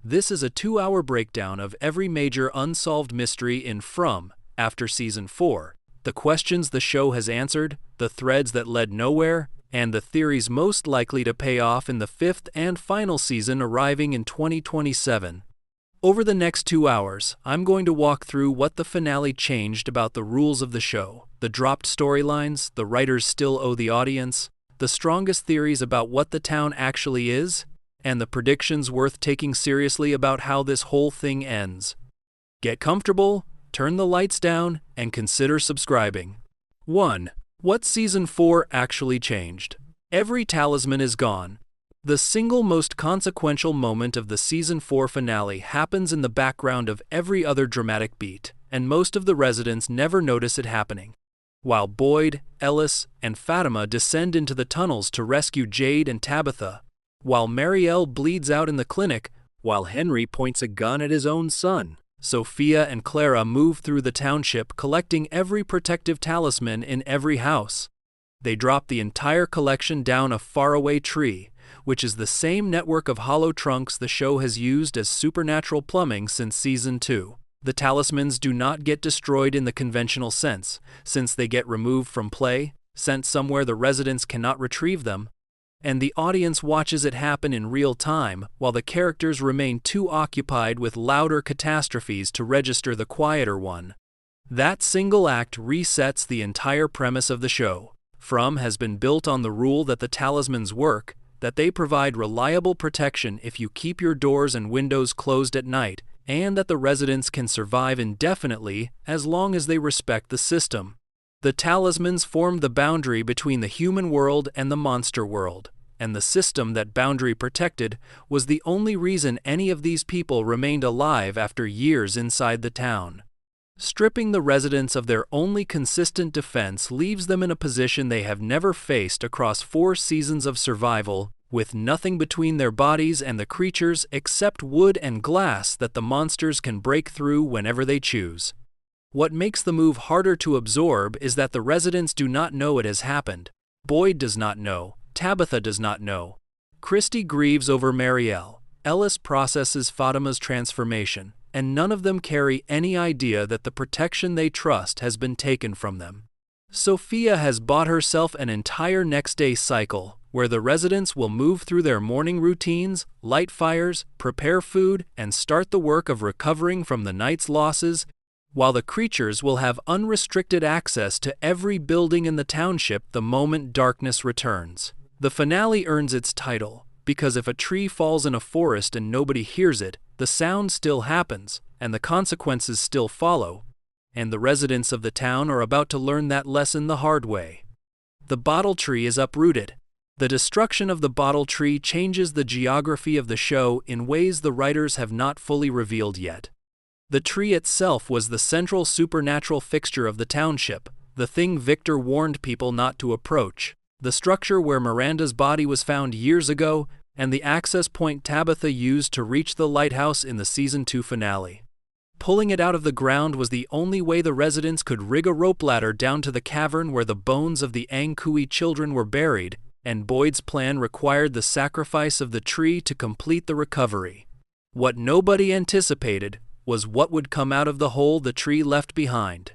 This is a 2-hour breakdown of every major unsolved mystery in From, after Season 4, the questions the show has answered, the threads that led nowhere, and the theories most likely to pay off in the 5th and final season arriving in 2027. Over the next 2 hours, I'm going to walk through what the finale changed about the rules of the show, the dropped storylines the writers still owe the audience, the strongest theories about what the town actually is, and the predictions worth taking seriously about how this whole thing ends. Get comfortable, turn the lights down, and consider subscribing. 1. What Season 4 actually changed? Every talisman is gone. The single most consequential moment of the Season 4 finale happens in the background of every other dramatic beat, and most of the residents never notice it happening. While Boyd, Ellis, and Fatima descend into the tunnels to rescue Jade and Tabitha, while Marielle bleeds out in the clinic, while Henry points a gun at his own son, Sophia and Clara move through the township collecting every protective talisman in every house. They drop the entire collection down a faraway tree, which is the same network of hollow trunks the show has used as supernatural plumbing since Season 2. The talismans do not get destroyed in the conventional sense, since they get removed from play, sent somewhere the residents cannot retrieve them, and the audience watches it happen in real time while the characters remain too occupied with louder catastrophes to register the quieter one. That single act resets the entire premise of the show. From has been built on the rule that the talismans work, that they provide reliable protection if you keep your doors and windows closed at night, and that the residents can survive indefinitely as long as they respect the system. The talismans formed the boundary between the human world and the monster world, and the system that boundary protected was the only reason any of these people remained alive after years inside the town. Stripping the residents of their only consistent defense leaves them in a position they have never faced across 4 seasons of survival, with nothing between their bodies and the creatures except wood and glass that the monsters can break through whenever they choose. What makes the move harder to absorb is that the residents do not know it has happened. Boyd does not know. Tabitha does not know. Christy grieves over Marielle. Ellis processes Fatima's transformation, and none of them carry any idea that the protection they trust has been taken from them. Sophia has bought herself an entire next-day cycle, where the residents will move through their morning routines, light fires, prepare food, and start the work of recovering from the night's losses, while the creatures will have unrestricted access to every building in the township the moment darkness returns. The finale earns its title, because if a tree falls in a forest and nobody hears it, the sound still happens, and the consequences still follow, and the residents of the town are about to learn that lesson the hard way. The bottle tree is uprooted. The destruction of the bottle tree changes the geography of the show in ways the writers have not fully revealed yet. The tree itself was the central supernatural fixture of the township, the thing Victor warned people not to approach, the structure where Miranda's body was found years ago, and the access point Tabitha used to reach the lighthouse in the Season 2 finale. Pulling it out of the ground was the only way the residents could rig a rope ladder down to the cavern where the bones of the Angkui children were buried, and Boyd's plan required the sacrifice of the tree to complete the recovery. What nobody anticipated was what would come out of the hole the tree left behind.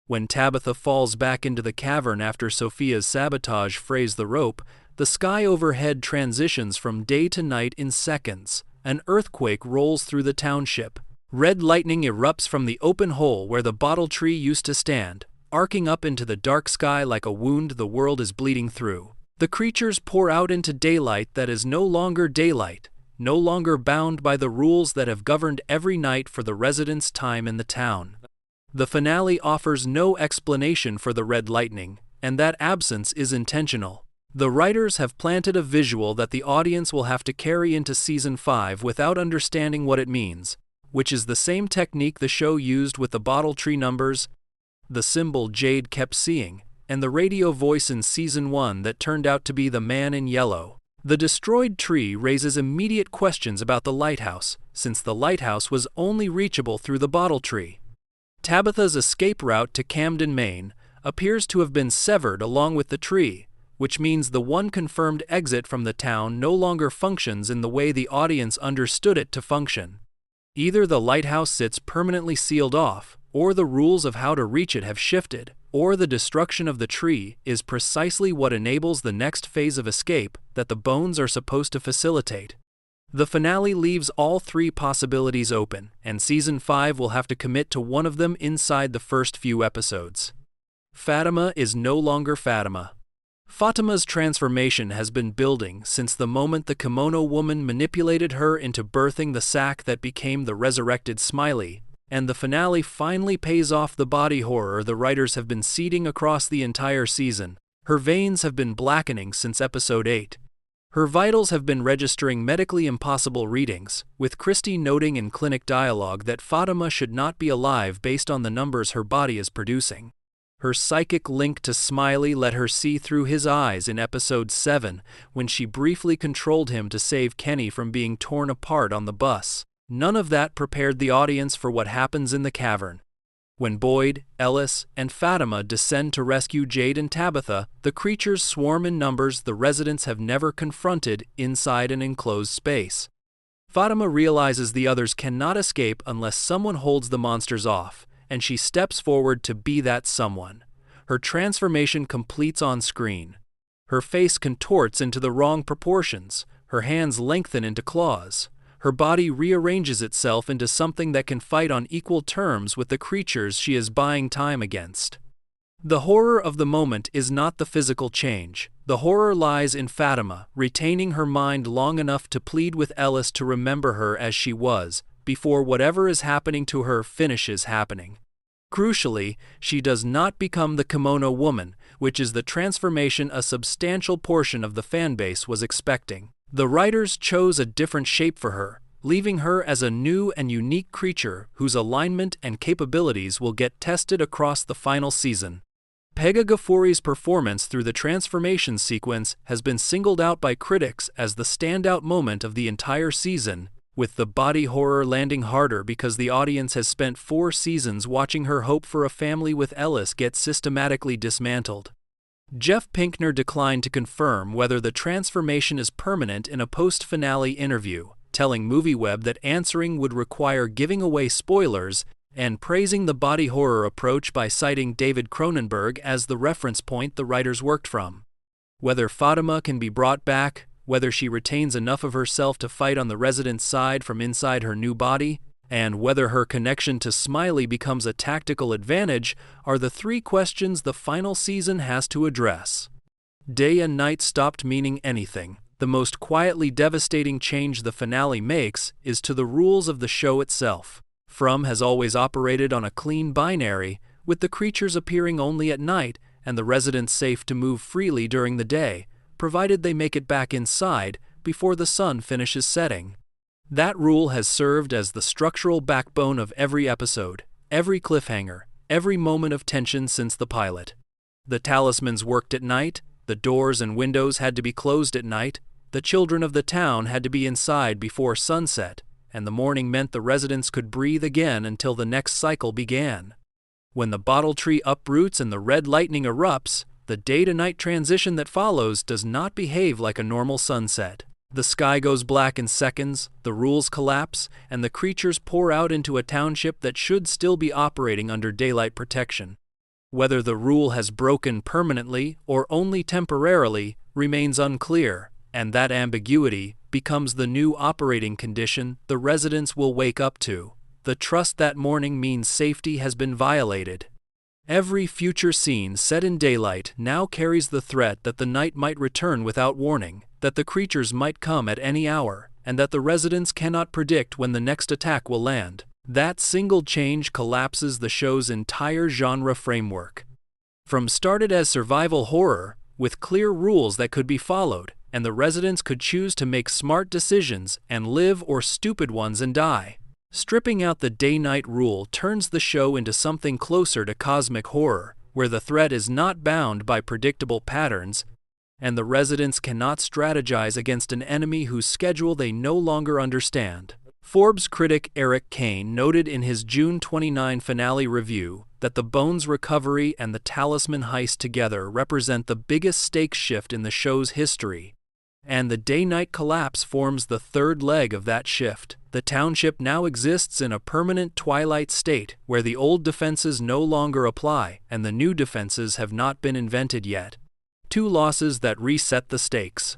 When Tabitha falls back into the cavern after Sophia's sabotage frays the rope, the sky overhead transitions from day to night in seconds. An earthquake rolls through the township. Red lightning erupts from the open hole where the bottle tree used to stand, arcing up into the dark sky like a wound the world is bleeding through. The creatures pour out into daylight that is no longer daylight, no longer bound by the rules that have governed every night for the residents' time in the town. The finale offers no explanation for the red lightning, and that absence is intentional. The writers have planted a visual that the audience will have to carry into Season 5 without understanding what it means, which is the same technique the show used with the bottle tree numbers, the symbol Jade kept seeing, and the radio voice in Season 1 that turned out to be the man in yellow. The destroyed tree raises immediate questions about the lighthouse, since the lighthouse was only reachable through the bottle tree. Tabitha's escape route to Camden, Maine, appears to have been severed along with the tree, which means the one confirmed exit from the town no longer functions in the way the audience understood it to function. Either the lighthouse sits permanently sealed off, or the rules of how to reach it have shifted, or the destruction of the tree is precisely what enables the next phase of escape that the bones are supposed to facilitate. The finale leaves all three possibilities open, and Season 5 will have to commit to one of them inside the first few episodes. Fatima is no longer Fatima. Fatima's transformation has been building since the moment the kimono woman manipulated her into birthing the sack that became the resurrected Smiley, and the finale finally pays off the body horror the writers have been seeding across the entire season. Her veins have been blackening since episode 8. Her vitals have been registering medically impossible readings, with Christie noting in clinic dialogue that Fatima should not be alive based on the numbers her body is producing. Her psychic link to Smiley let her see through his eyes in episode 7 when she briefly controlled him to save Kenny from being torn apart on the bus. None of that prepared the audience for what happens in the cavern. When Boyd, Ellis, and Fatima descend to rescue Jade and Tabitha, the creatures swarm in numbers the residents have never confronted inside an enclosed space. Fatima realizes the others cannot escape unless someone holds the monsters off, and she steps forward to be that someone. Her transformation completes on screen. Her face contorts into the wrong proportions, her hands lengthen into claws. Her body rearranges itself into something that can fight on equal terms with the creatures she is buying time against. The horror of the moment is not the physical change. The horror lies in Fatima retaining her mind long enough to plead with Ellis to remember her as she was, before whatever is happening to her finishes happening. Crucially, she does not become the kimono woman, which is the transformation a substantial portion of the fanbase was expecting. The writers chose a different shape for her, leaving her as a new and unique creature whose alignment and capabilities will get tested across the final season. Pega Ghafouri's performance through the transformation sequence has been singled out by critics as the standout moment of the entire season, with the body horror landing harder because the audience has spent 4 seasons watching her hope for a family with Ellis get systematically dismantled. Jeff Pinkner declined to confirm whether the transformation is permanent in a post-finale interview, telling MovieWeb that answering would require giving away spoilers and praising the body horror approach by citing David Cronenberg as the reference point the writers worked from. Whether Fatima can be brought back, whether she retains enough of herself to fight on the resident's side from inside her new body, and whether her connection to Smiley becomes a tactical advantage are the 3 questions the final season has to address. Day and night stopped meaning anything. The most quietly devastating change the finale makes is to the rules of the show itself. From has always operated on a clean binary, with the creatures appearing only at night and the residents safe to move freely during the day, provided they make it back inside before the sun finishes setting. That rule has served as the structural backbone of every episode, every cliffhanger, every moment of tension since the pilot. The Talismans worked at night, the doors and windows had to be closed at night, the children of the town had to be inside before sunset, and the morning meant the residents could breathe again until the next cycle began. When the bottle tree uproots and the red lightning erupts, the day-to-night transition that follows does not behave like a normal sunset. The sky goes black in seconds, the rules collapse, and the creatures pour out into a township that should still be operating under daylight protection. Whether the rule has broken permanently or only temporarily remains unclear, and that ambiguity becomes the new operating condition the residents will wake up to. The trust that morning means safety has been violated. Every future scene set in daylight now carries the threat that the night might return without warning, that the creatures might come at any hour, and that the residents cannot predict when the next attack will land. That single change collapses the show's entire genre framework. From started as survival horror, with clear rules that could be followed, and the residents could choose to make smart decisions and live or stupid ones and die. Stripping out the day-night rule turns the show into something closer to cosmic horror, where the threat is not bound by predictable patterns, and the residents cannot strategize against an enemy whose schedule they no longer understand. Forbes critic Eric Kane noted in his June 29 finale review that the Bones recovery and the Talisman heist together represent the biggest stakes shift in the show's history, and the day-night collapse forms the third leg of that shift. The township now exists in a permanent twilight state where the old defenses no longer apply and the new defenses have not been invented yet. Two losses that reset the stakes.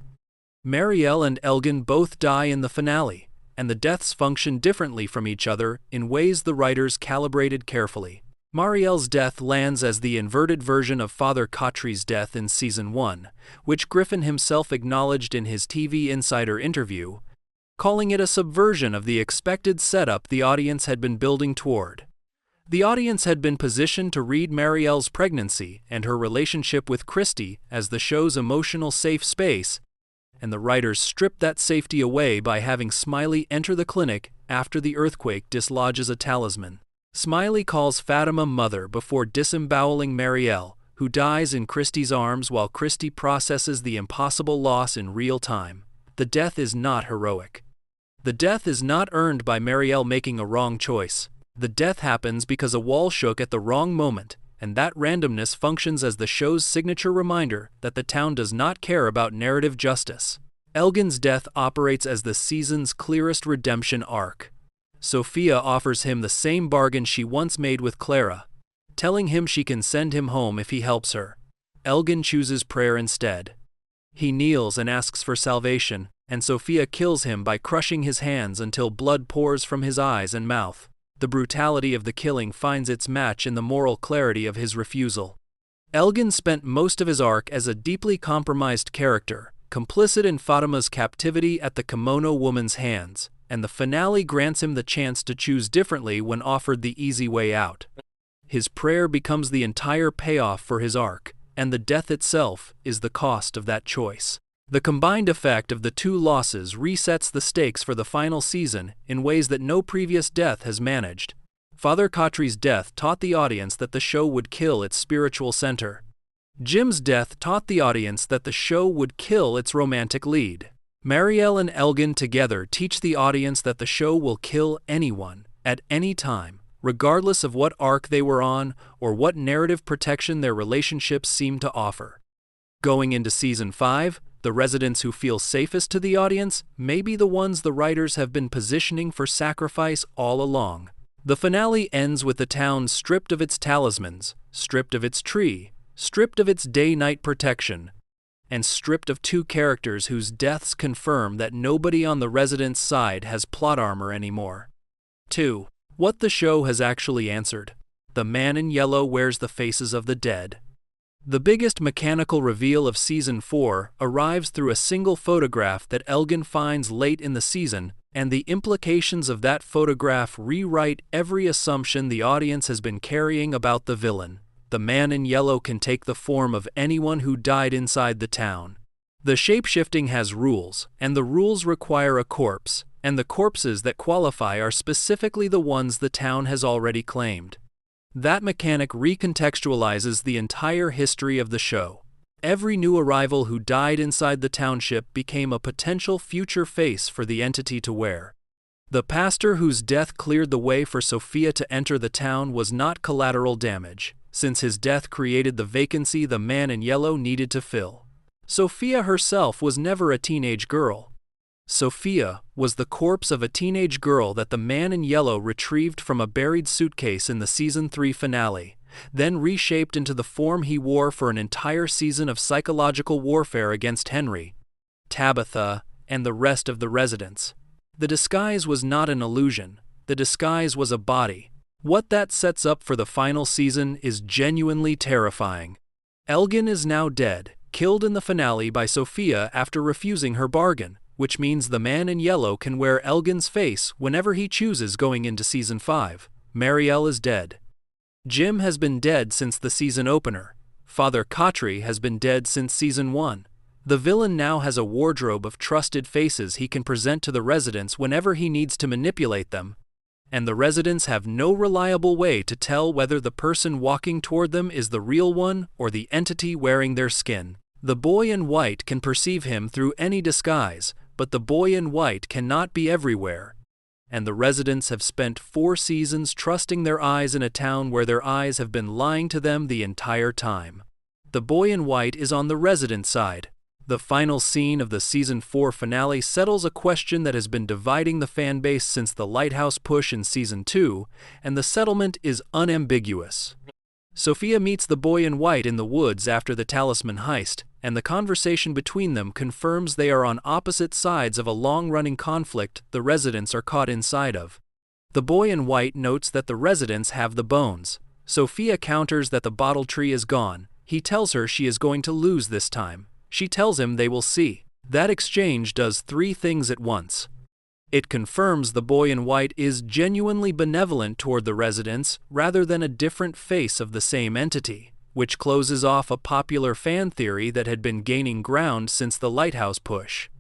Marielle and Elgin both die in the finale, and the deaths function differently from each other in ways the writers calibrated carefully. Marielle's death lands as the inverted version of Father Khatri's death in Season 1, which Griffin himself acknowledged in his TV Insider interview, calling it a subversion of the expected setup the audience had been building toward. The audience had been positioned to read Marielle's pregnancy and her relationship with Christy as the show's emotional safe space, and the writers stripped that safety away by having Smiley enter the clinic after the earthquake dislodges a talisman. Smiley calls Fatima mother before disemboweling Marielle, who dies in Christy's arms while Christy processes the impossible loss in real time. The death is not heroic. The death is not earned by Marielle making a wrong choice. The death happens because a wall shook at the wrong moment, and that randomness functions as the show's signature reminder that the town does not care about narrative justice. Elgin's death operates as the season's clearest redemption arc. Sophia offers him the same bargain she once made with Clara, telling him she can send him home if he helps her. Elgin chooses prayer instead. He kneels and asks for salvation, and Sophia kills him by crushing his hands until blood pours from his eyes and mouth. The brutality of the killing finds its match in the moral clarity of his refusal. Elgin spent most of his arc as a deeply compromised character, complicit in Fatima's captivity at the kimono woman's hands, and the finale grants him the chance to choose differently when offered the easy way out. His prayer becomes the entire payoff for his arc, and the death itself is the cost of that choice. The combined effect of the two losses resets the stakes for the final season in ways that no previous death has managed. Father Khatri's death taught the audience that the show would kill its spiritual center. Jim's death taught the audience that the show would kill its romantic lead. Marielle and Elgin together teach the audience that the show will kill anyone, at any time, regardless of what arc they were on or what narrative protection their relationships seem to offer. Going into Season 5, the residents who feel safest to the audience may be the ones the writers have been positioning for sacrifice all along. The finale ends with the town stripped of its talismans, stripped of its tree, stripped of its day-night protection, and stripped of two characters whose deaths confirm that nobody on the residents' side has plot armor anymore. 2. What the show has actually answered. The man in yellow wears the faces of the dead. The biggest mechanical reveal of Season 4 arrives through a single photograph that Elgin finds late in the season, and the implications of that photograph rewrite every assumption the audience has been carrying about the villain. The man in yellow can take the form of anyone who died inside the town. The shape-shifting has rules, and the rules require a corpse, and the corpses that qualify are specifically the ones the town has already claimed. That mechanic recontextualizes the entire history of the show. Every new arrival who died inside the township became a potential future face for the entity to wear. The pastor whose death cleared the way for Sophia to enter the town was not collateral damage, since his death created the vacancy the man in yellow needed to fill. Sophia herself was never a teenage girl. Sophia was the corpse of a teenage girl that the man in yellow retrieved from a buried suitcase in the Season 3 finale, then reshaped into the form he wore for an entire season of psychological warfare against Henry, Tabitha, and the rest of the residents. The disguise was not an illusion. The disguise was a body. What that sets up for the final season is genuinely terrifying. Elgin is now dead, killed in the finale by Sophia after refusing her bargain, which means the man in yellow can wear Elgin's face whenever he chooses going into Season 5. Marielle is dead. Jim has been dead since the season opener. Father Khatri has been dead since Season 1. The villain now has a wardrobe of trusted faces he can present to the residents whenever he needs to manipulate them, and the residents have no reliable way to tell whether the person walking toward them is the real one or the entity wearing their skin. The boy in white can perceive him through any disguise, but the boy in white cannot be everywhere. and the residents have spent 4 seasons trusting their eyes in a town where their eyes have been lying to them the entire time. The boy in white is on the resident side. The final scene of the Season 4 finale settles a question that has been dividing the fanbase since the Lighthouse push in Season 2, and the settlement is unambiguous. Sophia meets the boy in white in the woods after the Talisman heist, and the conversation between them confirms they are on opposite sides of a long-running conflict the residents are caught inside of. The boy in white notes that the residents have the bones. Sophia counters that the bottle tree is gone. He tells her she is going to lose this time. She tells him they will see. That exchange does 3 things at once. It confirms the boy in white is genuinely benevolent toward the residents rather than a different face of the same entity, which closes off a popular fan theory that had been gaining ground since the Lighthouse push.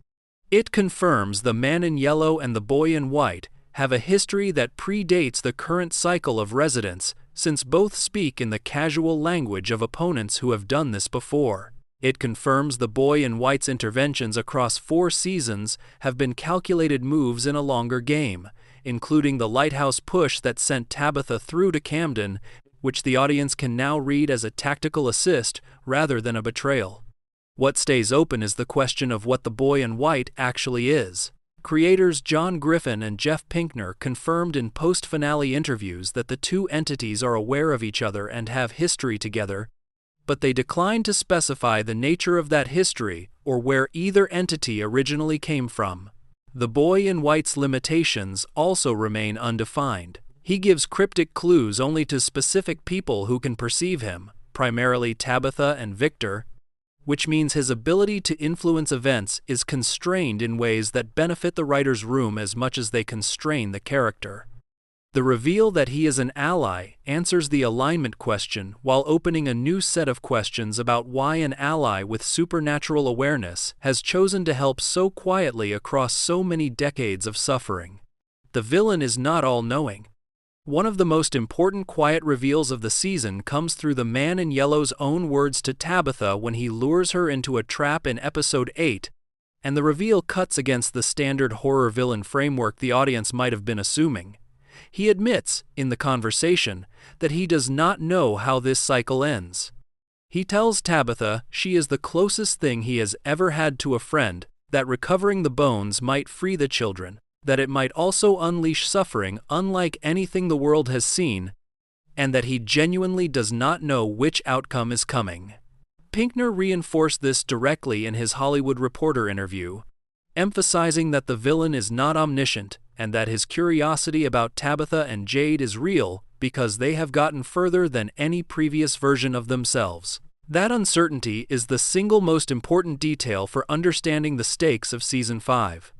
It confirms the man in yellow and the boy in white have a history that predates the current cycle of residents, since both speak in the casual language of opponents who have done this before. It confirms the boy in white's interventions across 4 seasons have been calculated moves in a longer game, including the Lighthouse push that sent Tabitha through to Camden, which the audience can now read as a tactical assist rather than a betrayal. What stays open is the question of what the boy in white actually is. Creators John Griffin and Jeff Pinkner confirmed in post-finale interviews that the 2 entities are aware of each other and have history together, but they declined to specify the nature of that history or where either entity originally came from. The boy in white's limitations also remain undefined. He gives cryptic clues only to specific people who can perceive him, primarily Tabitha and Victor, which means his ability to influence events is constrained in ways that benefit the writer's room as much as they constrain the character. The reveal that he is an ally answers the alignment question while opening a new set of questions about why an ally with supernatural awareness has chosen to help so quietly across so many decades of suffering. The villain is not all-knowing. One of the most important quiet reveals of the season comes through the man in yellow's own words to Tabitha when he lures her into a trap in Episode 8, and the reveal cuts against the standard horror villain framework the audience might have been assuming. He admits, in the conversation, that he does not know how this cycle ends. He tells Tabitha she is the closest thing he has ever had to a friend, that recovering the bones might free the children, that it might also unleash suffering unlike anything the world has seen, and that he genuinely does not know which outcome is coming. Pinkner reinforced this directly in his Hollywood Reporter interview, emphasizing that the villain is not omniscient and that his curiosity about Tabitha and Jade is real because they have gotten further than any previous version of themselves. That uncertainty is the single most important detail for understanding the stakes of Season 5.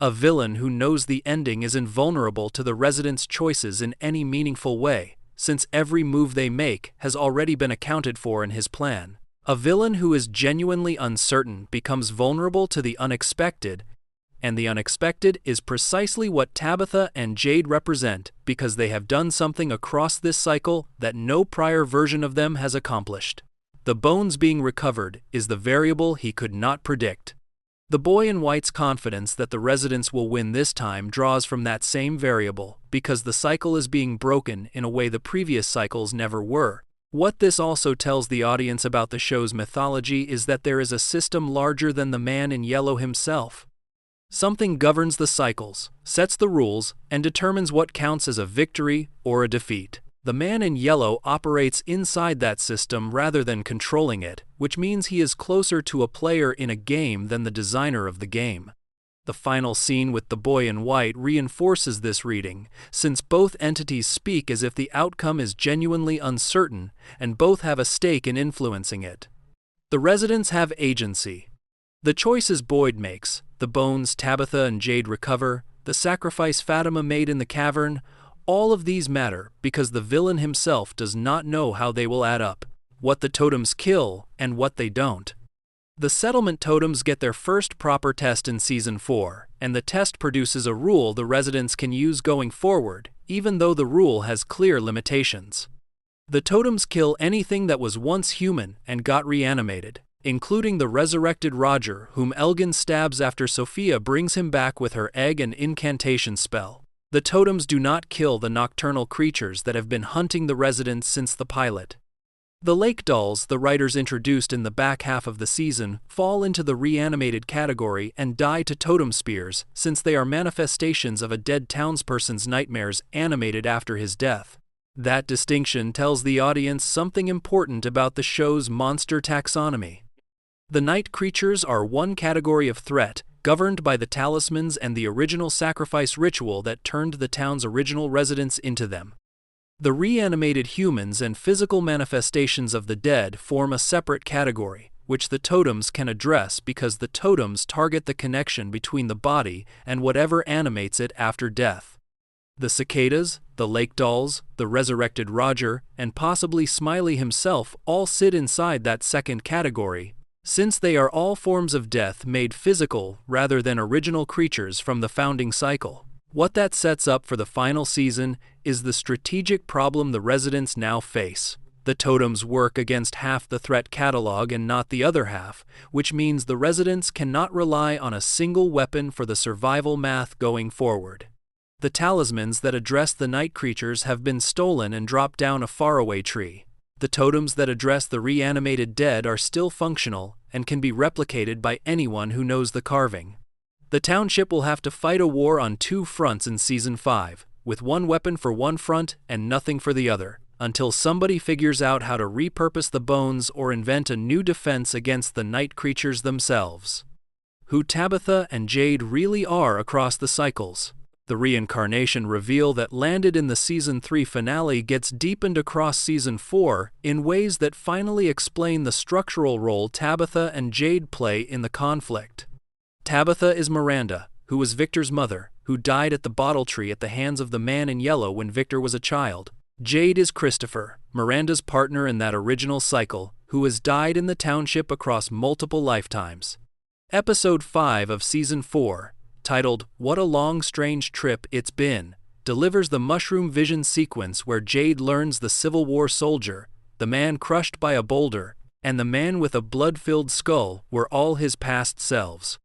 A villain who knows the ending is invulnerable to the residents' choices in any meaningful way, since every move they make has already been accounted for in his plan. A villain who is genuinely uncertain becomes vulnerable to the unexpected, and the unexpected is precisely what Tabitha and Jade represent because they have done something across this cycle that no prior version of them has accomplished. The bones being recovered is the variable he could not predict. The boy in white's confidence that the residents will win this time draws from that same variable because the cycle is being broken in a way the previous cycles never were. What this also tells the audience about the show's mythology is that there is a system larger than the man in yellow himself. Something governs the cycles, sets the rules, and determines what counts as a victory or a defeat. The man in yellow operates inside that system rather than controlling it, which means he is closer to a player in a game than the designer of the game. The final scene with the boy in white reinforces this reading, since both entities speak as if the outcome is genuinely uncertain, and both have a stake in influencing it. The residents have agency. The choices Boyd makes, the bones Tabitha and Jade recover, the sacrifice Fatima made in the cavern, all of these matter because the villain himself does not know how they will add up, what the totems kill and what they don't. The settlement totems get their first proper test in Season 4, and the test produces a rule the residents can use going forward, even though the rule has clear limitations. The totems kill anything that was once human and got reanimated, including the resurrected Roger, whom Elgin stabs after Sophia brings him back with her egg and incantation spell. The totems do not kill the nocturnal creatures that have been hunting the residents since the pilot. The lake dolls the writers introduced in the back half of the season fall into the reanimated category and die to totem spears, since they are manifestations of a dead townsperson's nightmares animated after his death. That distinction tells the audience something important about the show's monster taxonomy. The night creatures are one category of threat, governed by the talismans and the original sacrifice ritual that turned the town's original residents into them. The reanimated humans and physical manifestations of the dead form a separate category, which the totems can address because the totems target the connection between the body and whatever animates it after death. The cicadas, the lake dolls, the resurrected Roger, and possibly Smiley himself all sit inside that second category, since they are all forms of death made physical rather than original creatures from the founding cycle. What that sets up for the final season is the strategic problem the residents now face. The totems work against half the threat catalog and not the other half, which means the residents cannot rely on a single weapon for the survival math going forward. The talismans that address the night creatures have been stolen and dropped down a faraway tree. The totems that address the reanimated dead are still functional and can be replicated by anyone who knows the carving. The township will have to fight a war on two fronts in Season 5, with one weapon for one front and nothing for the other, until somebody figures out how to repurpose the bones or invent a new defense against the night creatures themselves. Who Tabitha and Jade really are across the cycles. The reincarnation reveal that landed in the Season 3 finale gets deepened across Season 4 in ways that finally explain the structural role Tabitha and Jade play in the conflict. Tabitha is Miranda, who was Victor's mother, who died at the bottle tree at the hands of the man in yellow when Victor was a child. Jade is Christopher, Miranda's partner in that original cycle, who has died in the township across multiple lifetimes. Episode 5 of Season 4, titled "What a Long Strange Trip It's Been," delivers the mushroom vision sequence where Jade learns the Civil War soldier, the man crushed by a boulder, and the man with a blood-filled skull were all his past selves.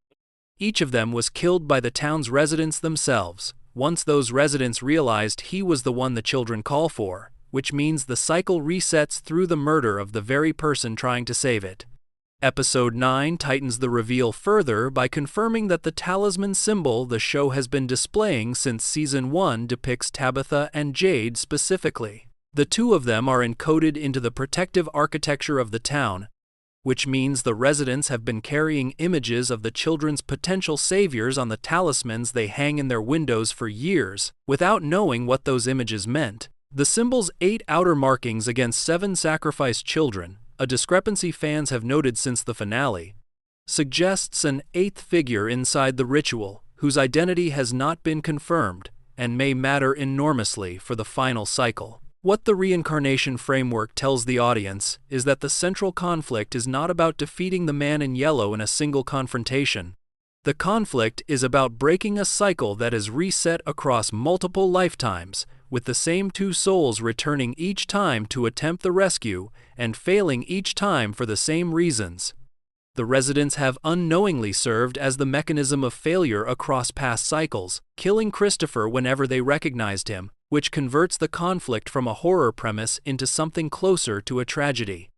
Each of them was killed by the town's residents themselves, once those residents realized he was the one the children call for, which means the cycle resets through the murder of the very person trying to save it. Episode 9 tightens the reveal further by confirming that the talisman symbol the show has been displaying since Season 1 depicts Tabitha and Jade specifically. The two of them are encoded into the protective architecture of the town, which means the residents have been carrying images of the children's potential saviors on the talismans they hang in their windows for years, without knowing what those images meant. The symbol's 8 outer markings against 7 sacrificed children, a discrepancy fans have noted since the finale, suggests an 8th figure inside the ritual, whose identity has not been confirmed, and may matter enormously for the final cycle. What the reincarnation framework tells the audience is that the central conflict is not about defeating the man in yellow in a single confrontation. The conflict is about breaking a cycle that is reset across multiple lifetimes, with the same 2 souls returning each time to attempt the rescue and failing each time for the same reasons. The residents have unknowingly served as the mechanism of failure across past cycles, killing Christopher whenever they recognized him, which converts the conflict from a horror premise into something closer to a tragedy.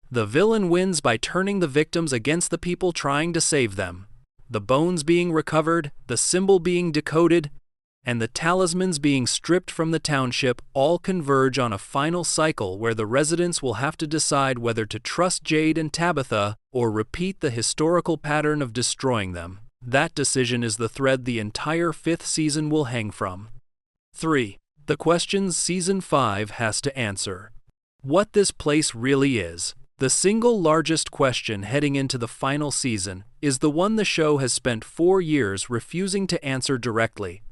The villain wins by turning the victims against the people trying to save them. The bones being recovered, the symbol being decoded, and the talismans being stripped from the township all converge on a final cycle where the residents will have to decide whether to trust Jade and Tabitha or repeat the historical pattern of destroying them. That decision is the thread the entire 5th season will hang from. 3. The questions Season 5 has to answer. What this place really is. The single largest question heading into the final season is the one the show has spent 4 years refusing to answer directly,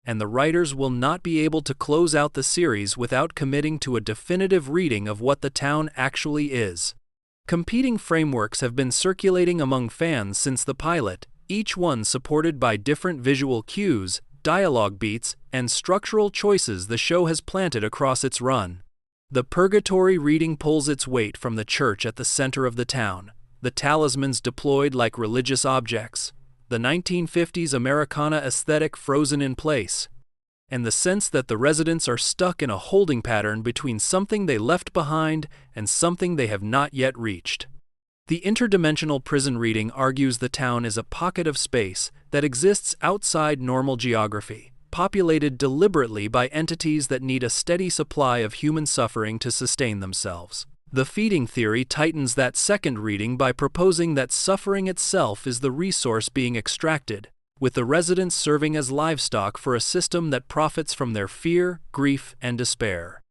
and the writers will not be able to close out the series without committing to a definitive reading of what the town actually is. Competing frameworks have been circulating among fans since the pilot, each one supported by different visual cues, dialogue beats, and structural choices the show has planted across its run. The Purgatory reading pulls its weight from the church at the center of the town, the talismans deployed like religious objects, the 1950s Americana aesthetic frozen in place, and the sense that the residents are stuck in a holding pattern between something they left behind and something they have not yet reached. The interdimensional prison reading argues the town is a pocket of space that exists outside normal geography, populated deliberately by entities that need a steady supply of human suffering to sustain themselves. The feeding theory tightens that second reading by proposing that suffering itself is the resource being extracted, with the residents serving as livestock for a system that profits from their fear, grief, and despair.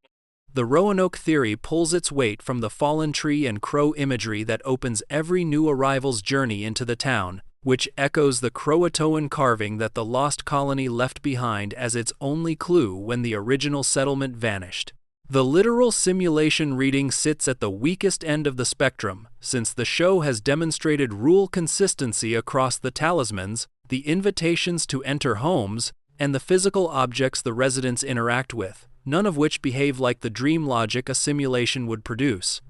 The Roanoke theory pulls its weight from the fallen tree and crow imagery that opens every new arrival's journey into the town, which echoes the Croatoan carving that the lost colony left behind as its only clue when the original settlement vanished. The literal simulation reading sits at the weakest end of the spectrum, since the show has demonstrated rule consistency across the talismans, the invitations to enter homes, and the physical objects the residents interact with, none of which behave like the dream logic a simulation would produce.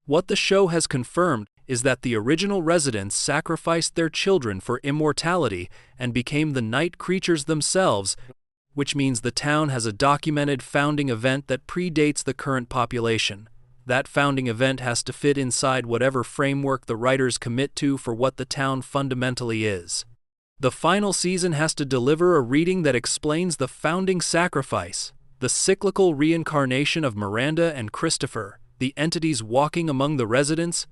What the show has confirmed is that the original residents sacrificed their children for immortality and became the night creatures themselves, which means the town has a documented founding event that predates the current population. That founding event has to fit inside whatever framework the writers commit to for what the town fundamentally is. The final season has to deliver a reading that explains the founding sacrifice, the cyclical reincarnation of Miranda and Christopher, the entities walking among the residents,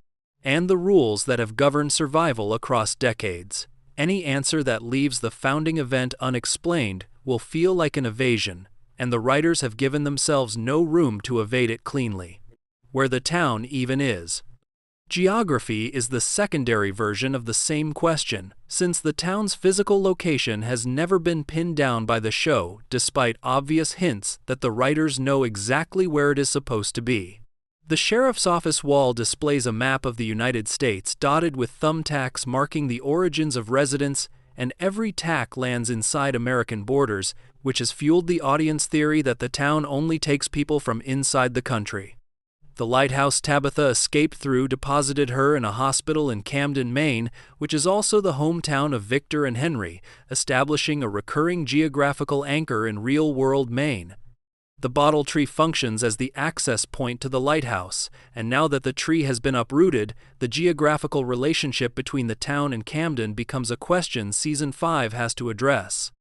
and the rules that have governed survival across decades. Any answer that leaves the founding event unexplained will feel like an evasion, and the writers have given themselves no room to evade it cleanly. Where the town even is. Geography is the secondary version of the same question, since the town's physical location has never been pinned down by the show, despite obvious hints that the writers know exactly where it is supposed to be. The sheriff's office wall displays a map of the United States dotted with thumbtacks marking the origins of residents, and every tack lands inside American borders, which has fueled the audience theory that the town only takes people from inside the country. The lighthouse Tabitha escaped through deposited her in a hospital in Camden, Maine, which is also the hometown of Victor and Henry, establishing a recurring geographical anchor in real-world Maine. The bottle tree functions as the access point to the lighthouse, and now that the tree has been uprooted, the geographical relationship between the town and Camden becomes a question Season 5 has to address.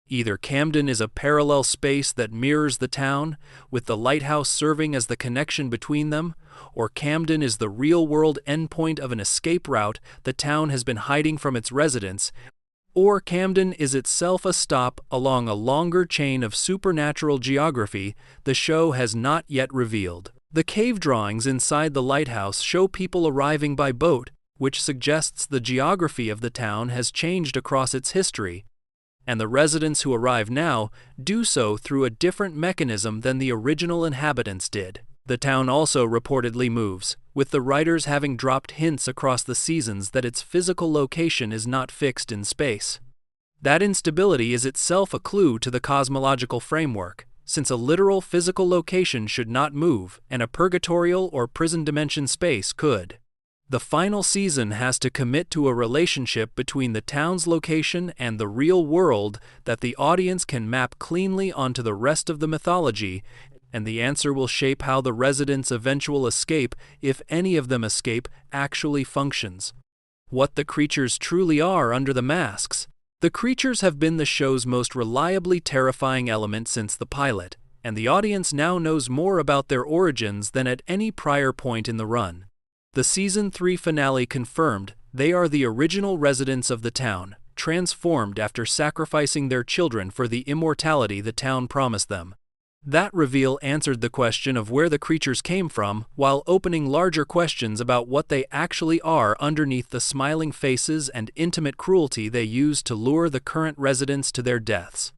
Either Camden is a parallel space that mirrors the town, with the lighthouse serving as the connection between them, or Camden is the real-world endpoint of an escape route the town has been hiding from its residents, or Camden is itself a stop along a longer chain of supernatural geography the show has not yet revealed. The cave drawings inside the lighthouse show people arriving by boat, which suggests the geography of the town has changed across its history, and the residents who arrive now do so through a different mechanism than the original inhabitants did. The town also reportedly moves, with the writers having dropped hints across the seasons that its physical location is not fixed in space. That instability is itself a clue to the cosmological framework, since a literal physical location should not move and a purgatorial or prison dimension space could. The final season has to commit to a relationship between the town's location and the real world that the audience can map cleanly onto the rest of the mythology, and the answer will shape how the residents' eventual escape, if any of them escape, actually functions. What the creatures truly are under the masks. The creatures have been the show's most reliably terrifying element since the pilot, and the audience now knows more about their origins than at any prior point in the run. The Season 3 finale confirmed they are the original residents of the town, transformed after sacrificing their children for the immortality the town promised them. That reveal answered the question of where the creatures came from, while opening larger questions about what they actually are underneath the smiling faces and intimate cruelty they use to lure the current residents to their deaths.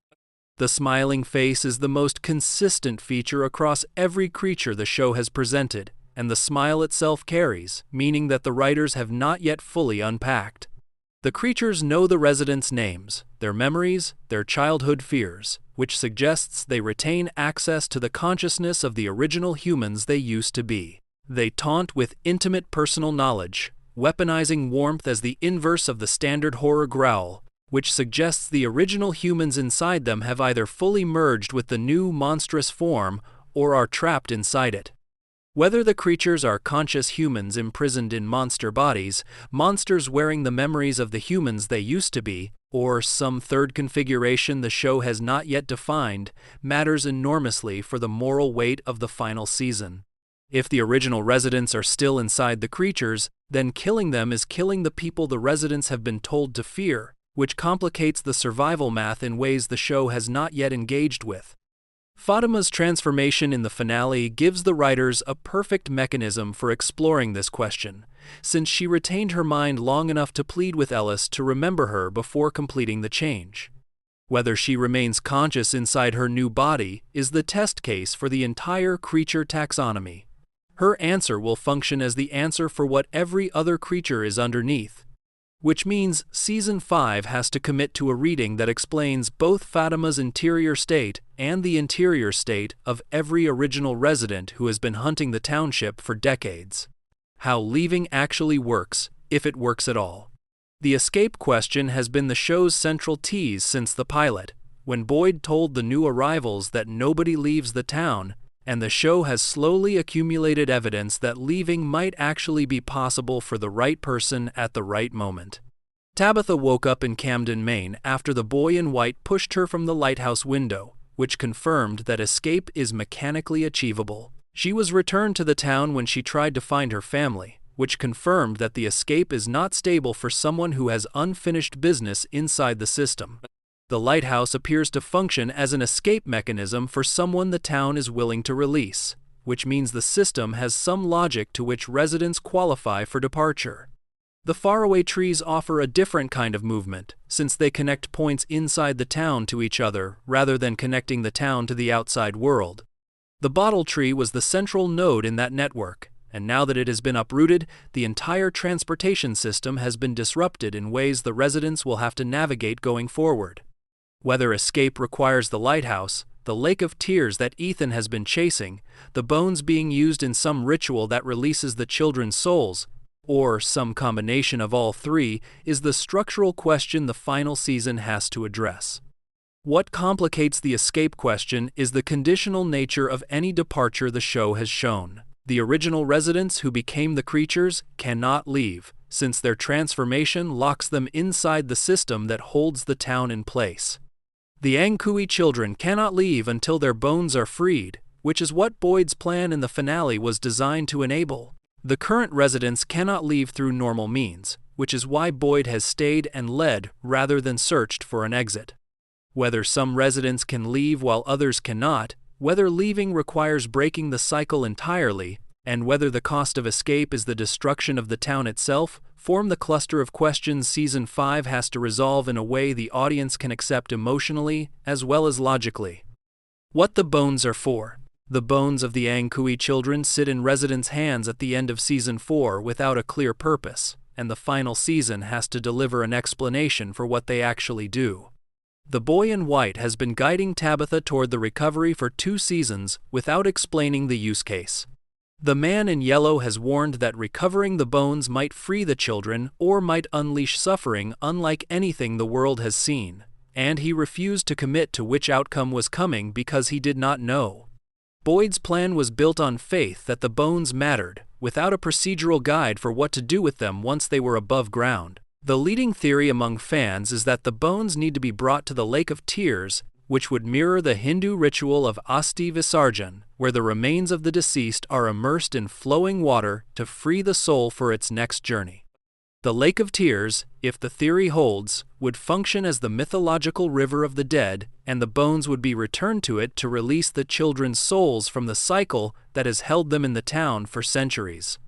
The smiling face is the most consistent feature across every creature the show has presented, and the smile itself carries, meaning that the writers have not yet fully unpacked. The creatures know the residents' names, their memories, their childhood fears, which suggests they retain access to the consciousness of the original humans they used to be. They taunt with intimate personal knowledge, weaponizing warmth as the inverse of the standard horror growl, which suggests the original humans inside them have either fully merged with the new monstrous form or are trapped inside it. Whether the creatures are conscious humans imprisoned in monster bodies, monsters wearing the memories of the humans they used to be, or some third configuration the show has not yet defined, matters enormously for the moral weight of the final season. If the original residents are still inside the creatures, then killing them is killing the people the residents have been told to fear, which complicates the survival math in ways the show has not yet engaged with. Fatima's transformation in the finale gives the writers a perfect mechanism for exploring this question, since she retained her mind long enough to plead with Ellis to remember her before completing the change. Whether she remains conscious inside her new body is the test case for the entire creature taxonomy. Her answer will function as the answer for what every other creature is underneath, which means Season 5 has to commit to a reading that explains both Fatima's interior state and the interior state of every original resident who has been hunting the township for decades. How leaving actually works, if it works at all. The escape question has been the show's central tease since the pilot, when Boyd told the new arrivals that nobody leaves the town, and the show has slowly accumulated evidence that leaving might actually be possible for the right person at the right moment. Tabitha woke up in Camden, Maine after the boy in white pushed her from the lighthouse window, which confirmed that escape is mechanically achievable. She was returned to the town when she tried to find her family, which confirmed that the escape is not stable for someone who has unfinished business inside the system. The lighthouse appears to function as an escape mechanism for someone the town is willing to release, which means the system has some logic to which residents qualify for departure. The faraway trees offer a different kind of movement, since they connect points inside the town to each other rather than connecting the town to the outside world. The bottle tree was the central node in that network, and now that it has been uprooted, the entire transportation system has been disrupted in ways the residents will have to navigate going forward. Whether escape requires the lighthouse, the lake of tears that Ethan has been chasing, the bones being used in some ritual that releases the children's souls, or some combination of all three, is the structural question the final season has to address. What complicates the escape question is the conditional nature of any departure the show has shown. The original residents who became the creatures cannot leave, since their transformation locks them inside the system that holds the town in place. The Angkui children cannot leave until their bones are freed, which is what Boyd's plan in the finale was designed to enable. The current residents cannot leave through normal means, which is why Boyd has stayed and led rather than searched for an exit. Whether some residents can leave while others cannot, whether leaving requires breaking the cycle entirely, and whether the cost of escape is the destruction of the town itself, form the cluster of questions Season 5 has to resolve in a way the audience can accept emotionally as well as logically. What the bones are for. The bones of the Angkui children sit in residents' hands at the end of Season 4 without a clear purpose, and the final season has to deliver an explanation for what they actually do. The boy in white has been guiding Tabitha toward the recovery for 2 seasons without explaining the use case. The man in yellow has warned that recovering the bones might free the children or might unleash suffering unlike anything the world has seen, and he refused to commit to which outcome was coming because he did not know. Boyd's plan was built on faith that the bones mattered, without a procedural guide for what to do with them once they were above ground. The leading theory among fans is that the bones need to be brought to the Lake of Tears, which would mirror the Hindu ritual of Asti Visarjan, where the remains of the deceased are immersed in flowing water to free the soul for its next journey. The Lake of Tears, if the theory holds, would function as the mythological river of the dead, and the bones would be returned to it to release the children's souls from the cycle that has held them in the town for centuries.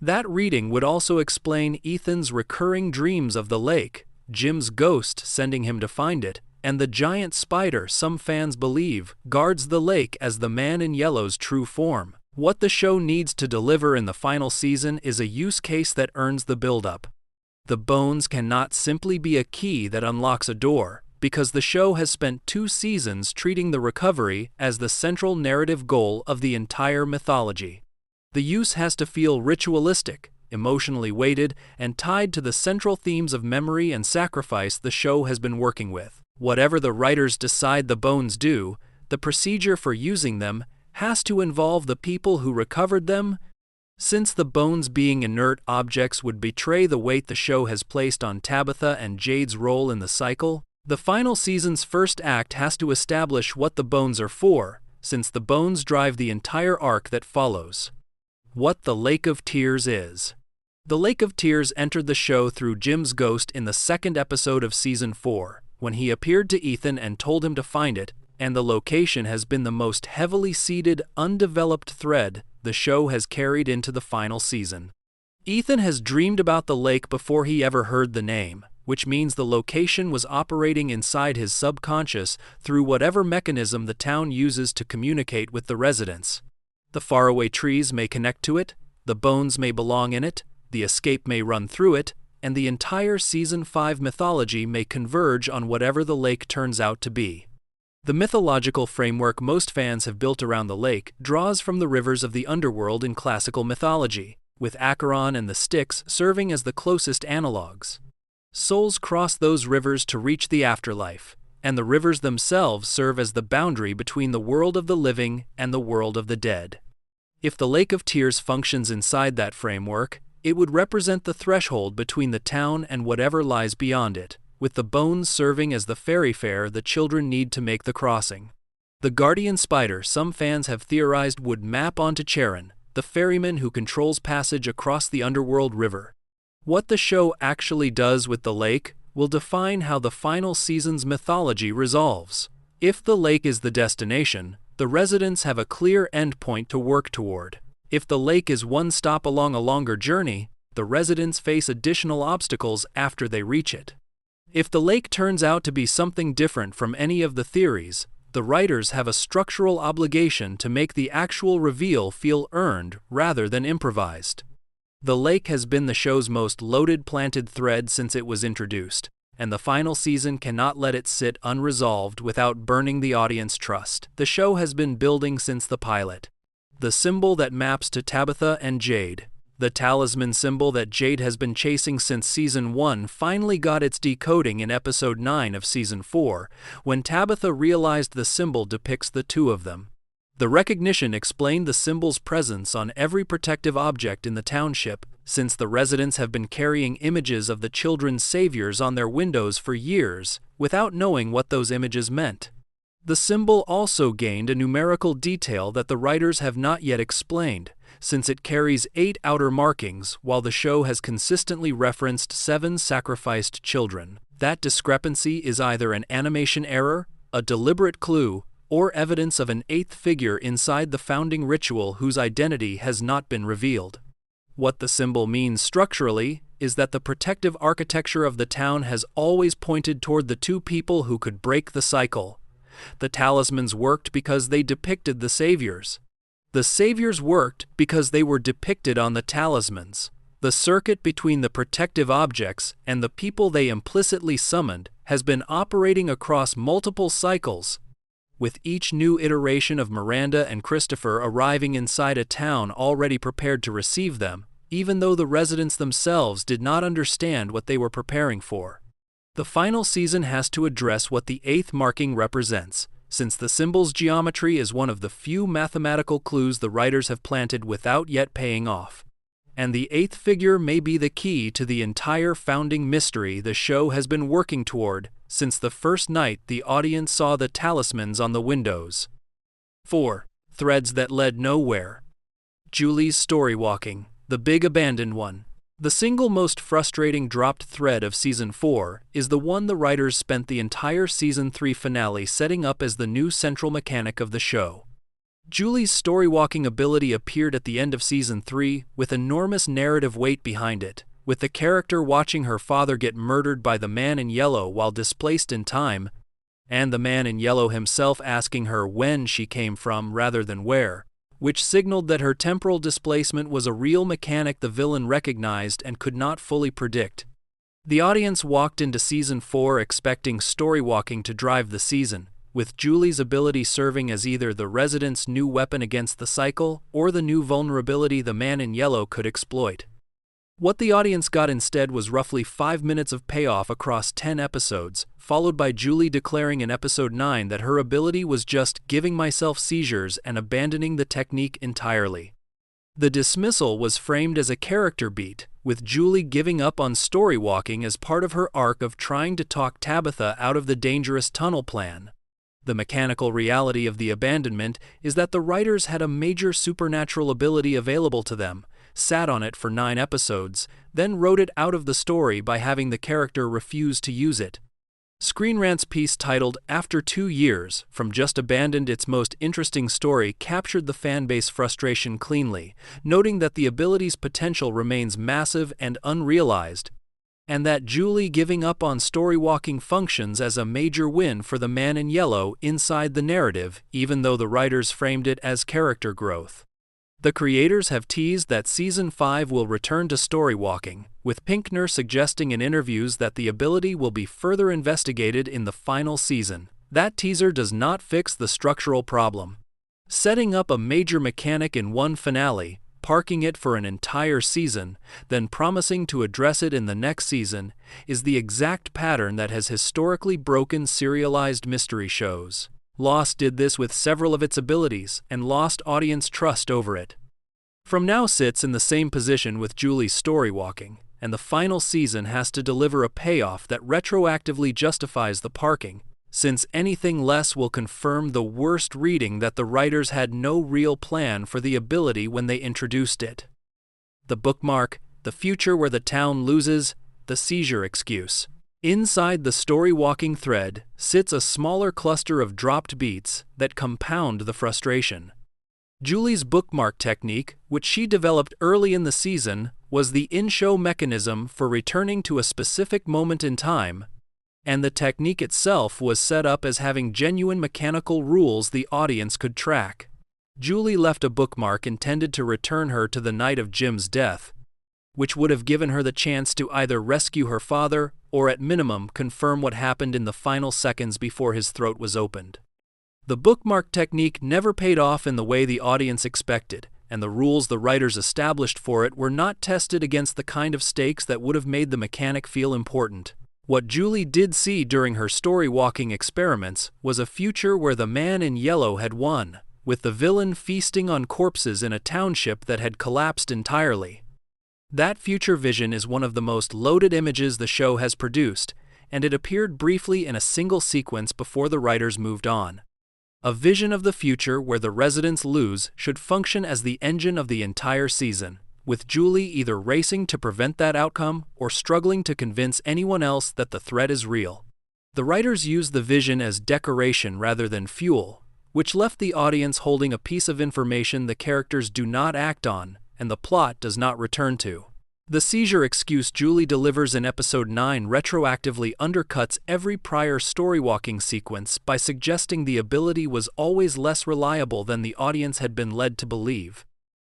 That reading would also explain Ethan's recurring dreams of the lake, Jim's ghost sending him to find it, and the giant spider some fans believe guards the lake as the man in yellow's true form. What the show needs to deliver in the final season is a use case that earns the build-up. The bones cannot simply be a key that unlocks a door, because the show has spent 2 seasons treating the recovery as the central narrative goal of the entire mythology. The use has to feel ritualistic, emotionally weighted, and tied to the central themes of memory and sacrifice the show has been working with. Whatever the writers decide the bones do, the procedure for using them has to involve the people who recovered them. Since the bones being inert objects would betray the weight the show has placed on Tabitha and Jade's role in the cycle, the final season's first act has to establish what the bones are for, since the bones drive the entire arc that follows. What the Lake of Tears is. The Lake of Tears entered the show through Jim's ghost in the second episode of Season 4, when he appeared to Ethan and told him to find it, and the location has been the most heavily seeded, undeveloped thread the show has carried into the final season. Ethan has dreamed about the lake before he ever heard the name, which means the location was operating inside his subconscious through whatever mechanism the town uses to communicate with the residents. The faraway trees may connect to it, the bones may belong in it, the escape may run through it, and the entire Season 5 mythology may converge on whatever the lake turns out to be. The mythological framework most fans have built around the lake draws from the rivers of the underworld in classical mythology, with Acheron and the Styx serving as the closest analogues. Souls cross those rivers to reach the afterlife, and the rivers themselves serve as the boundary between the world of the living and the world of the dead. If the Lake of Tears functions inside that framework, it would represent the threshold between the town and whatever lies beyond it, with the bones serving as the ferry fare the children need to make the crossing. The guardian spider some fans have theorized would map onto Charon, the ferryman who controls passage across the underworld river. What the show actually does with the lake will define how the final season's mythology resolves. If the lake is the destination, the residents have a clear endpoint to work toward. If the lake is one stop along a longer journey, the residents face additional obstacles after they reach it. If the lake turns out to be something different from any of the theories, the writers have a structural obligation to make the actual reveal feel earned rather than improvised. The lake has been the show's most loaded planted thread since it was introduced, and the final season cannot let it sit unresolved without burning the audience trust. The show has been building since the pilot. The symbol that maps to Tabitha and Jade, the talisman symbol that Jade has been chasing since Season 1, finally got its decoding in Episode 9 of Season 4, when Tabitha realized the symbol depicts the two of them. The recognition explained the symbol's presence on every protective object in the township, since the residents have been carrying images of the children's saviors on their windows for years, without knowing what those images meant. The symbol also gained a numerical detail that the writers have not yet explained, since it carries 8 outer markings while the show has consistently referenced 7 sacrificed children. That discrepancy is either an animation error, a deliberate clue, or evidence of an 8th figure inside the founding ritual whose identity has not been revealed. What the symbol means structurally is that the protective architecture of the town has always pointed toward the two people who could break the cycle. The talismans worked because they depicted the saviors. The saviors worked because they were depicted on the talismans. The circuit between the protective objects and the people they implicitly summoned has been operating across multiple cycles, with each new iteration of Miranda and Christopher arriving inside a town already prepared to receive them, even though the residents themselves did not understand what they were preparing for. The final season has to address what the 8th marking represents, since the symbol's geometry is one of the few mathematical clues the writers have planted without yet paying off. And the 8th figure may be the key to the entire founding mystery the show has been working toward since the first night the audience saw the talismans on the windows. 4. Threads that led nowhere. Julie's Storywalking, the big abandoned one. The single most frustrating dropped thread of Season 4 is the one the writers spent the entire Season 3 finale setting up as the new central mechanic of the show. Julie's storywalking ability appeared at the end of Season 3 with enormous narrative weight behind it, with the character watching her father get murdered by the man in yellow while displaced in time, and the man in yellow himself asking her when she came from rather than where, which signaled that her temporal displacement was a real mechanic the villain recognized and could not fully predict. The audience walked into Season 4 expecting storywalking to drive the season, with Julie's ability serving as either the residents' new weapon against the cycle or the new vulnerability the man in yellow could exploit. What the audience got instead was roughly 5 minutes of payoff across 10 episodes, followed by Julie declaring in episode 9 that her ability was just giving myself seizures and abandoning the technique entirely. The dismissal was framed as a character beat, with Julie giving up on storywalking as part of her arc of trying to talk Tabitha out of the dangerous tunnel plan. The mechanical reality of the abandonment is that the writers had a major supernatural ability available to them, sat on it for 9 episodes, then wrote it out of the story by having the character refuse to use it. Screen Rant's piece titled "After 2 Years, From Just Abandoned Its Most Interesting Story" captured the fanbase frustration cleanly, noting that the ability's potential remains massive and unrealized, and that Julie giving up on storywalking functions as a major win for the man in yellow inside the narrative, even though the writers framed it as character growth. The creators have teased that Season 5 will return to storywalking, with Pinkner suggesting in interviews that the ability will be further investigated in the final season. That teaser does not fix the structural problem. Setting up a major mechanic in one finale, parking it for an entire season, then promising to address it in the next season, is the exact pattern that has historically broken serialized mystery shows. Lost did this with several of its abilities and lost audience trust over it. From now sits in the same position with Julie's storywalking, and the final season has to deliver a payoff that retroactively justifies the parking, since anything less will confirm the worst reading that the writers had no real plan for the ability when they introduced it. The Bookmark, the future where the town loses, the seizure excuse. Inside the storywalking thread sits a smaller cluster of dropped beats that compound the frustration. Julie's bookmark technique, which she developed early in the season, was the in-show mechanism for returning to a specific moment in time, and the technique itself was set up as having genuine mechanical rules the audience could track. Julie left a bookmark intended to return her to the night of Jim's death, which would have given her the chance to either rescue her father or at minimum confirm what happened in the final seconds before his throat was opened. The bookmark technique never paid off in the way the audience expected, and the rules the writers established for it were not tested against the kind of stakes that would have made the mechanic feel important. What Julie did see during her storywalking experiments was a future where the man in yellow had won, with the villain feasting on corpses in a township that had collapsed entirely. That future vision is one of the most loaded images the show has produced, and it appeared briefly in a single sequence before the writers moved on. A vision of the future where the residents lose should function as the engine of the entire season, with Julie either racing to prevent that outcome or struggling to convince anyone else that the threat is real. The writers used the vision as decoration rather than fuel, which left the audience holding a piece of information the characters do not act on, and the plot does not return to. The seizure excuse Julie delivers in episode 9 retroactively undercuts every prior storywalking sequence by suggesting the ability was always less reliable than the audience had been led to believe.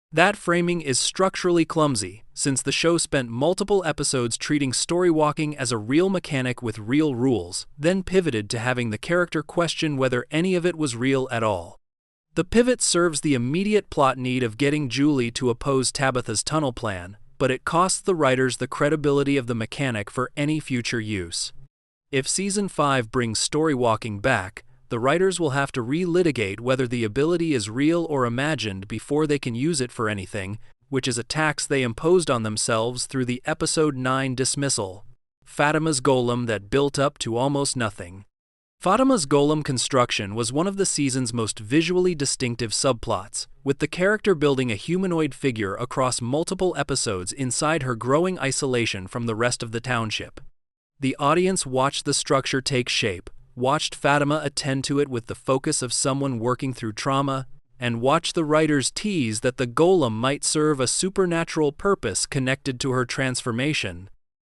That framing is structurally clumsy, since the show spent multiple episodes treating storywalking as a real mechanic with real rules, then pivoted to having the character question whether any of it was real at all. The pivot serves the immediate plot need of getting Julie to oppose Tabitha's tunnel plan, but it costs the writers the credibility of the mechanic for any future use. If Season 5 brings storywalking back, the writers will have to relitigate whether the ability is real or imagined before they can use it for anything, which is a tax they imposed on themselves through the episode 9 dismissal, Fatima's Golem that built up to almost nothing. Fatima's Golem construction was one of the season's most visually distinctive subplots, with the character building a humanoid figure across multiple episodes inside her growing isolation from the rest of the township. The audience watched the structure take shape, watched Fatima attend to it with the focus of someone working through trauma, and watched the writers tease that the golem might serve a supernatural purpose connected to her transformation.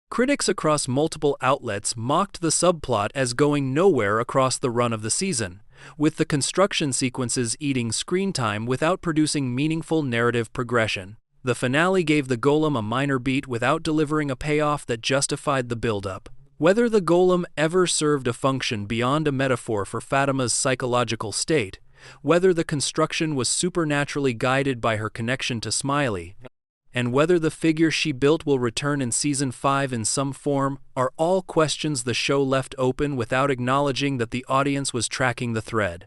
Critics across multiple outlets mocked the subplot as going nowhere across the run of the season, with the construction sequences eating screen time without producing meaningful narrative progression. The finale gave the golem a minor beat without delivering a payoff that justified the build-up. Whether the golem ever served a function beyond a metaphor for Fatima's psychological state, whether the construction was supernaturally guided by her connection to Smiley, and whether the figure she built will return in Season 5 in some form are all questions the show left open without acknowledging that the audience was tracking the thread.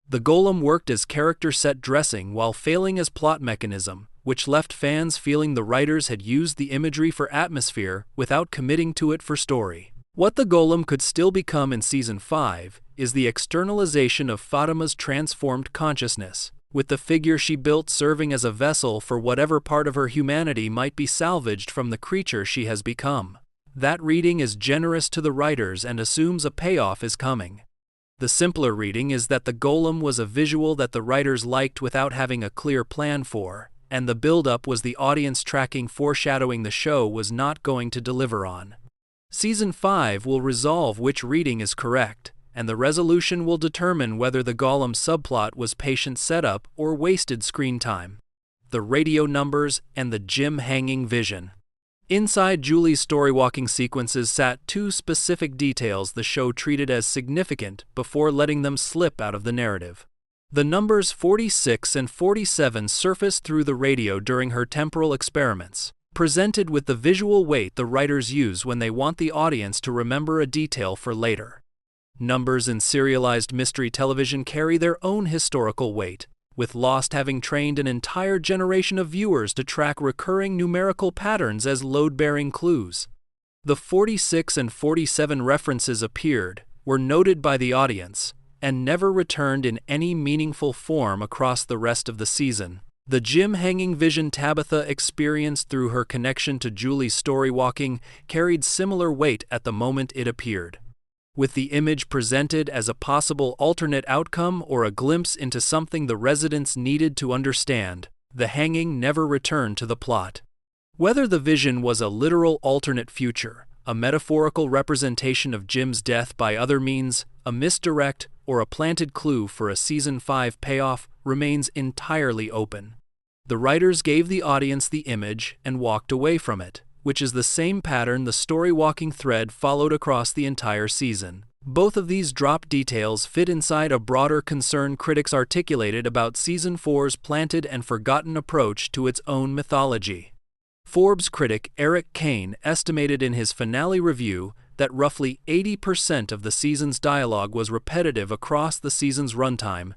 The Golem worked as character set dressing while failing as plot mechanism, which left fans feeling the writers had used the imagery for atmosphere without committing to it for story. What the Golem could still become in Season 5 is the externalization of Fatima's transformed consciousness, with the figure she built serving as a vessel for whatever part of her humanity might be salvaged from the creature she has become. That reading is generous to the writers and assumes a payoff is coming. The simpler reading is that the Golem was a visual that the writers liked without having a clear plan for, and the build-up was the audience tracking foreshadowing the show was not going to deliver on. Season 5 will resolve which reading is correct, and the resolution will determine whether the Golem subplot was patient setup or wasted screen time. The radio numbers and the gym hanging vision. Inside Julie's storywalking sequences sat two specific details the show treated as significant before letting them slip out of the narrative. The numbers 46 and 47 surfaced through the radio during her temporal experiments, presented with the visual weight the writers use when they want the audience to remember a detail for later. Numbers in serialized mystery television carry their own historical weight, with Lost having trained an entire generation of viewers to track recurring numerical patterns as load-bearing clues. The 46 and 47 references appeared, were noted by the audience, and never returned in any meaningful form across the rest of the season. The gym-hanging vision Tabitha experienced through her connection to Julie's storywalking carried similar weight at the moment it appeared. With the image presented as a possible alternate outcome or a glimpse into something the residents needed to understand, the hanging never returned to the plot. Whether the vision was a literal alternate future, a metaphorical representation of Jim's death by other means, a misdirect, or a planted clue for a Season 5 payoff remains entirely open. The writers gave the audience the image and walked away from it, which is the same pattern the storywalking thread followed across the entire season. Both of these drop details fit inside a broader concern critics articulated about Season 4's planted and forgotten approach to its own mythology. Forbes critic Eric Kane estimated in his finale review that roughly 80% of the season's dialogue was repetitive across the season's runtime,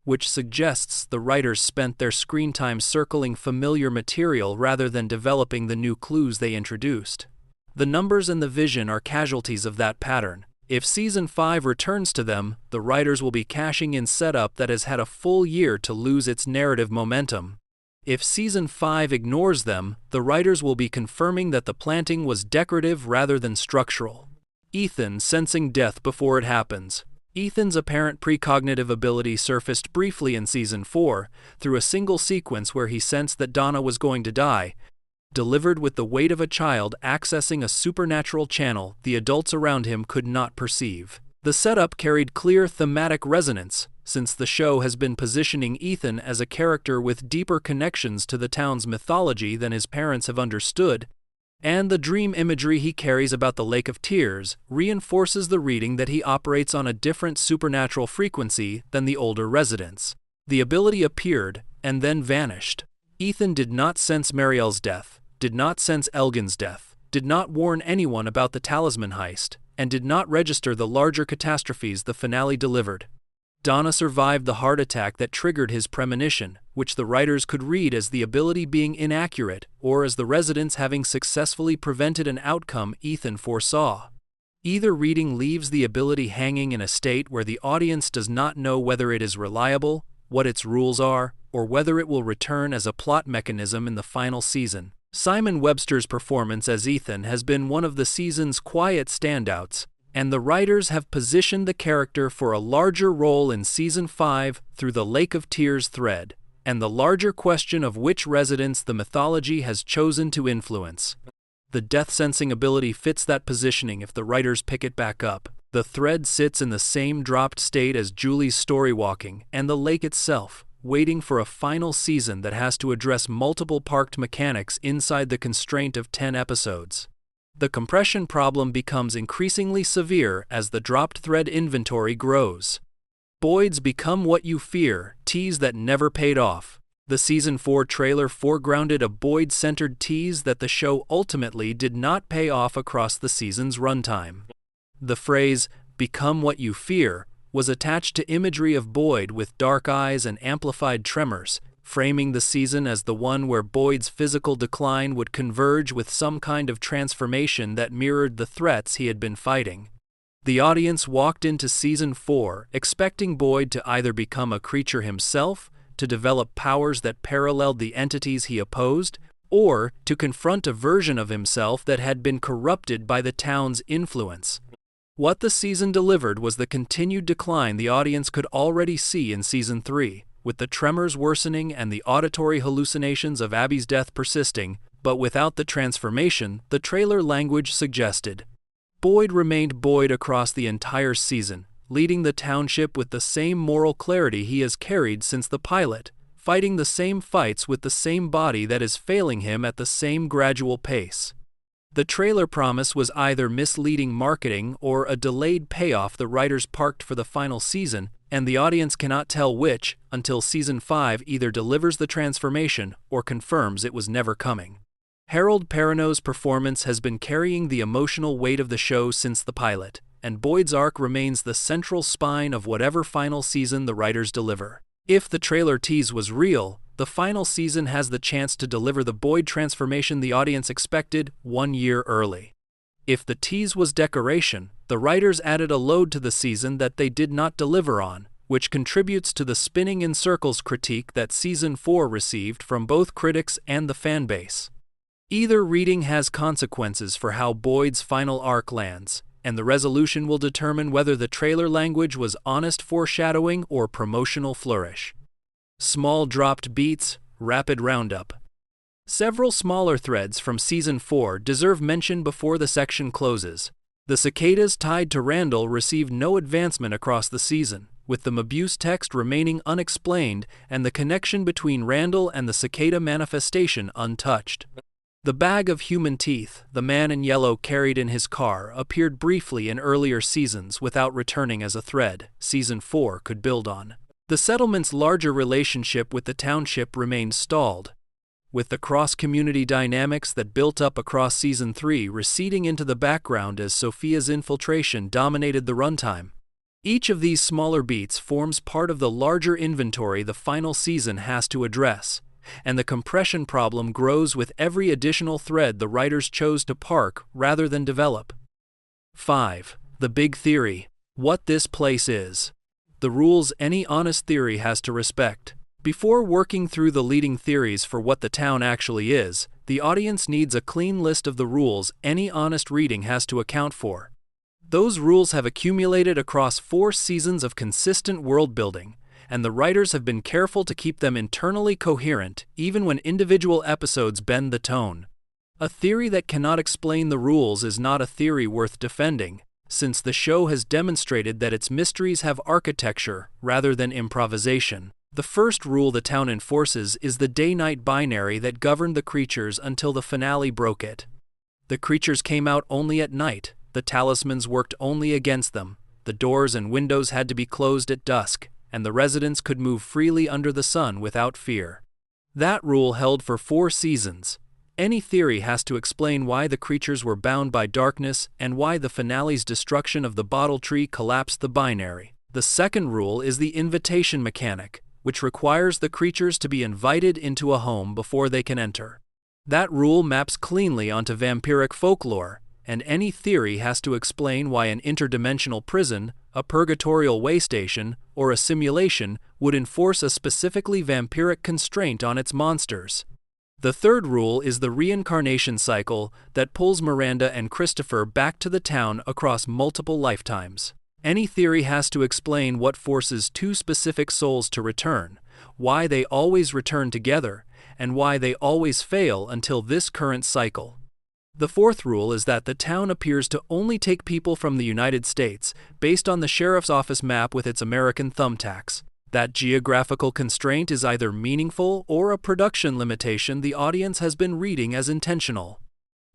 which suggests the writers spent their screen time circling familiar material rather than developing the new clues they introduced. The numbers and the vision are casualties of that pattern. If Season 5 returns to them, the writers will be cashing in setup that has had a full year to lose its narrative momentum. If Season 5 ignores them, the writers will be confirming that the planting was decorative rather than structural. Ethan sensing death before it happens. Ethan's apparent precognitive ability surfaced briefly in Season 4 through a single sequence where he sensed that Donna was going to die, delivered with the weight of a child accessing a supernatural channel the adults around him could not perceive. The setup carried clear thematic resonance, since the show has been positioning Ethan as a character with deeper connections to the town's mythology than his parents have understood, and the dream imagery he carries about the Lake of Tears reinforces the reading that he operates on a different supernatural frequency than the older residents. The ability appeared and then vanished. Ethan did not sense Marielle's death, did not sense Elgin's death, did not warn anyone about the Talisman heist, and did not register the larger catastrophes the finale delivered. Donna survived the heart attack that triggered his premonition, which the writers could read as the ability being inaccurate or as the residents having successfully prevented an outcome Ethan foresaw. Either reading leaves the ability hanging in a state where the audience does not know whether it is reliable, what its rules are, or whether it will return as a plot mechanism in the final season. Simon Webster's performance as Ethan has been one of the season's quiet standouts, and the writers have positioned the character for a larger role in Season 5 through the Lake of Tears thread, and the larger question of which residents the mythology has chosen to influence. The death-sensing ability fits that positioning if the writers pick it back up. The thread sits in the same dropped state as Julie's storywalking and the lake itself, waiting for a final season that has to address multiple parked mechanics inside the constraint of 10 episodes. The compression problem becomes increasingly severe as the dropped thread inventory grows. Boyd's Become What You Fear, tease that never paid off. The Season 4 trailer foregrounded a Boyd-centered tease that the show ultimately did not pay off across the season's runtime. The phrase, "become what you fear," was attached to imagery of Boyd with dark eyes and amplified tremors, framing the season as the one where Boyd's physical decline would converge with some kind of transformation that mirrored the threats he had been fighting. The audience walked into Season 4 expecting Boyd to either become a creature himself, to develop powers that paralleled the entities he opposed, or to confront a version of himself that had been corrupted by the town's influence. What the season delivered was the continued decline the audience could already see in Season 3, with the tremors worsening and the auditory hallucinations of Abby's death persisting, but without the transformation the trailer language suggested. Boyd remained Boyd across the entire season, leading the township with the same moral clarity he has carried since the pilot, fighting the same fights with the same body that is failing him at the same gradual pace. The trailer promise was either misleading marketing or a delayed payoff the writers parked for the final season, and the audience cannot tell which until Season 5 either delivers the transformation or confirms it was never coming. Harold Perrineau's performance has been carrying the emotional weight of the show since the pilot, and Boyd's arc remains the central spine of whatever final season the writers deliver. If the trailer tease was real, the final season has the chance to deliver the Boyd transformation the audience expected 1 year early. If the tease was decoration, the writers added a load to the season that they did not deliver on, which contributes to the spinning in circles critique that Season 4 received from both critics and the fanbase. Either reading has consequences for how Boyd's final arc lands, and the resolution will determine whether the trailer language was honest foreshadowing or promotional flourish. Small dropped beats, rapid roundup. Several smaller threads from Season 4 deserve mention before the section closes. The cicadas tied to Randall received no advancement across the season, with the Mabuse text remaining unexplained and the connection between Randall and the cicada manifestation untouched. The bag of human teeth the man in yellow carried in his car appeared briefly in earlier seasons without returning as a thread Season 4 could build on. The settlement's larger relationship with the township remained stalled, with the cross-community dynamics that built up across Season 3 receding into the background as Sophia's infiltration dominated the runtime. Each of these smaller beats forms part of the larger inventory the final season has to address, and the compression problem grows with every additional thread the writers chose to park rather than develop. 5. The Big Theory. What this place is. The rules any honest theory has to respect. Before working through the leading theories for what the town actually is, the audience needs a clean list of the rules any honest reading has to account for. Those rules have accumulated across 4 seasons of consistent world-building, and the writers have been careful to keep them internally coherent even when individual episodes bend the tone. A theory that cannot explain the rules is not a theory worth defending, since the show has demonstrated that its mysteries have architecture rather than improvisation. The first rule the town enforces is the day-night binary that governed the creatures until the finale broke it. The creatures came out only at night, the talismans worked only against them, the doors and windows had to be closed at dusk, and the residents could move freely under the sun without fear. That rule held for 4 seasons. Any theory has to explain why the creatures were bound by darkness and why the finale's destruction of the bottle tree collapsed the binary. The second rule is the invitation mechanic, which requires the creatures to be invited into a home before they can enter. That rule maps cleanly onto vampiric folklore, and any theory has to explain why an interdimensional prison, a purgatorial waystation, or a simulation would enforce a specifically vampiric constraint on its monsters. The third rule is the reincarnation cycle that pulls Miranda and Christopher back to the town across multiple lifetimes. Any theory has to explain what forces 2 specific souls to return, why they always return together, and why they always fail until this current cycle. The fourth rule is that the town appears to only take people from the United States based on the sheriff's office map with its American thumbtacks. That geographical constraint is either meaningful or a production limitation the audience has been reading as intentional.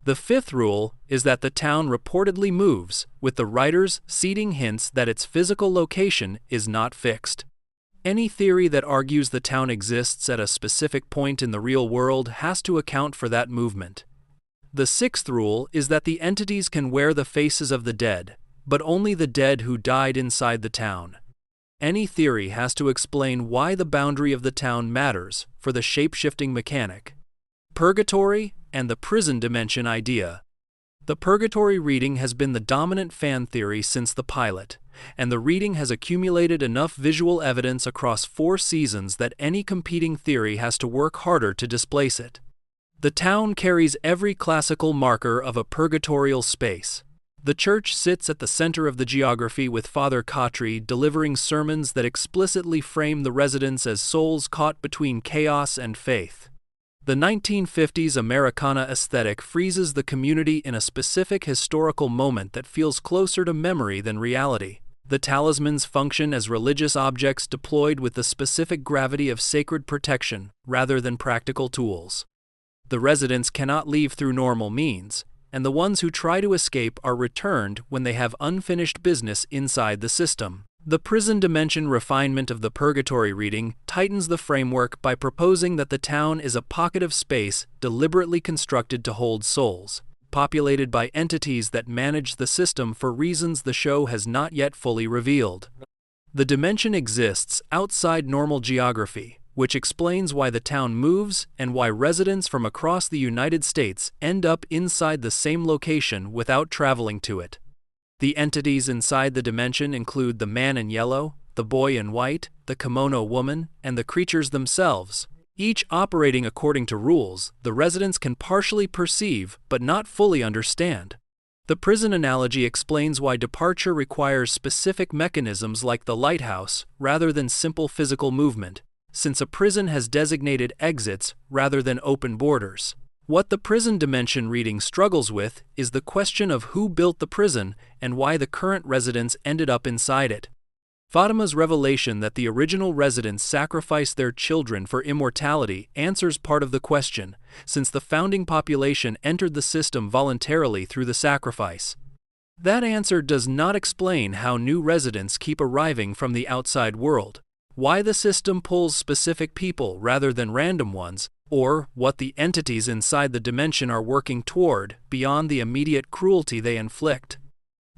The fifth rule is that the town reportedly moves, with the writers seeding hints that its physical location is not fixed. Any theory that argues the town exists at a specific point in the real world has to account for that movement. The sixth rule is that the entities can wear the faces of the dead, but only the dead who died inside the town. Any theory has to explain why the boundary of the town matters for the shape-shifting mechanic. Purgatory and the prison dimension idea. The Purgatory reading has been the dominant fan theory since the pilot, and the reading has accumulated enough visual evidence across 4 seasons that any competing theory has to work harder to displace it. The town carries every classical marker of a purgatorial space. The church sits at the center of the geography, with Father Khatri delivering sermons that explicitly frame the residents as souls caught between chaos and faith. The 1950s Americana aesthetic freezes the community in a specific historical moment that feels closer to memory than reality. The talismans function as religious objects deployed with the specific gravity of sacred protection rather than practical tools. The residents cannot leave through normal means, and the ones who try to escape are returned when they have unfinished business inside the system. The prison dimension refinement of the Purgatory reading tightens the framework by proposing that the town is a pocket of space deliberately constructed to hold souls, populated by entities that manage the system for reasons the show has not yet fully revealed. The dimension exists outside normal geography, which explains why the town moves and why residents from across the United States end up inside the same location without traveling to it. The entities inside the dimension include the man in yellow, the boy in white, the kimono woman, and the creatures themselves, each operating according to rules the residents can partially perceive but not fully understand. The prison analogy explains why departure requires specific mechanisms like the Lighthouse rather than simple physical movement, since a prison has designated exits rather than open borders. What the prison dimension reading struggles with is the question of who built the prison and why the current residents ended up inside it. Fatima's revelation that the original residents sacrificed their children for immortality answers part of the question, since the founding population entered the system voluntarily through the sacrifice. That answer does not explain how new residents keep arriving from the outside world, why the system pulls specific people rather than random ones, or what the entities inside the dimension are working toward beyond the immediate cruelty they inflict.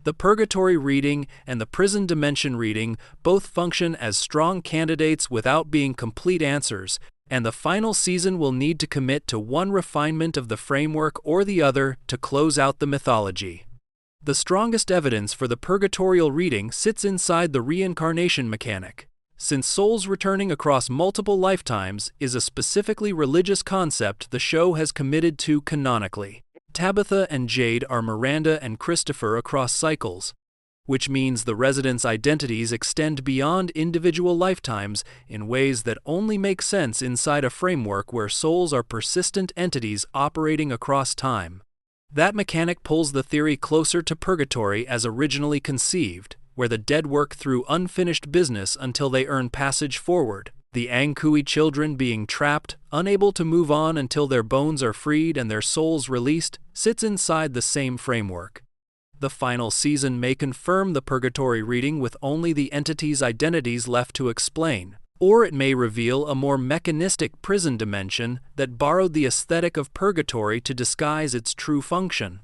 The Purgatory reading and the prison dimension reading both function as strong candidates without being complete answers, and the final season will need to commit to one refinement of the framework or the other to close out the mythology. The strongest evidence for the purgatorial reading sits inside the reincarnation mechanic. Since souls returning across multiple lifetimes is a specifically religious concept the show has committed to canonically. Tabitha and Jade are Miranda and Christopher across cycles, which means the residents' identities extend beyond individual lifetimes in ways that only make sense inside a framework where souls are persistent entities operating across time. That mechanic pulls the theory closer to purgatory as originally conceived, where the dead work through unfinished business until they earn passage forward, the Ankui children being trapped, unable to move on until their bones are freed and their souls released, sits inside the same framework. The final season may confirm the Purgatory reading with only the entities' identities left to explain, or it may reveal a more mechanistic prison dimension that borrowed the aesthetic of Purgatory to disguise its true function.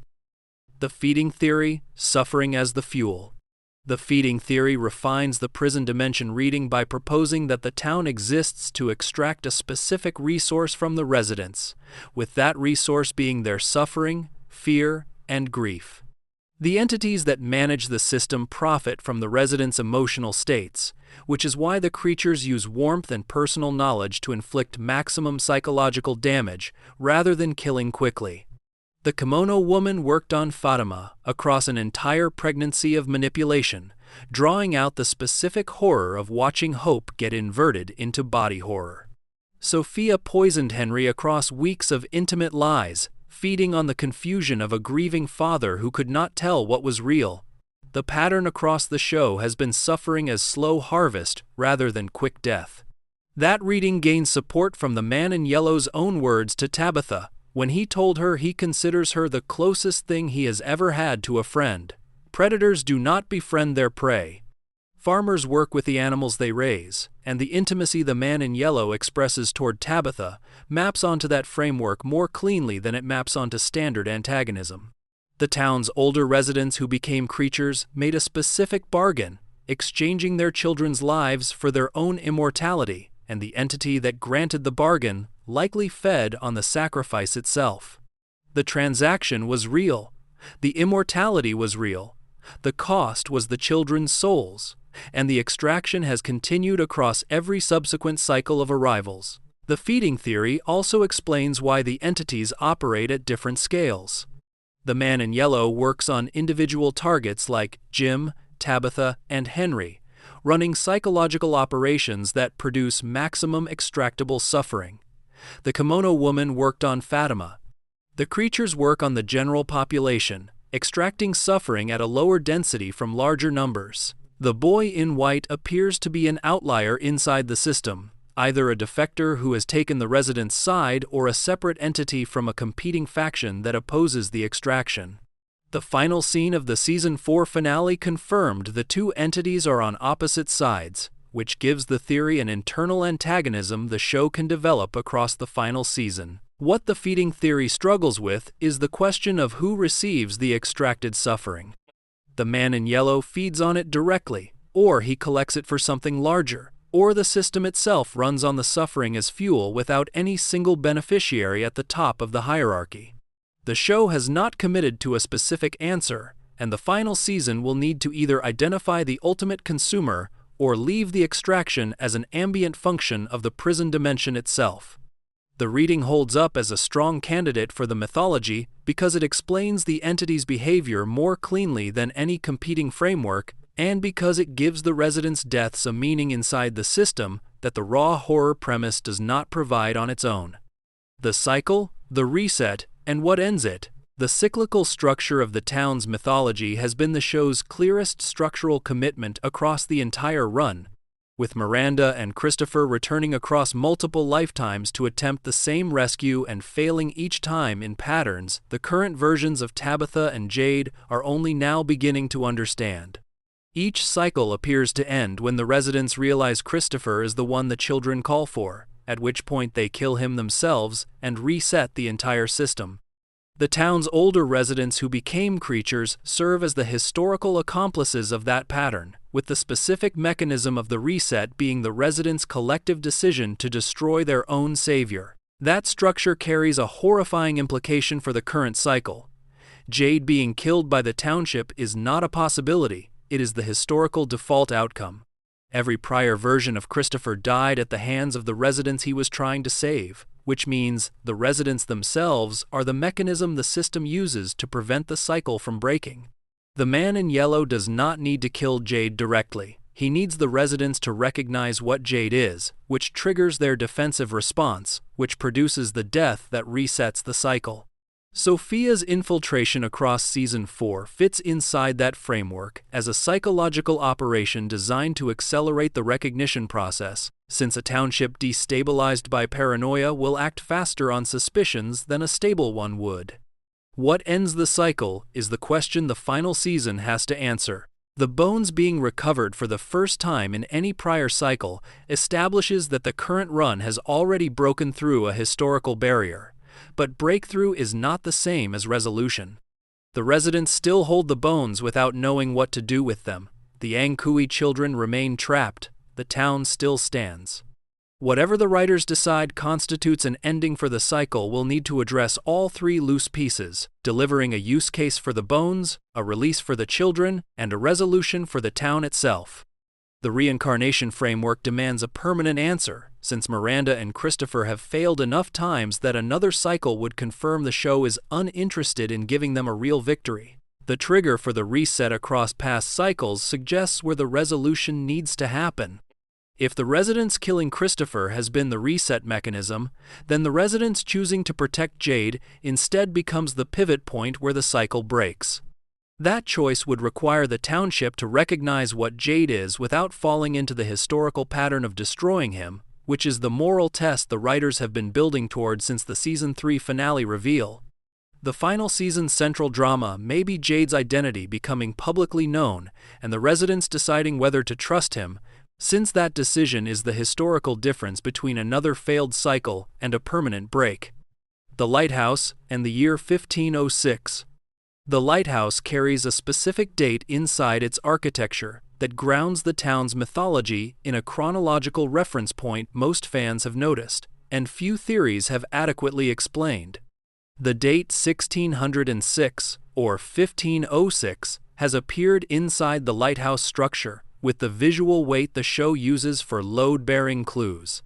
The feeding theory, suffering as the fuel. The feeding theory refines the prison dimension reading by proposing that the town exists to extract a specific resource from the residents, with that resource being their suffering, fear, and grief. The entities that manage the system profit from the residents' emotional states, which is why the creatures use warmth and personal knowledge to inflict maximum psychological damage rather than killing quickly. The kimono woman worked on Fatima across an entire pregnancy of manipulation, drawing out the specific horror of watching hope get inverted into body horror. Sophia poisoned Henry across weeks of intimate lies, feeding on the confusion of a grieving father who could not tell what was real. The pattern across the show has been suffering as slow harvest rather than quick death. That reading gains support from the man in yellow's own words to Tabitha, when he told her he considers her the closest thing he has ever had to a friend. Predators do not befriend their prey. Farmers work with the animals they raise, and the intimacy the man in yellow expresses toward Tabitha maps onto that framework more cleanly than it maps onto standard antagonism. The town's older residents who became creatures made a specific bargain, exchanging their children's lives for their own immortality, and the entity that granted the bargain likely fed on the sacrifice itself. The transaction was real. The immortality was real. The cost was the children's souls, and the extraction has continued across every subsequent cycle of arrivals. The feeding theory also explains why the entities operate at different scales. The man in yellow works on individual targets like Jim, Tabitha, and Henry, running psychological operations that produce maximum extractable suffering. The kimono woman worked on Fatima. The creatures work on the general population, extracting suffering at a lower density from larger numbers. The boy in white appears to be an outlier inside the system, either a defector who has taken the residents' side or a separate entity from a competing faction that opposes the extraction. The final scene of the Season 4 finale confirmed the two entities are on opposite sides, which gives the theory an internal antagonism the show can develop across the final season. What the feeding theory struggles with is the question of who receives the extracted suffering. The man in yellow feeds on it directly, or he collects it for something larger, or the system itself runs on the suffering as fuel without any single beneficiary at the top of the hierarchy. The show has not committed to a specific answer, and the final season will need to either identify the ultimate consumer or leave the extraction as an ambient function of the prison dimension itself. The reading holds up as a strong candidate for the mythology because it explains the entity's behavior more cleanly than any competing framework, and because it gives the residents' deaths a meaning inside the system that the raw horror premise does not provide on its own. The cycle, the reset, and what ends it. The cyclical structure of the town's mythology has been the show's clearest structural commitment across the entire run, with Miranda and Christopher returning across multiple lifetimes to attempt the same rescue and failing each time in patterns the current versions of Tabitha and Jade are only now beginning to understand. Each cycle appears to end when the residents realize Christopher is the one the children call for, at which point they kill him themselves and reset the entire system. The town's older residents who became creatures serve as the historical accomplices of that pattern, with the specific mechanism of the reset being the residents' collective decision to destroy their own savior. That structure carries a horrifying implication for the current cycle. Jade being killed by the township is not a possibility, it is the historical default outcome. Every prior version of Christopher died at the hands of the residents he was trying to save, which means the residents themselves are the mechanism the system uses to prevent the cycle from breaking. The man in yellow does not need to kill Jade directly. He needs the residents to recognize what Jade is, which triggers their defensive response, which produces the death that resets the cycle. Sophia's infiltration across Season 4 fits inside that framework as a psychological operation designed to accelerate the recognition process, since a township destabilized by paranoia will act faster on suspicions than a stable one would. What ends the cycle is the question the final season has to answer. The bones being recovered for the first time in any prior cycle establishes that the current run has already broken through a historical barrier. But breakthrough is not the same as resolution. The residents still hold the bones without knowing what to do with them. The Angkui children remain trapped. The town still stands. Whatever the writers decide constitutes an ending for the cycle will need to address all three loose pieces, delivering a use case for the bones, a release for the children, and a resolution for the town itself. The reincarnation framework demands a permanent answer, since Miranda and Christopher have failed enough times that another cycle would confirm the show is uninterested in giving them a real victory. The trigger for the reset across past cycles suggests where the resolution needs to happen. If the residents killing Christopher has been the reset mechanism, then the residents choosing to protect Jade instead becomes the pivot point where the cycle breaks. That choice would require the township to recognize what Jade is without falling into the historical pattern of destroying him, which is the moral test the writers have been building toward since the Season 3 finale reveal. The final season's central drama may be Jade's identity becoming publicly known and the residents deciding whether to trust him, since that decision is the historical difference between another failed cycle and a permanent break. The Lighthouse and the year 1506. The Lighthouse carries a specific date inside its architecture that grounds the town's mythology in a chronological reference point most fans have noticed, and few theories have adequately explained. The date 1606 or 1506 has appeared inside the lighthouse structure with the visual weight the show uses for load-bearing clues.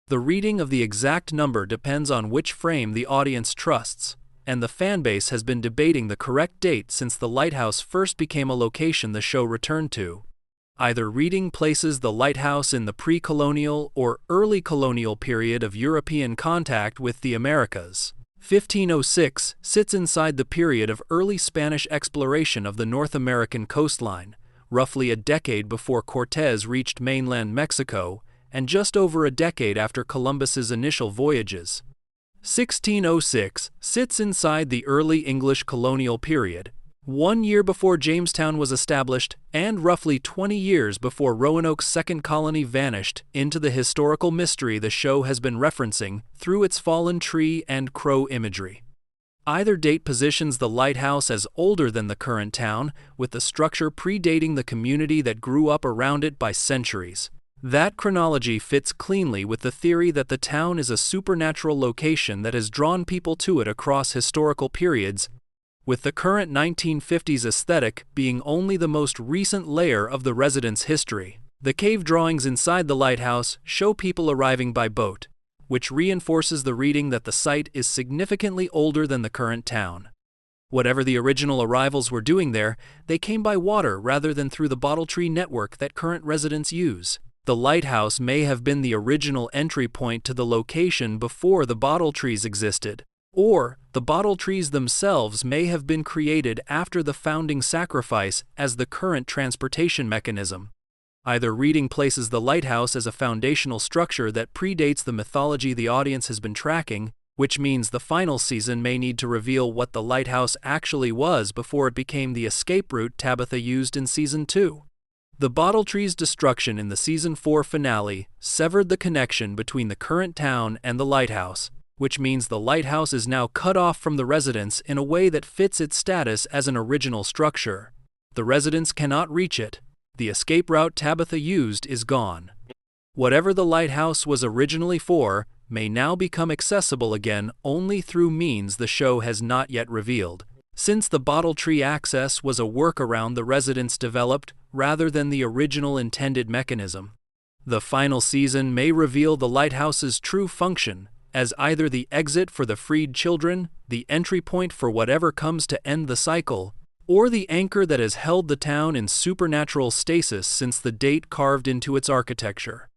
The reading of the exact number depends on which frame the audience trusts, and the fanbase has been debating the correct date since the lighthouse first became a location the show returned to. Either reading places the lighthouse in the pre-colonial or early colonial period of European contact with the Americas. 1506 sits inside the period of early Spanish exploration of the North American coastline, roughly a decade before Cortés reached mainland Mexico, and just over a decade after Columbus's initial voyages. 1606 sits inside the early English colonial period, 1 year before Jamestown was established and roughly 20 years before Roanoke's second colony vanished into the historical mystery the show has been referencing through its fallen tree and crow imagery. Either date positions the lighthouse as older than the current town, with the structure predating the community that grew up around it by centuries. That chronology fits cleanly with the theory that the town is a supernatural location that has drawn people to it across historical periods, with the current 1950s aesthetic being only the most recent layer of the residents' history. The cave drawings inside the lighthouse show people arriving by boat, which reinforces the reading that the site is significantly older than the current town. Whatever the original arrivals were doing there, they came by water rather than through the bottle tree network that current residents use. The lighthouse may have been the original entry point to the location before the bottle trees existed, or the bottle trees themselves may have been created after the founding sacrifice as the current transportation mechanism. Either reading places the lighthouse as a foundational structure that predates the mythology the audience has been tracking, which means the final season may need to reveal what the lighthouse actually was before it became the escape route Tabitha used in Season 2. The bottle tree's destruction in the Season 4 finale severed the connection between the current town and the lighthouse, which means the lighthouse is now cut off from the residents in a way that fits its status as an original structure. The residents cannot reach it. The escape route Tabitha used is gone. Whatever the lighthouse was originally for may now become accessible again only through means the show has not yet revealed, since the bottle tree access was a workaround the residents developed rather than the original intended mechanism. The final season may reveal the lighthouse's true function as either the exit for the freed children, the entry point for whatever comes to end the cycle, or the anchor that has held the town in supernatural stasis since the date carved into its architecture.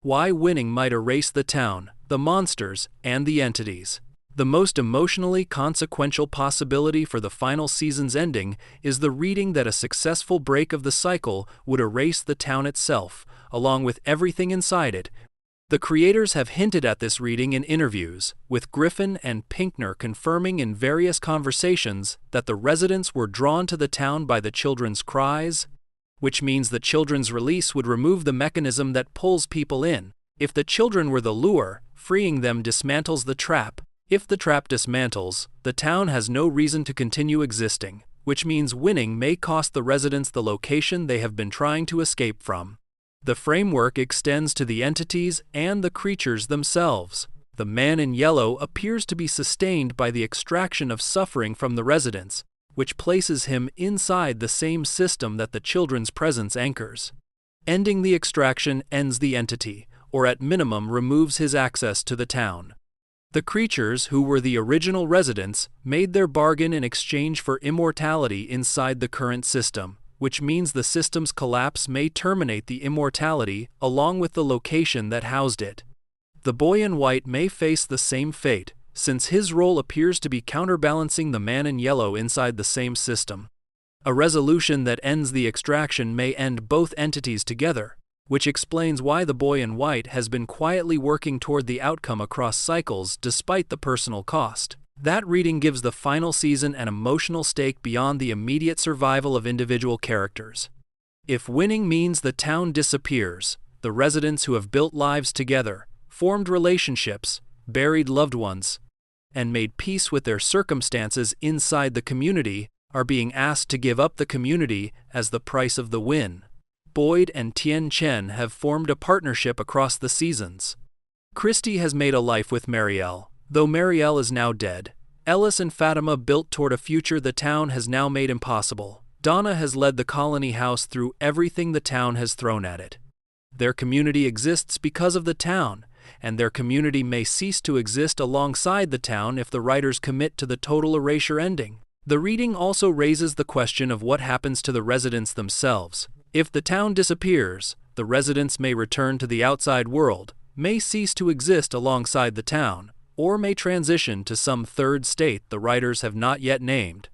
Why winning might erase the town, the monsters, and the entities. The most emotionally consequential possibility for the final season's ending is the reading that a successful break of the cycle would erase the town itself, along with everything inside it. The creators have hinted at this reading in interviews, with Griffin and Pinkner confirming in various conversations that the residents were drawn to the town by the children's cries, which means the children's release would remove the mechanism that pulls people in. If the children were the lure, freeing them dismantles the trap. If the trap dismantles, the town has no reason to continue existing, which means winning may cost the residents the location they have been trying to escape from. The framework extends to the entities and the creatures themselves. The man in yellow appears to be sustained by the extraction of suffering from the residents, which places him inside the same system that the children's presence anchors. Ending the extraction ends the entity, or at minimum removes his access to the town. The creatures, who were the original residents, made their bargain in exchange for immortality inside the current system, which means the system's collapse may terminate the immortality along with the location that housed it. The boy in white may face the same fate, since his role appears to be counterbalancing the man in yellow inside the same system. A resolution that ends the extraction may end both entities together, which explains why the boy in white has been quietly working toward the outcome across cycles despite the personal cost. That reading gives the final season an emotional stake beyond the immediate survival of individual characters. If winning means the town disappears, the residents who have built lives together, formed relationships, buried loved ones, and made peace with their circumstances inside the community are being asked to give up the community as the price of the win. Boyd and Tien Chen have formed a partnership across the seasons. Christy has made a life with Marielle, though Marielle is now dead. Ellis and Fatima built toward a future the town has now made impossible. Donna has led the colony house through everything the town has thrown at it. Their community exists because of the town, and their community may cease to exist alongside the town if the writers commit to the total erasure ending. The reading also raises the question of what happens to the residents themselves. If the town disappears, the residents may return to the outside world, may cease to exist alongside the town, or may transition to some third state the writers have not yet named.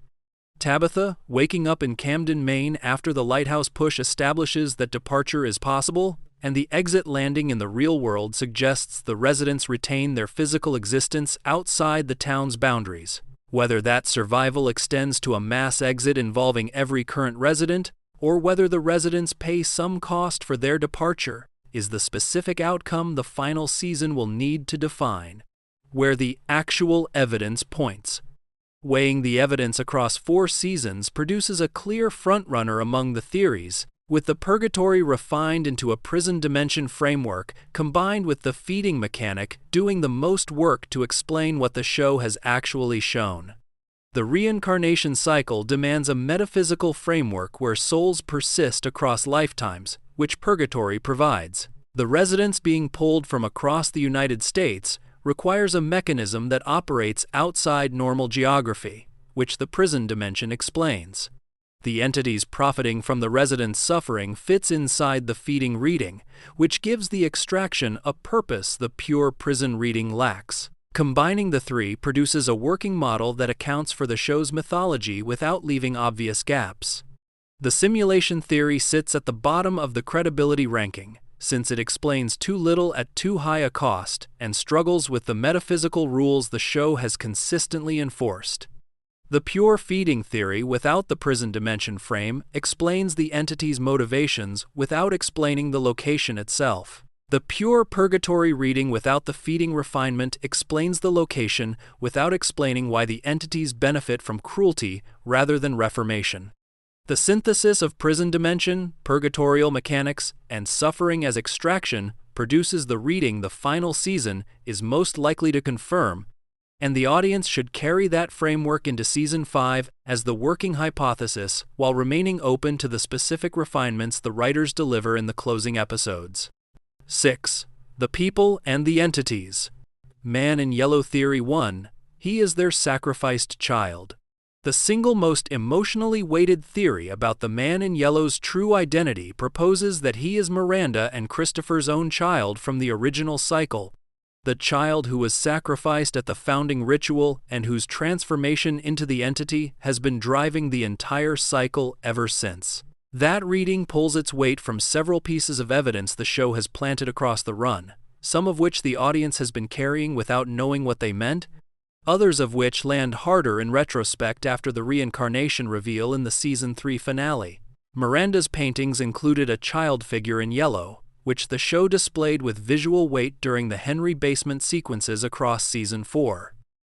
Tabitha, waking up in Camden, Maine after the Lighthouse push establishes that departure is possible, and the exit landing in the real world suggests the residents retain their physical existence outside the town's boundaries. Whether that survival extends to a mass exit involving every current resident, or whether the residents pay some cost for their departure, is the specific outcome the final season will need to define. Where the actual evidence points. Weighing the evidence across 4 seasons produces a clear frontrunner among the theories, with the Purgatory refined into a prison dimension framework combined with the feeding mechanic doing the most work to explain what the show has actually shown. The reincarnation cycle demands a metaphysical framework where souls persist across lifetimes, which Purgatory provides. The residents being pulled from across the United States requires a mechanism that operates outside normal geography, which the prison dimension explains. The entities profiting from the residents' suffering fits inside the feeding reading, which gives the extraction a purpose the pure prison reading lacks. Combining the 3 produces a working model that accounts for the show's mythology without leaving obvious gaps. The simulation theory sits at the bottom of the credibility ranking, since it explains too little at too high a cost and struggles with the metaphysical rules the show has consistently enforced. The pure feeding theory without the prison dimension frame explains the entity's motivations without explaining the location itself. The pure Purgatory reading without the feeding refinement explains the location without explaining why the entities benefit from cruelty rather than reformation. The synthesis of prison dimension, purgatorial mechanics, and suffering as extraction produces the reading the final season is most likely to confirm, and the audience should carry that framework into Season 5 as the working hypothesis while remaining open to the specific refinements the writers deliver in the closing episodes. 6. The People and the Entities. Man in Yellow Theory 1. He is their sacrificed child. The single most emotionally weighted theory about the Man in Yellow's true identity proposes that he is Miranda and Christopher's own child from the original cycle, the child who was sacrificed at the founding ritual and whose transformation into the entity has been driving the entire cycle ever since. That reading pulls its weight from several pieces of evidence the show has planted across the run, some of which the audience has been carrying without knowing what they meant, others of which land harder in retrospect after the reincarnation reveal in the Season 3 finale. Miranda's paintings included a child figure in yellow, which the show displayed with visual weight during the Henry basement sequences across Season 4.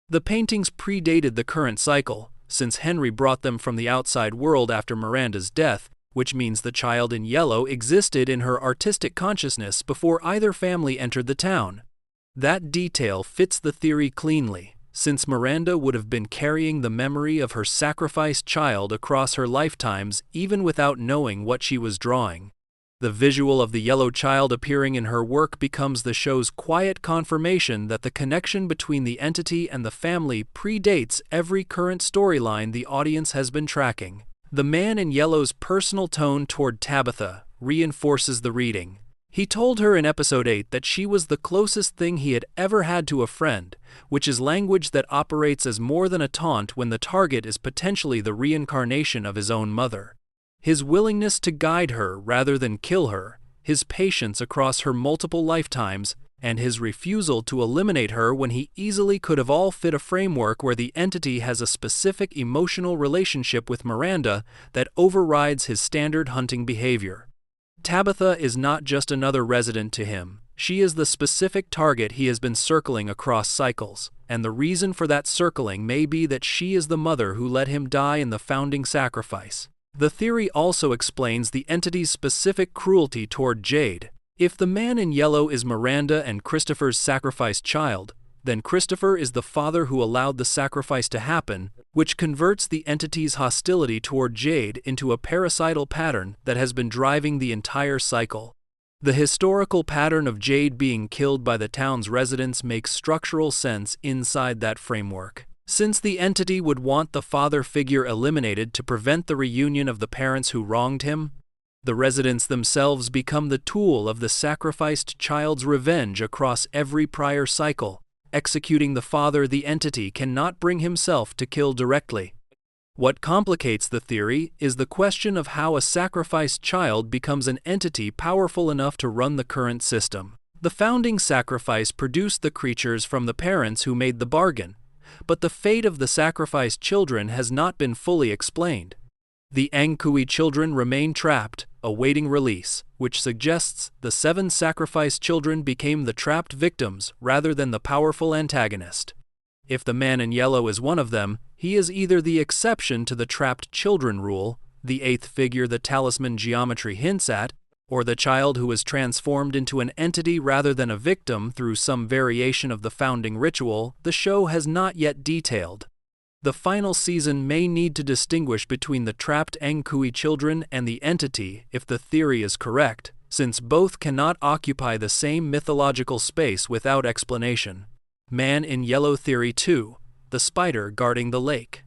The paintings predated the current cycle, since Henry brought them from the outside world after Miranda's death, which means the child in yellow existed in her artistic consciousness before either family entered the town. That detail fits the theory cleanly, since Miranda would have been carrying the memory of her sacrificed child across her lifetimes even without knowing what she was drawing. The visual of the yellow child appearing in her work becomes the show's quiet confirmation that the connection between the entity and the family predates every current storyline the audience has been tracking. The Man in Yellow's personal tone toward Tabitha reinforces the reading. He told her in Episode 8 that she was the closest thing he had ever had to a friend, which is language that operates as more than a taunt when the target is potentially the reincarnation of his own mother. His willingness to guide her rather than kill her, his patience across her multiple lifetimes, and his refusal to eliminate her when he easily could have all fit a framework where the entity has a specific emotional relationship with Miranda that overrides his standard hunting behavior. Tabitha is not just another resident to him, she is the specific target he has been circling across cycles, and the reason for that circling may be that she is the mother who let him die in the founding sacrifice. The theory also explains the entity's specific cruelty toward Jade. If the man in yellow is Miranda and Christopher's sacrificed child, then Christopher is the father who allowed the sacrifice to happen, which converts the entity's hostility toward Jade into a parasital pattern that has been driving the entire cycle. The historical pattern of Jade being killed by the town's residents makes structural sense inside that framework. Since the entity would want the father figure eliminated to prevent the reunion of the parents who wronged him, the residents themselves become the tool of the sacrificed child's revenge across every prior cycle, executing the father the entity cannot bring himself to kill directly. What complicates the theory is the question of how a sacrificed child becomes an entity powerful enough to run the current system. The founding sacrifice produced the creatures from the parents who made the bargain, but the fate of the sacrificed children has not been fully explained. The Angkui children remain trapped, awaiting release, which suggests the 7 sacrificed children became the trapped victims rather than the powerful antagonist. If the man in yellow is one of them, he is either the exception to the trapped children rule, the 8th figure the talisman geometry hints at, or the child who is transformed into an entity rather than a victim through some variation of the founding ritual the show has not yet detailed. The final season may need to distinguish between the trapped Angkui children and the entity if the theory is correct, since both cannot occupy the same mythological space without explanation. Man in Yellow Theory 2, the spider guarding the lake.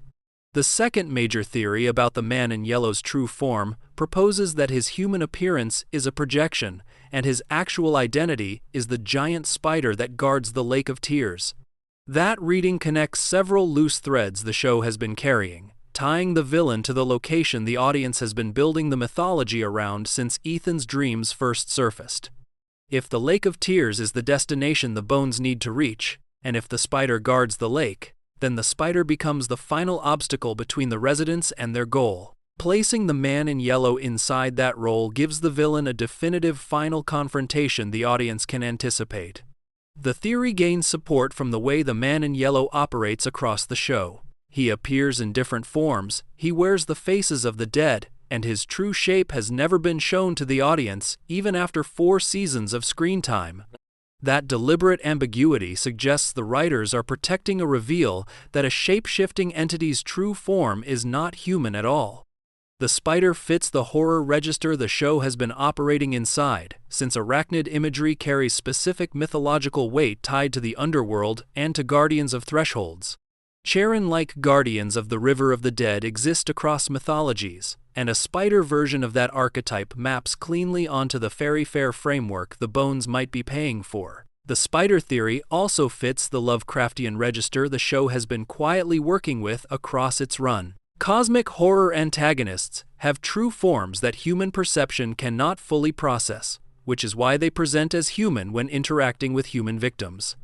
The second major theory about the man in yellow's true form proposes that his human appearance is a projection, and his actual identity is the giant spider that guards the Lake of Tears. That reading connects several loose threads the show has been carrying, tying the villain to the location the audience has been building the mythology around since Ethan's dreams first surfaced. If the Lake of Tears is the destination the bones need to reach, and if the spider guards the lake, then the spider becomes the final obstacle between the residents and their goal. Placing the man in yellow inside that role gives the villain a definitive final confrontation the audience can anticipate. The theory gains support from the way the man in yellow operates across the show. He appears in different forms, he wears the faces of the dead, and his true shape has never been shown to the audience, even after 4 seasons of screen time. That deliberate ambiguity suggests the writers are protecting a reveal that a shape-shifting entity's true form is not human at all. The spider fits the horror register the show has been operating inside, since arachnid imagery carries specific mythological weight tied to the underworld and to guardians of thresholds. Charon-like guardians of the River of the Dead exist across mythologies, and a spider version of that archetype maps cleanly onto the fairy fair framework the bones might be paying for. The spider theory also fits the Lovecraftian register the show has been quietly working with across its run. Cosmic horror antagonists have true forms that human perception cannot fully process, which is why they present as human when interacting with human victims.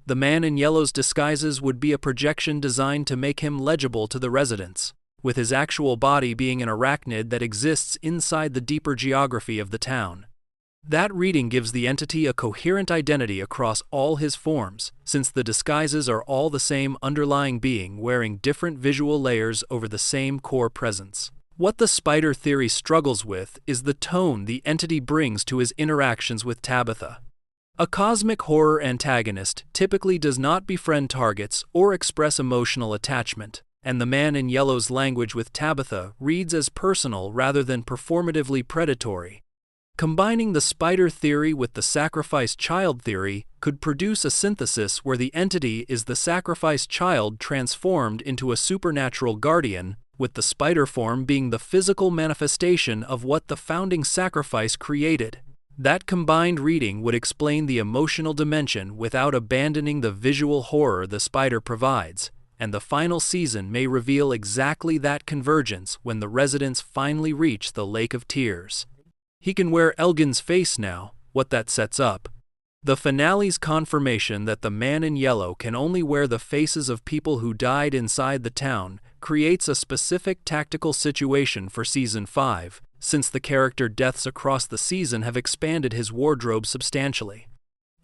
The man in yellow's disguises would be a projection designed to make him legible to the residents, with his actual body being an arachnid that exists inside the deeper geography of the town. That reading gives the entity a coherent identity across all his forms, since the disguises are all the same underlying being wearing different visual layers over the same core presence. What the spider theory struggles with is the tone the entity brings to his interactions with Tabitha. A cosmic horror antagonist typically does not befriend targets or express emotional attachment, and the man in yellow's language with Tabitha reads as personal rather than performatively predatory. Combining the spider theory with the sacrificed child theory could produce a synthesis where the entity is the sacrificed child transformed into a supernatural guardian, with the spider form being the physical manifestation of what the founding sacrifice created. That combined reading would explain the emotional dimension without abandoning the visual horror the spider provides, and the final season may reveal exactly that convergence when the residents finally reach the Lake of Tears. He can wear Elgin's face now, what that sets up. The finale's confirmation that the man in yellow can only wear the faces of people who died inside the town creates a specific tactical situation for Season 5, since the character deaths across the season have expanded his wardrobe substantially.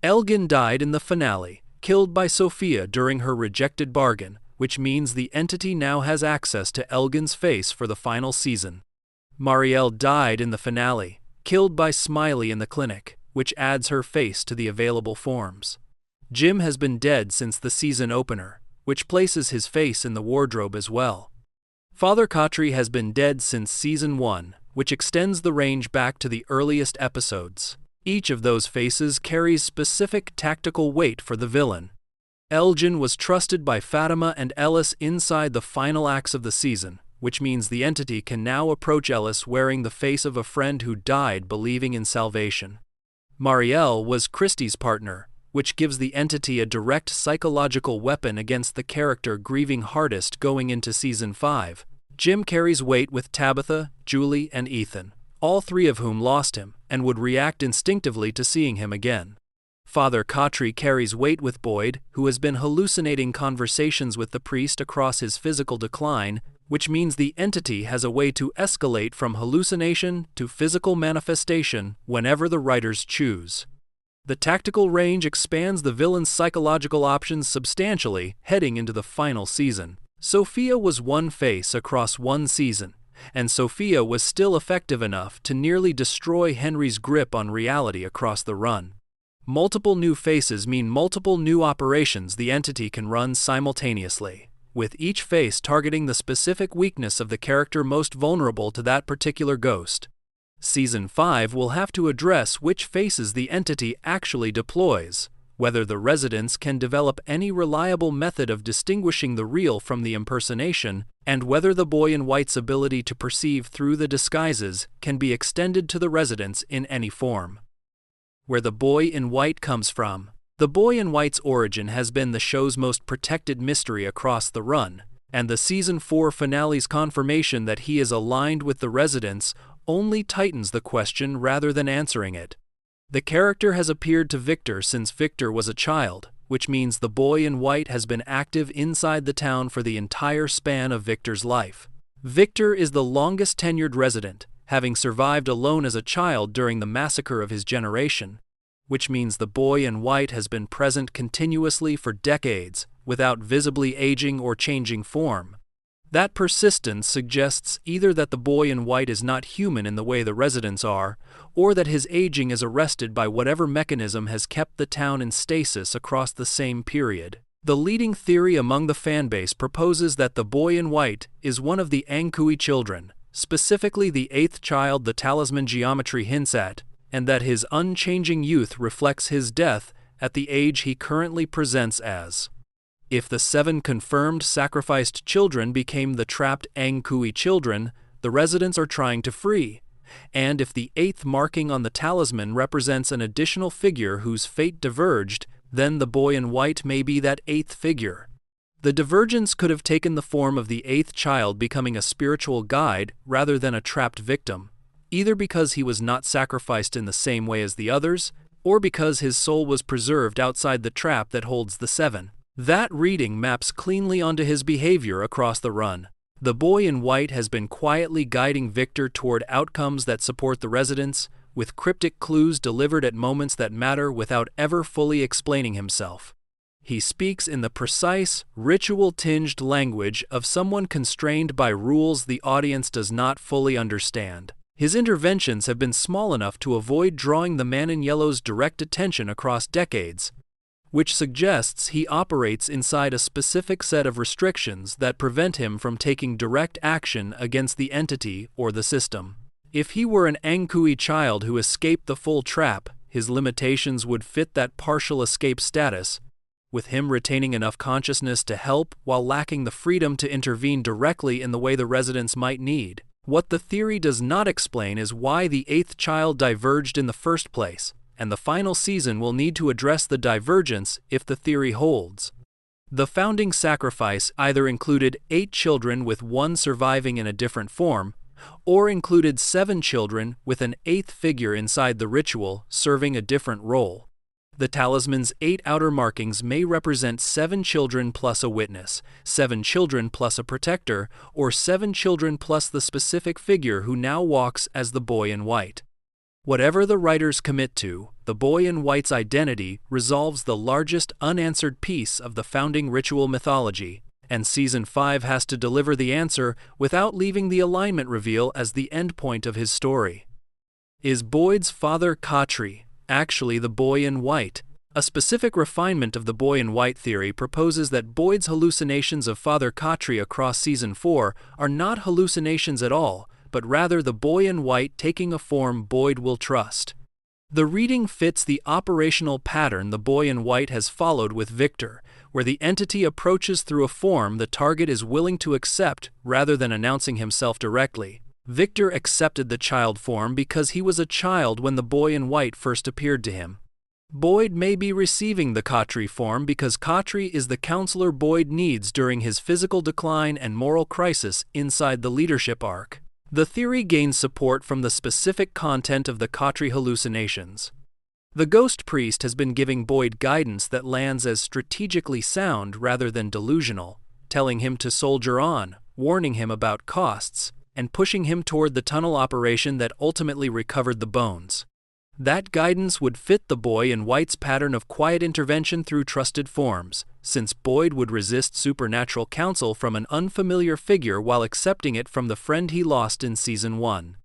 Elgin died in the finale, killed by Sophia during her rejected bargain, which means the entity now has access to Elgin's face for the final season. Marielle died in the finale, killed by Smiley in the clinic, which adds her face to the available forms. Jim has been dead since the season opener, which places his face in the wardrobe as well. Father Khatri has been dead since Season 1, which extends the range back to the earliest episodes. Each of those faces carries specific tactical weight for the villain. Elgin was trusted by Fatima and Ellis inside the final acts of the season, which means the entity can now approach Ellis wearing the face of a friend who died believing in salvation. Marielle was Christie's partner, which gives the entity a direct psychological weapon against the character grieving hardest going into Season 5. Jim carries weight with Tabitha, Julie, and Ethan, all three of whom lost him and would react instinctively to seeing him again. Father Khatri carries weight with Boyd, who has been hallucinating conversations with the priest across his physical decline, which means the entity has a way to escalate from hallucination to physical manifestation whenever the writers choose. The tactical range expands the villain's psychological options substantially heading into the final season. Sophia was one face across one season, and Sophia was still effective enough to nearly destroy Henry's grip on reality across the run. Multiple new faces mean multiple new operations the entity can run simultaneously, with each face targeting the specific weakness of the character most vulnerable to that particular ghost. Season 5 will have to address which faces the entity actually deploys, whether the residents can develop any reliable method of distinguishing the real from the impersonation, and whether the boy in white's ability to perceive through the disguises can be extended to the residents in any form. Where the boy in white comes from. The boy in white's origin has been the show's most protected mystery across the run, and the Season 4 finale's confirmation that he is aligned with the residents only tightens the question rather than answering it. The character has appeared to Victor since Victor was a child, which means the boy in white has been active inside the town for the entire span of Victor's life. Victor is the longest tenured resident, having survived alone as a child during the massacre of his generation, which means the boy in white has been present continuously for decades, without visibly aging or changing form. That persistence suggests either that the boy in white is not human in the way the residents are, or that his aging is arrested by whatever mechanism has kept the town in stasis across the same period. The leading theory among the fanbase proposes that the boy in white is one of the Ankui children, specifically the 8th child the Talisman geometry hints at, and that his unchanging youth reflects his death at the age he currently presents as. If the 7 confirmed sacrificed children became the trapped Ankui children the residents are trying to free, and if the 8th marking on the talisman represents an additional figure whose fate diverged, then the boy in white may be that 8th figure. The divergence could have taken the form of the 8th child becoming a spiritual guide rather than a trapped victim, either because he was not sacrificed in the same way as the others, or because his soul was preserved outside the trap that holds the 7. That reading maps cleanly onto his behavior across the run. The boy in white has been quietly guiding Victor toward outcomes that support the residents, with cryptic clues delivered at moments that matter without ever fully explaining himself. He speaks in the precise, ritual-tinged language of someone constrained by rules the audience does not fully understand. His interventions have been small enough to avoid drawing the man in yellow's direct attention across decades, which suggests he operates inside a specific set of restrictions that prevent him from taking direct action against the entity or the system. If he were an Ankui child who escaped the full trap, his limitations would fit that partial escape status, with him retaining enough consciousness to help while lacking the freedom to intervene directly in the way the residents might need. What the theory does not explain is why the 8th child diverged in the first place, and the final season will need to address the divergence if the theory holds. The founding sacrifice either included 8 children with 1 surviving in a different form, or included 7 children with an 8th figure inside the ritual serving a different role. The talisman's 8 outer markings may represent 7 children plus a witness, 7 children plus a protector, or 7 children plus the specific figure who now walks as the boy in white. Whatever the writers commit to, the boy in white's identity resolves the largest unanswered piece of the founding ritual mythology, and Season 5 has to deliver the answer without leaving the alignment reveal as the endpoint of his story. Is Boyd's father Khatri actually the boy in white? A specific refinement of the boy in white theory proposes that Boyd's hallucinations of Father Khatri across Season 4 are not hallucinations at all, but rather the boy in white taking a form Boyd will trust. The reading fits the operational pattern the boy in white has followed with Victor, where the entity approaches through a form the target is willing to accept rather than announcing himself directly. Victor accepted the child form because he was a child when the boy in white first appeared to him. Boyd may be receiving the Khatri form because Khatri is the counselor Boyd needs during his physical decline and moral crisis inside the leadership arc. The theory gains support from the specific content of the Khatri hallucinations. The ghost priest has been giving Boyd guidance that lands as strategically sound rather than delusional, telling him to soldier on, warning him about costs, and pushing him toward the tunnel operation that ultimately recovered the bones. That guidance would fit the boy in white's pattern of quiet intervention through trusted forms, since Boyd would resist supernatural counsel from an unfamiliar figure while accepting it from the friend he lost in Season 1.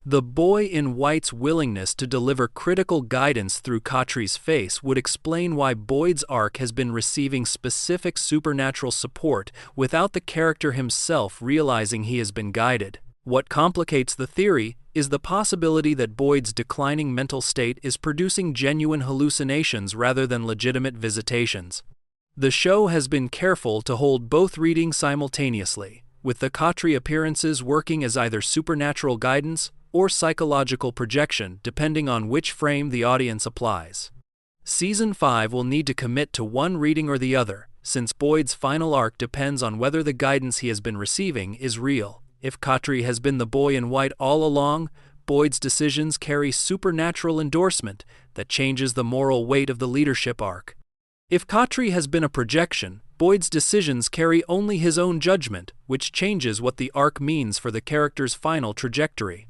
The boy in white's willingness to deliver critical guidance through Khatri's face would explain why Boyd's arc has been receiving specific supernatural support without the character himself realizing he has been guided. What complicates the theory is the possibility that Boyd's declining mental state is producing genuine hallucinations rather than legitimate visitations. The show has been careful to hold both readings simultaneously, with the Khatri appearances working as either supernatural guidance or psychological projection depending on which frame the audience applies. Season 5 will need to commit to one reading or the other, since Boyd's final arc depends on whether the guidance he has been receiving is real. If Khatri has been the boy in white all along, Boyd's decisions carry supernatural endorsement that changes the moral weight of the leadership arc. If Khatri has been a projection, Boyd's decisions carry only his own judgment, which changes what the arc means for the character's final trajectory.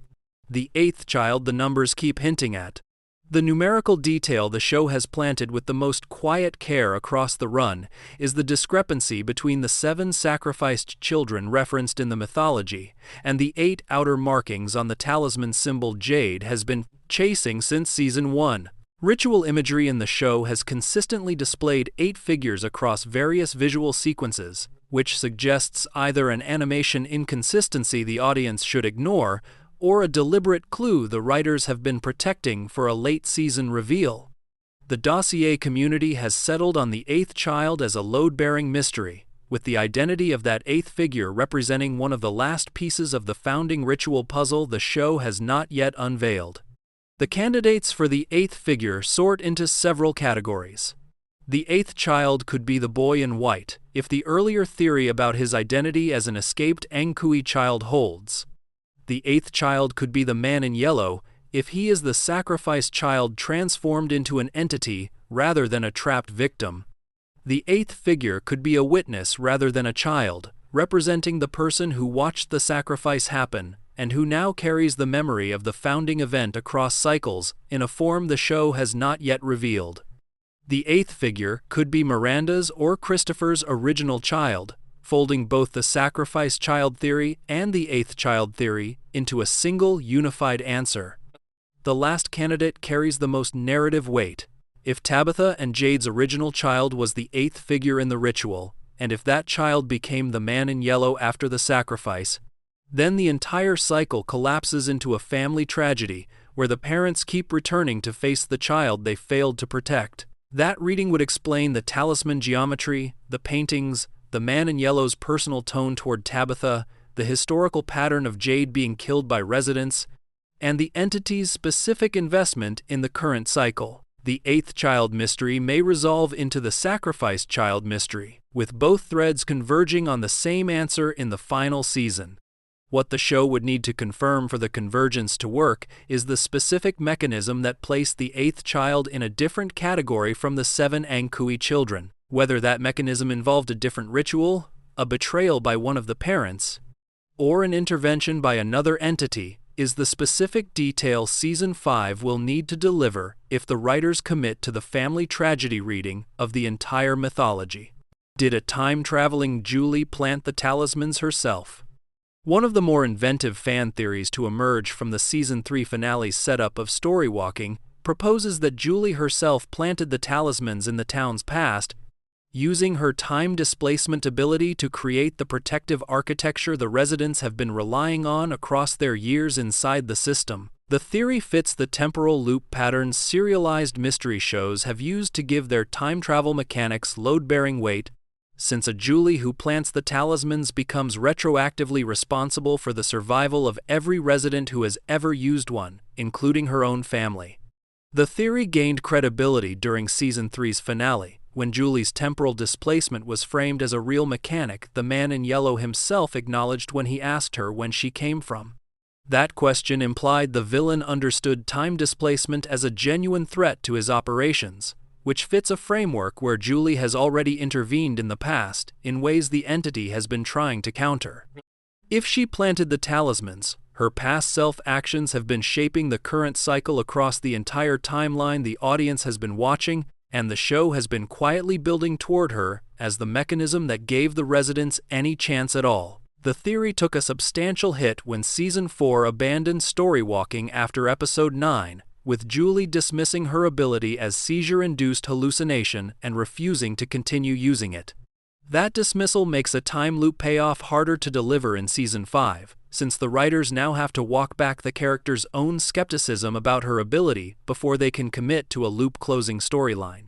The 8th child the numbers keep hinting at. The numerical detail the show has planted with the most quiet care across the run is the discrepancy between the 7 sacrificed children referenced in the mythology and the 8 outer markings on the talisman symbol Jade has been chasing since Season 1. Ritual imagery in the show has consistently displayed 8 figures across various visual sequences, which suggests either an animation inconsistency the audience should ignore or a deliberate clue the writers have been protecting for a late-season reveal. The dossier community has settled on the 8th child as a load-bearing mystery, with the identity of that 8th figure representing one of the last pieces of the founding ritual puzzle the show has not yet unveiled. The candidates for the 8th figure sort into several categories. The 8th child could be the boy in white, if the earlier theory about his identity as an escaped Angkui child holds. The 8th child could be the man in yellow if he is the sacrificed child transformed into an entity rather than a trapped victim. The 8th figure could be a witness rather than a child, representing the person who watched the sacrifice happen and who now carries the memory of the founding event across cycles in a form the show has not yet revealed. The 8th figure could be Miranda's or Christopher's original child, folding both the sacrifice child theory and the 8th child theory into a single unified answer. The last candidate carries the most narrative weight. If Tabitha and Jade's original child was the 8th figure in the ritual, and if that child became the man in yellow after the sacrifice, then the entire cycle collapses into a family tragedy where the parents keep returning to face the child they failed to protect. That reading would explain the talisman geometry, the paintings, the man in yellow's personal tone toward Tabitha, the historical pattern of Jade being killed by residents, and the entity's specific investment in the current cycle. The 8th child mystery may resolve into the sacrificed child mystery, with both threads converging on the same answer in the final season. What the show would need to confirm for the convergence to work is the specific mechanism that placed the 8th child in a different category from the 7 Ankui children. Whether that mechanism involved a different ritual, a betrayal by one of the parents, or an intervention by another entity, is the specific detail Season 5 will need to deliver if the writers commit to the family tragedy reading of the entire mythology. Did a time-traveling Julie plant the talismans herself? One of the more inventive fan theories to emerge from the Season 3 finale's setup of Storywalking proposes that Julie herself planted the talismans in the town's past, using her time displacement ability to create the protective architecture the residents have been relying on across their years inside the system. The theory fits the temporal loop patterns serialized mystery shows have used to give their time travel mechanics load-bearing weight, since a Julie who plants the talismans becomes retroactively responsible for the survival of every resident who has ever used one, including her own family. The theory gained credibility during Season 3's finale, when Julie's temporal displacement was framed as a real mechanic the man in yellow himself acknowledged when he asked her when she came from. That question implied the villain understood time displacement as a genuine threat to his operations, which fits a framework where Julie has already intervened in the past in ways the entity has been trying to counter. If she planted the talismans, her past self-actions have been shaping the current cycle across the entire timeline the audience has been watching, and the show has been quietly building toward her as the mechanism that gave the residents any chance at all. The theory took a substantial hit when Season 4 abandoned Storywalking after Episode 9, with Julie dismissing her ability as seizure-induced hallucination and refusing to continue using it. That dismissal makes a time loop payoff harder to deliver in Season 5, since the writers now have to walk back the character's own skepticism about her ability before they can commit to a loop-closing storyline.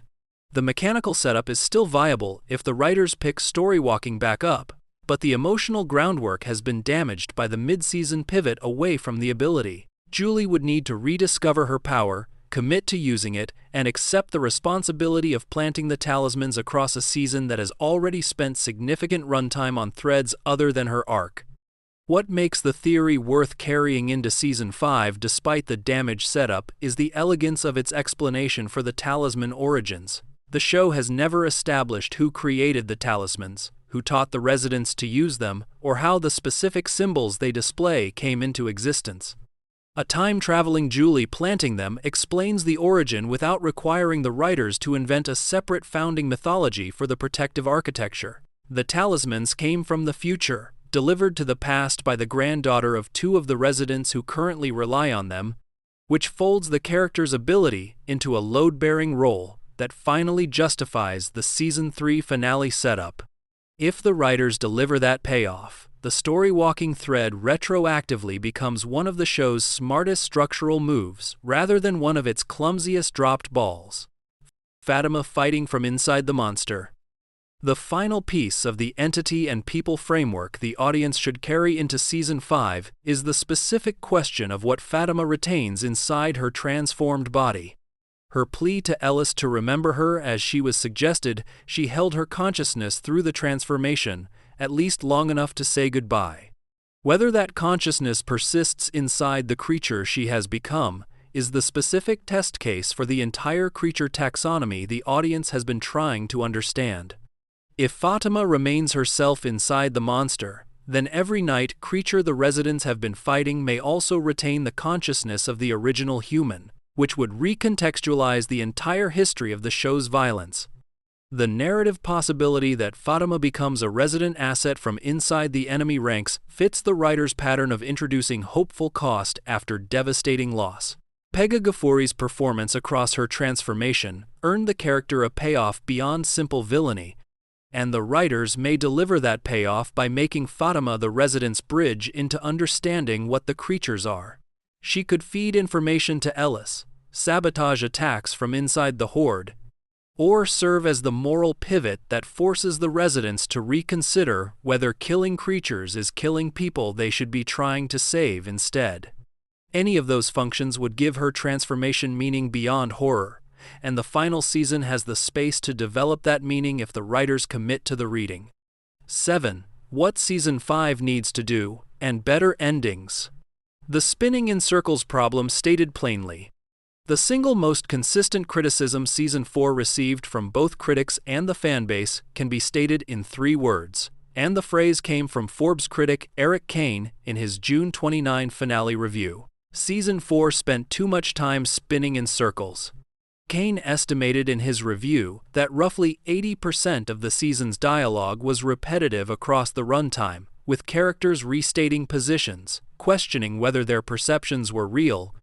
The mechanical setup is still viable if the writers pick Storywalking back up, but the emotional groundwork has been damaged by the mid-season pivot away from the ability. Julie would need to rediscover her power, commit to using it, and accept the responsibility of planting the talismans across a season that has already spent significant runtime on threads other than her arc. What makes the theory worth carrying into Season 5 despite the damaged setup is the elegance of its explanation for the talisman origins. The show has never established who created the talismans, who taught the residents to use them, or how the specific symbols they display came into existence. A time-traveling Julie planting them explains the origin without requiring the writers to invent a separate founding mythology for the protective architecture. The talismans came from the future, delivered to the past by the granddaughter of 2 of the residents who currently rely on them, which folds the character's ability into a load-bearing role that finally justifies the Season 3 finale setup. If the writers deliver that payoff, the Storywalking thread retroactively becomes one of the show's smartest structural moves rather than one of its clumsiest dropped balls. Fatima fighting from inside the monster. The final piece of the entity and people framework the audience should carry into Season 5 is the specific question of what Fatima retains inside her transformed body. Her plea to Ellis to remember her as she was suggested she held her consciousness through the transformation, at least long enough to say goodbye. Whether that consciousness persists inside the creature she has become is the specific test case for the entire creature taxonomy the audience has been trying to understand. If Fatima remains herself inside the monster, then every night creature the residents have been fighting may also retain the consciousness of the original human, which would recontextualize the entire history of the show's violence. The narrative possibility that Fatima becomes a resident asset from inside the enemy ranks fits the writer's pattern of introducing hopeful cost after devastating loss. Pegah Ghafouri's performance across her transformation earned the character a payoff beyond simple villainy, and the writers may deliver that payoff by making Fatima the resident's bridge into understanding what the creatures are. She could feed information to Ellis, sabotage attacks from inside the Horde, or serve as the moral pivot that forces the residents to reconsider whether killing creatures is killing people they should be trying to save instead. Any of those functions would give her transformation meaning beyond horror, and the final season has the space to develop that meaning if the writers commit to the reading. 7. What Season 5 needs to do, and better endings. The spinning in circles problem stated plainly. The single most consistent criticism Season 4 received from both critics and the fanbase can be stated in 3 words, and the phrase came from Forbes critic Eric Kane in his June 29 finale review. Season 4 spent too much time spinning in circles. Kane estimated in his review that roughly 80% of the season's dialogue was repetitive across the runtime, with characters restating positions, questioning whether their perceptions were real,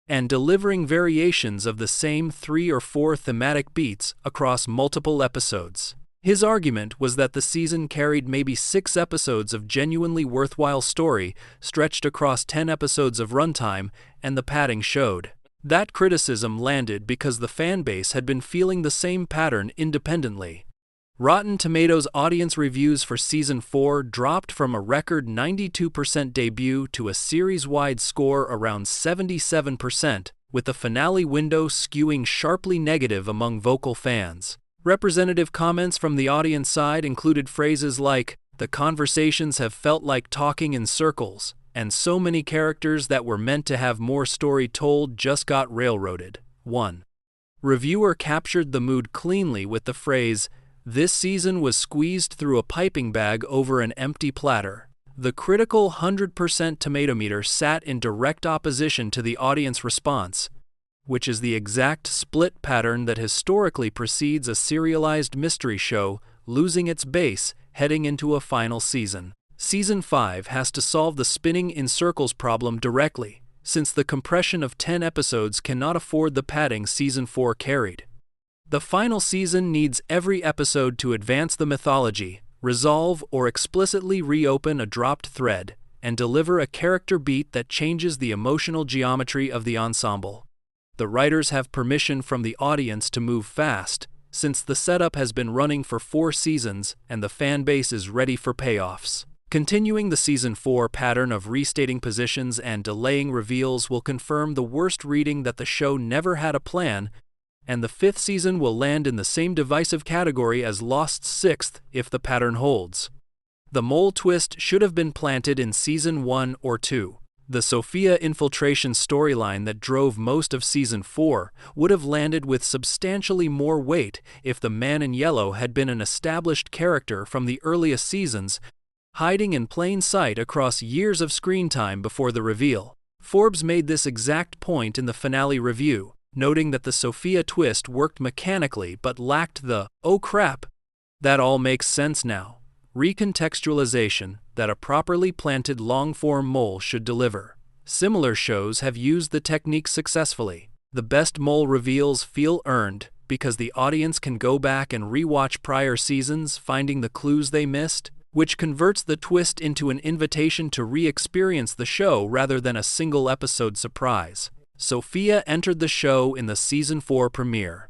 and delivering variations of the same 3 or 4 thematic beats across multiple episodes. His argument was that the season carried maybe 6 episodes of genuinely worthwhile story stretched across 10 episodes of runtime, and the padding showed. That criticism landed because the fanbase had been feeling the same pattern independently. Rotten Tomatoes audience reviews for Season 4 dropped from a record 92% debut to a series-wide score around 77%, with the finale window skewing sharply negative among vocal fans. Representative comments from the audience side included phrases like, "The conversations have felt like talking in circles," and "so many characters that were meant to have more story told just got railroaded." One reviewer captured the mood cleanly with the phrase, "This season was squeezed through a piping bag over an empty platter." The critical 100% tomatometer sat in direct opposition to the audience response, which is the exact split pattern that historically precedes a serialized mystery show losing its base heading into a final season. Season 5 has to solve the spinning in circles problem directly, since the compression of 10 episodes cannot afford the padding Season 4 carried. The final season needs every episode to advance the mythology, resolve or explicitly reopen a dropped thread, and deliver a character beat that changes the emotional geometry of the ensemble. The writers have permission from the audience to move fast, since the setup has been running for 4 seasons and the fanbase is ready for payoffs. Continuing the Season 4 pattern of restating positions and delaying reveals will confirm the worst reading that the show never had a plan, and the 5th season will land in the same divisive category as Lost's 6th if the pattern holds. The mole twist should have been planted in Season 1 or 2. The Sophia infiltration storyline that drove most of Season 4 would have landed with substantially more weight if the Man in Yellow had been an established character from the earliest seasons, hiding in plain sight across years of screen time before the reveal. Forbes made this exact point in the finale review, noting that the Sophia twist worked mechanically but lacked the "oh crap, that all makes sense now" recontextualization that a properly planted long-form mole should deliver. Similar shows have used the technique successfully. The best mole reveals feel earned because the audience can go back and rewatch prior seasons, finding the clues they missed, which converts the twist into an invitation to re-experience the show rather than a single episode surprise. Sophia entered the show in the Season 4 premiere.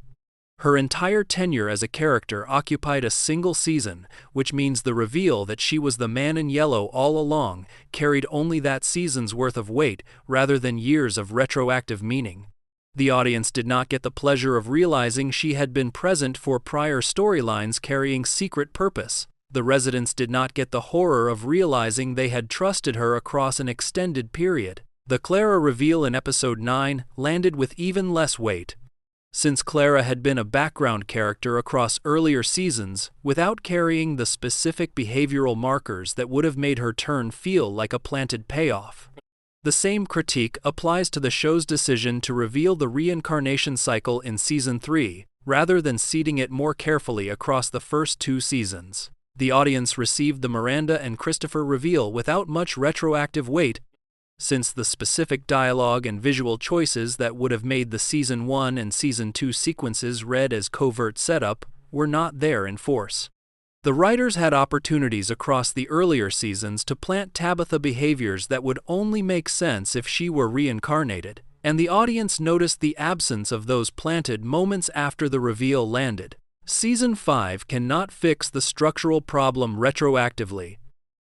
Her entire tenure as a character occupied a single season, which means the reveal that she was the Man in Yellow all along carried only that season's worth of weight rather than years of retroactive meaning. The audience did not get the pleasure of realizing she had been present for prior storylines carrying secret purpose. The residents did not get the horror of realizing they had trusted her across an extended period. The Clara reveal in Episode 9 landed with even less weight, since Clara had been a background character across earlier seasons without carrying the specific behavioral markers that would have made her turn feel like a planted payoff. The same critique applies to the show's decision to reveal the reincarnation cycle in Season 3, rather than seeding it more carefully across the first 2 seasons. The audience received the Miranda and Christopher reveal without much retroactive weight, since the specific dialogue and visual choices that would have made the Season 1 and Season 2 sequences read as covert setup were not there in force. The writers had opportunities across the earlier seasons to plant Tabitha behaviors that would only make sense if she were reincarnated, and the audience noticed the absence of those planted moments after the reveal landed. Season 5 cannot fix the structural problem retroactively,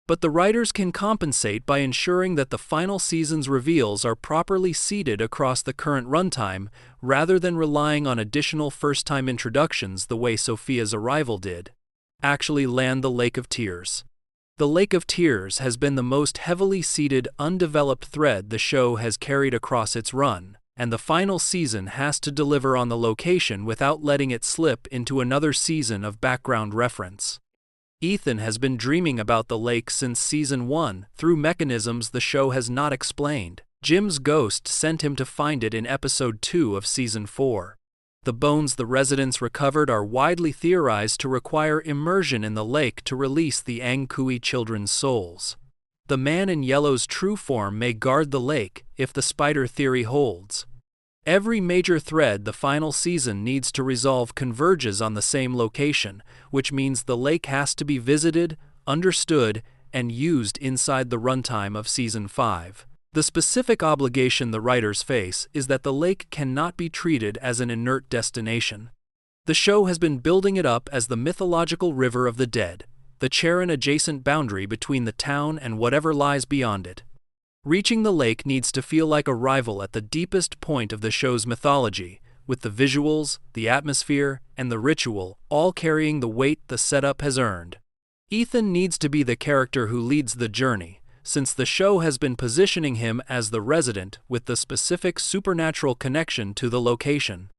but the writers can compensate by ensuring that the final season's reveals are properly seeded across the current runtime, rather than relying on additional first-time introductions the way Sophia's arrival did. Actually land the Lake of Tears. The Lake of Tears has been the most heavily seeded, undeveloped thread the show has carried across its run, and the final season has to deliver on the location without letting it slip into another season of background reference. Ethan has been dreaming about the lake since Season 1 through mechanisms the show has not explained. Jim's ghost sent him to find it in Episode 2 of Season 4. The bones the residents recovered are widely theorized to require immersion in the lake to release the Angkui children's souls. The man in yellow's true form may guard the lake if the spider theory holds. Every major thread the final season needs to resolve converges on the same location, which means the lake has to be visited, understood, and used inside the runtime of Season 5. The specific obligation the writers face is that the lake cannot be treated as an inert destination. The show has been building it up as the mythological river of the dead, the Charon-adjacent boundary between the town and whatever lies beyond it. Reaching the lake needs to feel like arrival at the deepest point of the show's mythology, with the visuals, the atmosphere, and the ritual all carrying the weight the setup has earned. Ethan needs to be the character who leads the journey, since the show has been positioning him as the resident with the specific supernatural connection to the location.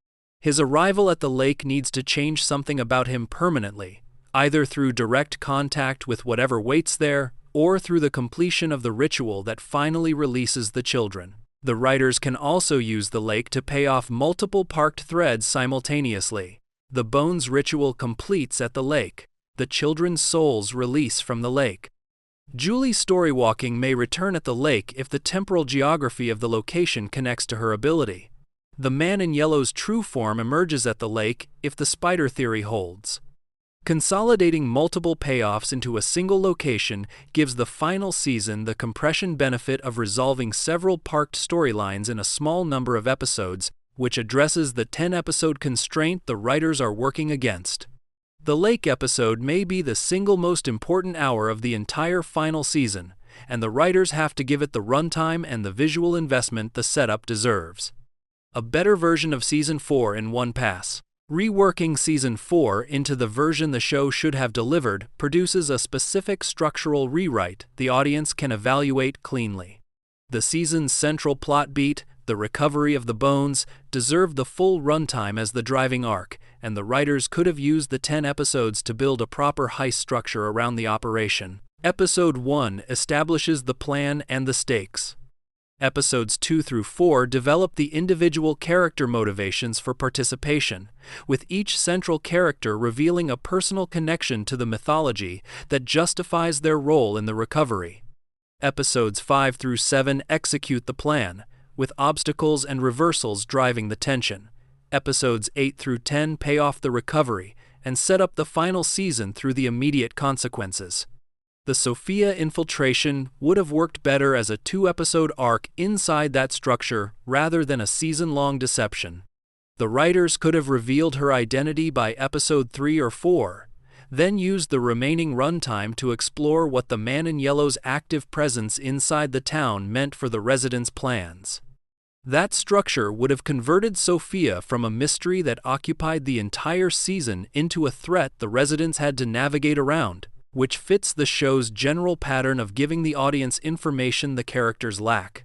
His arrival at the lake needs to change something about him permanently, either through direct contact with whatever waits there, or through the completion of the ritual that finally releases the children. The writers can also use the lake to pay off multiple parked threads simultaneously. The bones ritual completes at the lake. The children's souls release from the lake. Julie's storywalking may return at the lake if the temporal geography of the location connects to her ability. The man in yellow's true form emerges at the lake if the spider theory holds. Consolidating multiple payoffs into a single location gives the final season the compression benefit of resolving several parked storylines in a small number of episodes, which addresses the 10-episode constraint the writers are working against. The lake episode may be the single most important hour of the entire final season, and the writers have to give it the runtime and the visual investment the setup deserves. A better version of Season 4 in one pass. Reworking Season 4 into the version the show should have delivered produces a specific structural rewrite the audience can evaluate cleanly. The season's central plot beat, the recovery of the bones, deserved the full runtime as the driving arc, and the writers could have used the 10 episodes to build a proper heist structure around the operation. Episode 1 establishes the plan and the stakes. Episodes 2 through 4 develop the individual character motivations for participation, with each central character revealing a personal connection to the mythology that justifies their role in the recovery. Episodes 5 through 7 execute the plan, with obstacles and reversals driving the tension. Episodes 8 through 10 pay off the recovery and set up the final season through the immediate consequences. The Sophia infiltration would have worked better as a 2-episode arc inside that structure rather than a season-long deception. The writers could have revealed her identity by Episode 3 or 4, then used the remaining runtime to explore what the Man in Yellow's active presence inside the town meant for the residents' plans. That structure would have converted Sophia from a mystery that occupied the entire season into a threat the residents had to navigate around, which fits the show's general pattern of giving the audience information the characters lack.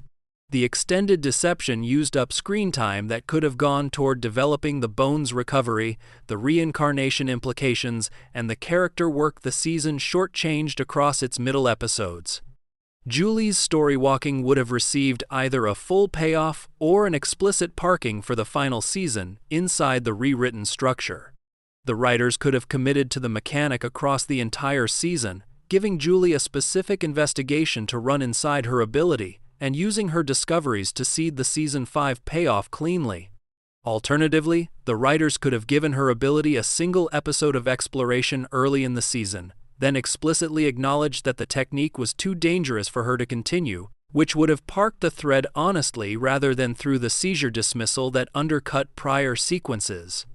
The extended deception used up screen time that could have gone toward developing the bones recovery, the reincarnation implications, and the character work the season shortchanged across its middle episodes. Julie's storywalking would have received either a full payoff or an explicit parking for the final season inside the rewritten structure. The writers could have committed to the mechanic across the entire season, giving Julie a specific investigation to run inside her ability, and using her discoveries to seed the Season 5 payoff cleanly. Alternatively, the writers could have given her ability a single episode of exploration early in the season, then explicitly acknowledged that the technique was too dangerous for her to continue, which would have parked the thread honestly rather than through the seizure dismissal that undercut prior sequences.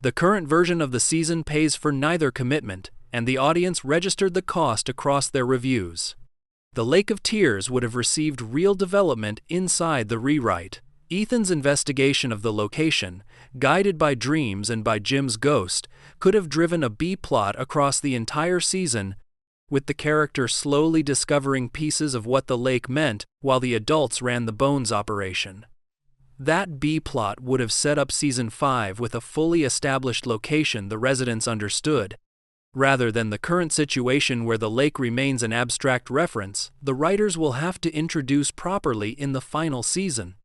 The current version of the season pays for neither commitment, and the audience registered the cost across their reviews. The Lake of Tears would have received real development inside the rewrite. Ethan's investigation of the location, guided by dreams and by Jim's ghost, could have driven a B-plot across the entire season, with the character slowly discovering pieces of what the lake meant while the adults ran the bones operation. That B-plot would have set up Season 5 with a fully established location the residents understood. Rather than the current situation where the lake remains an abstract reference, the writers will have to introduce properly in the final season.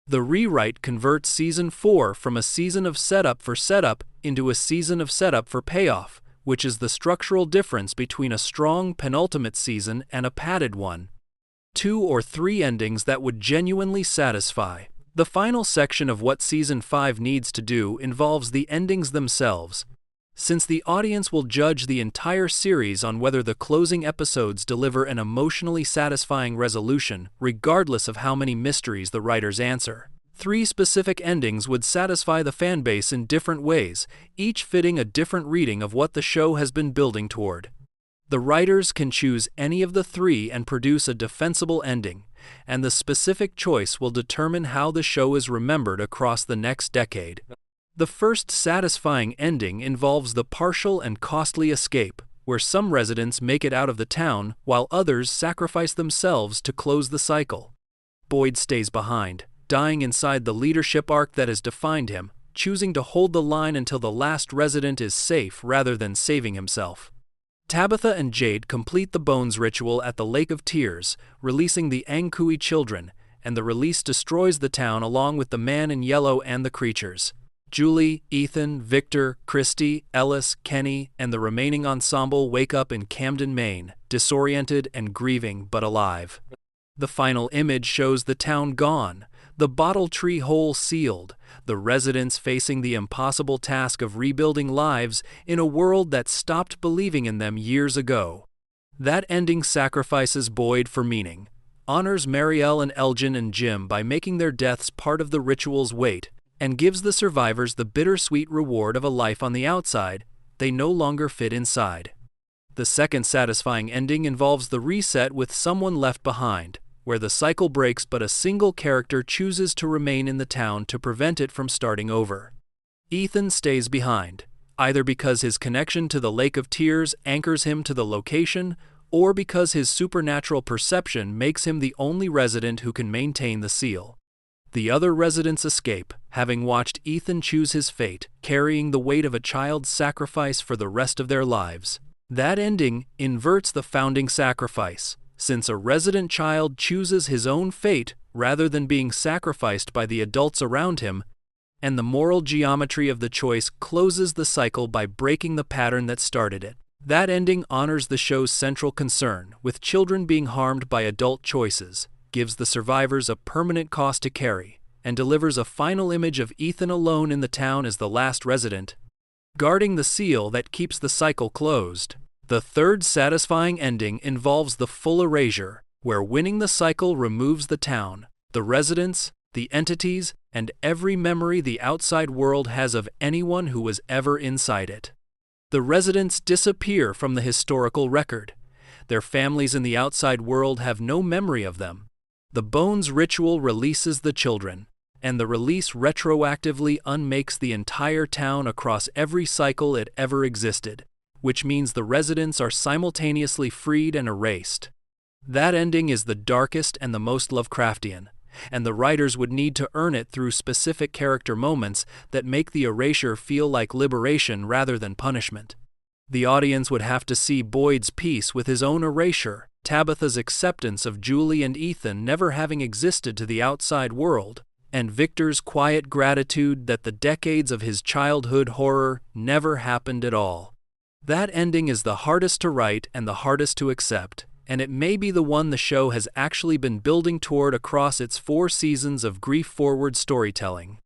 The rewrite converts Season 4 from a season of setup for setup into a season of setup for payoff, which is the structural difference between a strong penultimate season and a padded one. 2 or 3 endings that would genuinely satisfy. The final section of what Season 5 needs to do involves the endings themselves. Since the audience will judge the entire series on whether the closing episodes deliver an emotionally satisfying resolution, regardless of how many mysteries the writers answer. 3 specific endings would satisfy the fanbase in different ways, each fitting a different reading of what the show has been building toward. The writers can choose any of the 3 and produce a defensible ending, and the specific choice will determine how the show is remembered across the next decade. The first satisfying ending involves the partial and costly escape, where some residents make it out of the town while others sacrifice themselves to close the cycle. Boyd stays behind, dying inside the leadership arc that has defined him, choosing to hold the line until the last resident is safe rather than saving himself. Tabitha and Jade complete the Bones ritual at the Lake of Tears, releasing the Angkui children, and the release destroys the town along with the man in yellow and the creatures. Julie, Ethan, Victor, Christy, Ellis, Kenny, and the remaining ensemble wake up in Camden, Maine, disoriented and grieving but alive. The final image shows the town gone, the bottle tree hole sealed, the residents facing the impossible task of rebuilding lives in a world that stopped believing in them years ago. That ending sacrifices Boyd for meaning, honors Marielle and Elgin and Jim by making their deaths part of the ritual's weight, and gives the survivors the bittersweet reward of a life on the outside they no longer fit inside. The second satisfying ending involves the reset with someone left behind, where the cycle breaks but a single character chooses to remain in the town to prevent it from starting over. Ethan stays behind, either because his connection to the Lake of Tears anchors him to the location, or because his supernatural perception makes him the only resident who can maintain the seal. The other residents escape, having watched Ethan choose his fate, carrying the weight of a child's sacrifice for the rest of their lives. That ending inverts the founding sacrifice, since a resident child chooses his own fate rather than being sacrificed by the adults around him, and the moral geometry of the choice closes the cycle by breaking the pattern that started it. That ending honors the show's central concern, with children being harmed by adult choices, gives the survivors a permanent cost to carry, and delivers a final image of Ethan alone in the town as the last resident, guarding the seal that keeps the cycle closed. The third satisfying ending involves the full erasure, where winning the cycle removes the town, the residents, the entities, and every memory the outside world has of anyone who was ever inside it. The residents disappear from the historical record. Their families in the outside world have no memory of them. The Bones ritual releases the children, and the release retroactively unmakes the entire town across every cycle it ever existed, which means the residents are simultaneously freed and erased. That ending is the darkest and the most Lovecraftian, and the writers would need to earn it through specific character moments that make the erasure feel like liberation rather than punishment. The audience would have to see Boyd's peace with his own erasure, Tabitha's acceptance of Julie and Ethan never having existed to the outside world, and Victor's quiet gratitude that the decades of his childhood horror never happened at all. That ending is the hardest to write and the hardest to accept, and it may be the one the show has actually been building toward across its 4 seasons of grief-forward storytelling.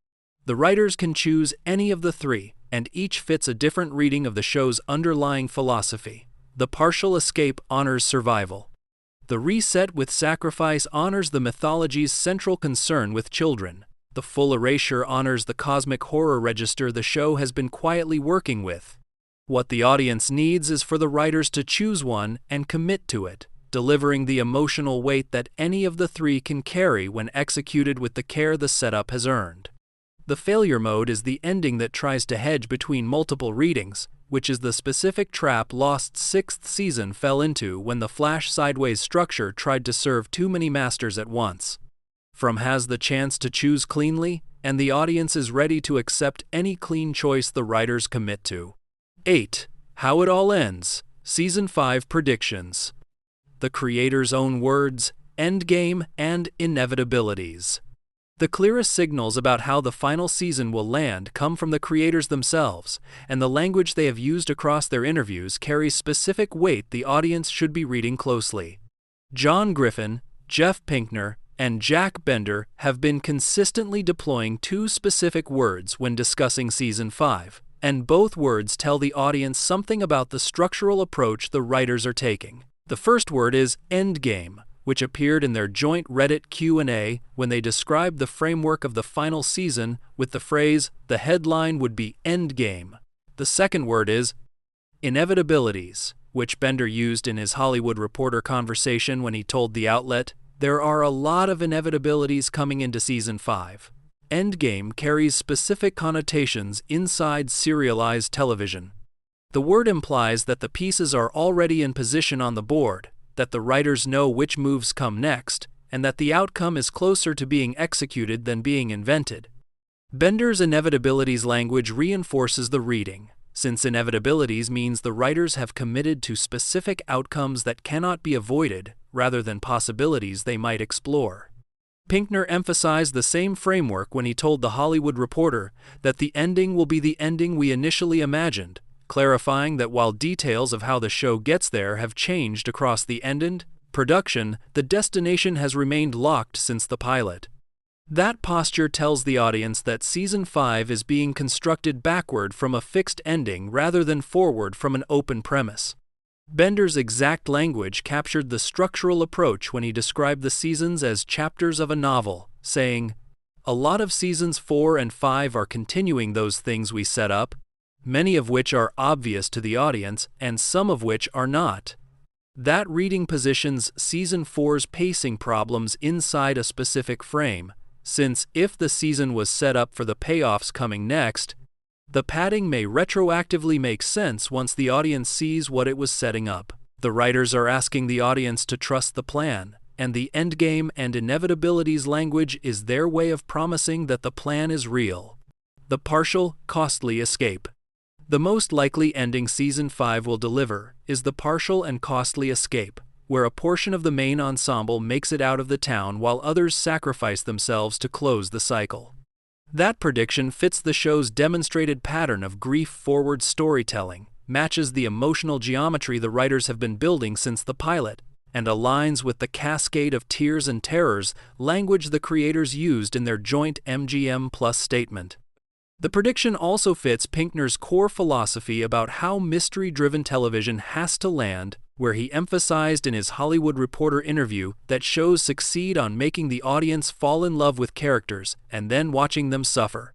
The writers can choose any of the 3, and each fits a different reading of the show's underlying philosophy. The partial escape honors survival. The reset with sacrifice honors the mythology's central concern with children. The full erasure honors the cosmic horror register the show has been quietly working with. What the audience needs is for the writers to choose one and commit to it, delivering the emotional weight that any of the 3 can carry when executed with the care the setup has earned. The failure mode is the ending that tries to hedge between multiple readings, which is the specific trap Lost's 6th season fell into when the Flash sideways structure tried to serve too many masters at once. From has the chance to choose cleanly, and the audience is ready to accept any clean choice the writers commit to. 8. How it all ends. Season 5 predictions. The creator's own words, Endgame and Inevitabilities. The clearest signals about how the final season will land come from the creators themselves, and the language they have used across their interviews carries specific weight the audience should be reading closely. John Griffin, Jeff Pinkner, and Jack Bender have been consistently deploying two specific words when discussing Season 5, and both words tell the audience something about the structural approach the writers are taking. The first word is Endgame, which appeared in their joint Reddit Q&A when they described the framework of the final season with the phrase, "The headline would be Endgame." The second word is Inevitabilities, which Bender used in his Hollywood Reporter conversation when he told the outlet, "There are a lot of inevitabilities coming into Season 5. Endgame carries specific connotations inside serialized television. The word implies that the pieces are already in position on the board, that the writers know which moves come next, and that the outcome is closer to being executed than being invented." Bender's inevitabilities language reinforces the reading, since inevitabilities means the writers have committed to specific outcomes that cannot be avoided, rather than possibilities they might explore. Pinkner emphasized the same framework when he told The Hollywood Reporter that the ending will be the ending we initially imagined, clarifying that while details of how the show gets there have changed across the end production, the destination has remained locked since the pilot. That posture tells the audience that Season 5 is being constructed backward from a fixed ending rather than forward from an open premise. Bender's exact language captured the structural approach when he described the seasons as chapters of a novel, saying, "A lot of Seasons 4 and 5 are continuing those things we set up, many of which are obvious to the audience and some of which are not." That reading positions Season 4's pacing problems inside a specific frame, since if the season was set up for the payoffs coming next, the padding may retroactively make sense once the audience sees what it was setting up. The writers are asking the audience to trust the plan, and the Endgame and Inevitabilities language is their way of promising that the plan is real. The partial, costly escape. The most likely ending Season 5 will deliver is the partial and costly escape, where a portion of the main ensemble makes it out of the town while others sacrifice themselves to close the cycle. That prediction fits the show's demonstrated pattern of grief-forward storytelling, matches the emotional geometry the writers have been building since the pilot, and aligns with the cascade of tears and terrors language the creators used in their joint MGM Plus statement. The prediction also fits Pinkner's core philosophy about how mystery-driven television has to land, where he emphasized in his Hollywood Reporter interview that shows succeed on making the audience fall in love with characters and then watching them suffer.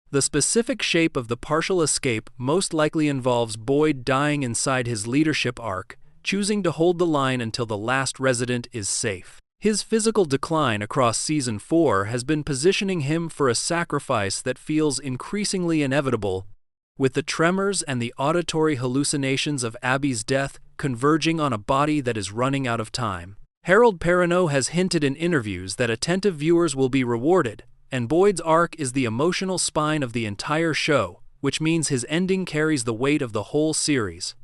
The specific shape of the partial escape most likely involves Boyd dying inside his leadership arc, choosing to hold the line until the last resident is safe. His physical decline across Season 4 has been positioning him for a sacrifice that feels increasingly inevitable, with the tremors and the auditory hallucinations of Abby's death converging on a body that is running out of time. Harold Perrineau has hinted in interviews that attentive viewers will be rewarded, and Boyd's arc is the emotional spine of the entire show, which means his ending carries the weight of the whole series.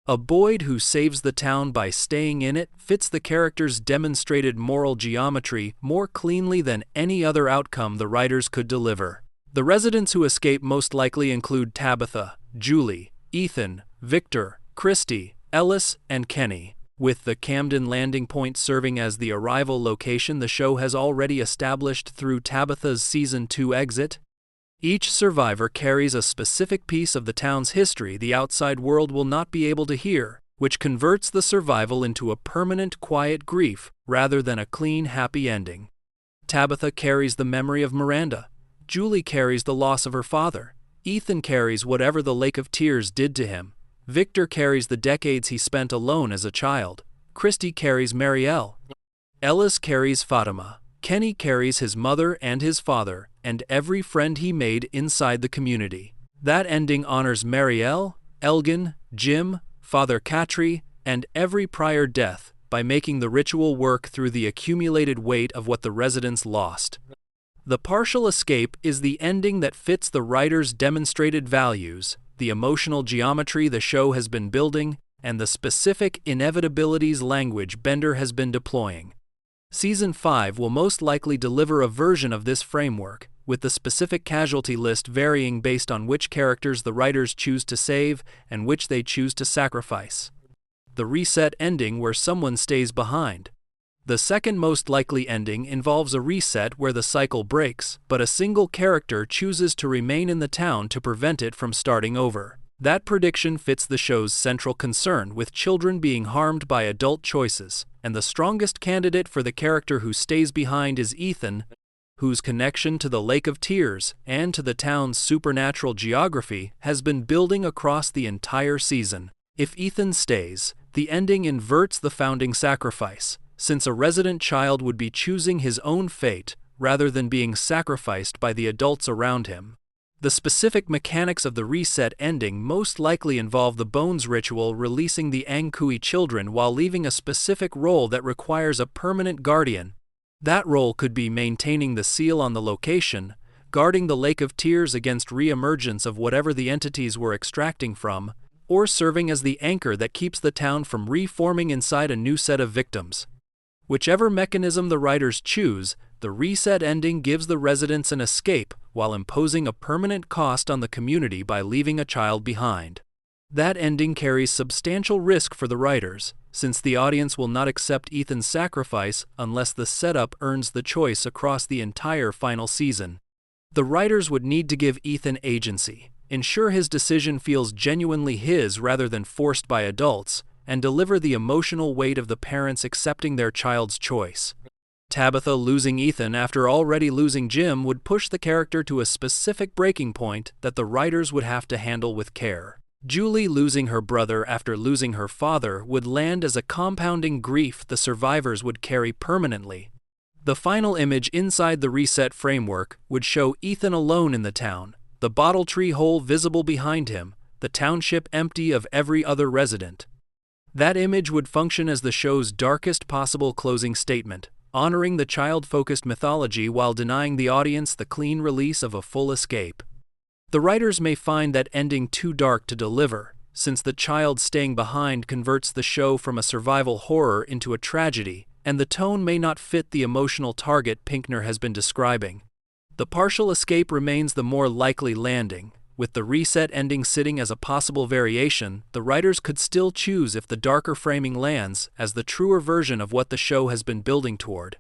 A Boyd who saves the town by staying in it fits the character's demonstrated moral geometry more cleanly than any other outcome the writers could deliver. The residents who escape most likely include Tabitha, Julie, Ethan, Victor, Christy, Ellis, and Kenny. With the Camden landing point serving as the arrival location the show has already established through Tabitha's Season 2 exit, each survivor carries a specific piece of the town's history the outside world will not be able to hear, which converts the survival into a permanent quiet grief rather than a clean happy ending. Tabitha carries the memory of Miranda. Julie carries the loss of her father. Ethan carries whatever the Lake of Tears did to him. Victor carries the decades he spent alone as a child. Christy carries Marielle. Ellis carries Fatima. Kenny carries his mother and his father, and every friend he made inside the community. That ending honors Marielle, Elgin, Jim, Father Khatri, and every prior death by making the ritual work through the accumulated weight of what the residents lost. The partial escape is the ending that fits the writer's demonstrated values, the emotional geometry the show has been building, and the specific inevitabilities language Bender has been deploying. Season 5 will most likely deliver a version of this framework, with the specific casualty list varying based on which characters the writers choose to save and which they choose to sacrifice. The reset ending where someone stays behind. The second most likely ending involves a reset where the cycle breaks, but a single character chooses to remain in the town to prevent it from starting over. That prediction fits the show's central concern with children being harmed by adult choices, and the strongest candidate for the character who stays behind is Ethan, whose connection to the Lake of Tears and to the town's supernatural geography has been building across the entire season. If Ethan stays, the ending inverts the founding sacrifice, since a resident child would be choosing his own fate rather than being sacrificed by the adults around him. The specific mechanics of the reset ending most likely involve the Bones ritual releasing the Angkui children while leaving a specific role that requires a permanent guardian. That role could be maintaining the seal on the location, guarding the Lake of Tears against re-emergence of whatever the entities were extracting from, or serving as the anchor that keeps the town from reforming inside a new set of victims. Whichever mechanism the writers choose, the reset ending gives the residents an escape while imposing a permanent cost on the community by leaving a child behind. That ending carries substantial risk for the writers, since the audience will not accept Ethan's sacrifice unless the setup earns the choice across the entire final season. The writers would need to give Ethan agency, ensure his decision feels genuinely his rather than forced by adults, and deliver the emotional weight of the parents accepting their child's choice. Tabitha losing Ethan after already losing Jim would push the character to a specific breaking point that the writers would have to handle with care. Julie losing her brother after losing her father would land as a compounding grief the survivors would carry permanently. The final image inside the reset framework would show Ethan alone in the town, the bottle tree hole visible behind him, the township empty of every other resident. That image would function as the show's darkest possible closing statement, honoring the child-focused mythology while denying the audience the clean release of a full escape. The writers may find that ending too dark to deliver, since the child staying behind converts the show from a survival horror into a tragedy, and the tone may not fit the emotional target Pinkner has been describing. The partial escape remains the more likely landing. With the reset ending sitting as a possible variation, the writers could still choose if the darker framing lands as the truer version of what the show has been building toward.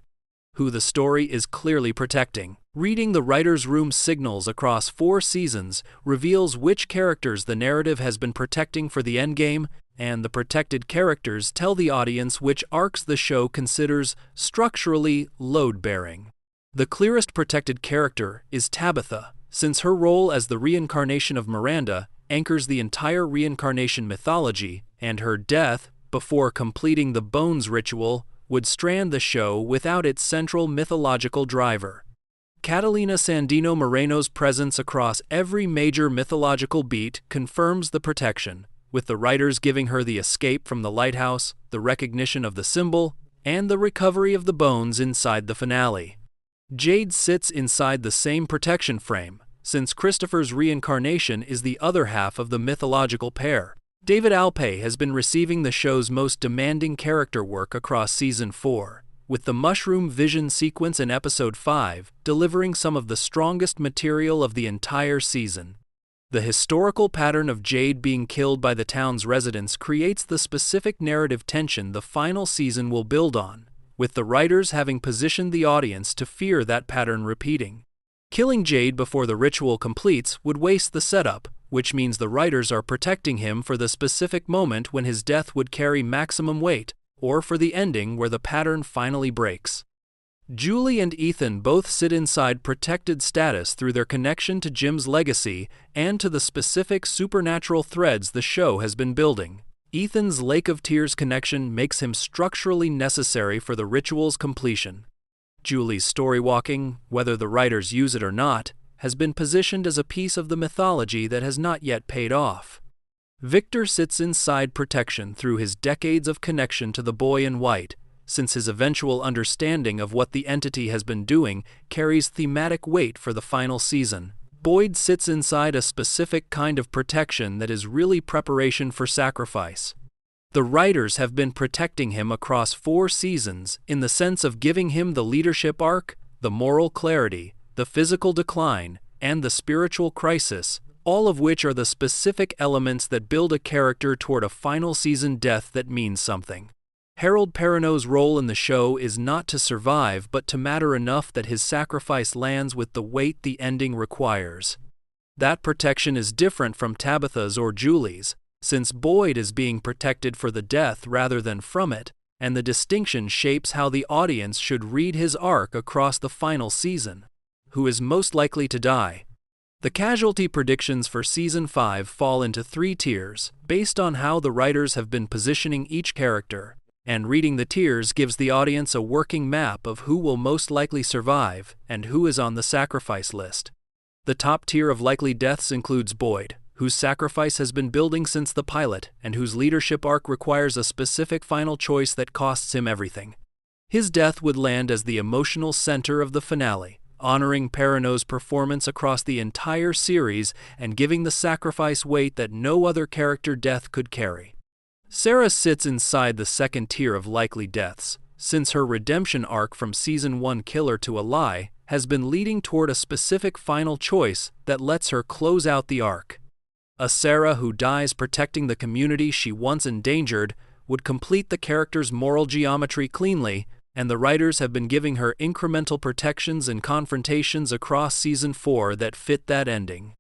Who the story is clearly protecting. Reading the writer's room signals across 4 seasons reveals which characters the narrative has been protecting for the endgame, and the protected characters tell the audience which arcs the show considers structurally load-bearing. The clearest protected character is Tabitha, since her role as the reincarnation of Miranda anchors the entire reincarnation mythology, and her death, before completing the Bones ritual, would strand the show without its central mythological driver. Catalina Sandino Moreno's presence across every major mythological beat confirms the protection, with the writers giving her the escape from the lighthouse, the recognition of the symbol, and the recovery of the bones inside the finale. Jade sits inside the same protection frame, since Christopher's reincarnation is the other half of the mythological pair. David Alpay has been receiving the show's most demanding character work across Season 4, with the Mushroom Vision sequence in Episode 5 delivering some of the strongest material of the entire season. The historical pattern of Jade being killed by the town's residents creates the specific narrative tension the final season will build on, with the writers having positioned the audience to fear that pattern repeating. Killing Jade before the ritual completes would waste the setup, which means the writers are protecting him for the specific moment when his death would carry maximum weight, or for the ending where the pattern finally breaks. Julie and Ethan both sit inside protected status through their connection to Jim's legacy and to the specific supernatural threads the show has been building. Ethan's Lake of Tears connection makes him structurally necessary for the ritual's completion. Julie's storywalking, whether the writers use it or not, has been positioned as a piece of the mythology that has not yet paid off. Victor sits inside protection through his decades of connection to the boy in white, since his eventual understanding of what the entity has been doing carries thematic weight for the final season. Boyd sits inside a specific kind of protection that is really preparation for sacrifice. The writers have been protecting him across 4 seasons in the sense of giving him the leadership arc, the moral clarity, the physical decline, and the spiritual crisis, all of which are the specific elements that build a character toward a final season death that means something. Harold Perrineau's role in the show is not to survive but to matter enough that his sacrifice lands with the weight the ending requires. That protection is different from Tabitha's or Julie's, since Boyd is being protected for the death rather than from it, and the distinction shapes how the audience should read his arc across the final season. Who is most likely to die? The casualty predictions for Season 5 fall into 3 tiers, based on how the writers have been positioning each character, and reading the tiers gives the audience a working map of who will most likely survive and who is on the sacrifice list. The top tier of likely deaths includes Boyd, whose sacrifice has been building since the pilot and whose leadership arc requires a specific final choice that costs him everything. His death would land as the emotional center of the finale, honoring Perrineau's performance across the entire series and giving the sacrifice weight that no other character death could carry. Sarah sits inside the second tier of likely deaths, since her redemption arc from Season 1 killer to a lie has been leading toward a specific final choice that lets her close out the arc. A Sarah who dies protecting the community she once endangered would complete the character's moral geometry cleanly, and the writers have been giving her incremental protections and confrontations across Season 4 that fit that ending.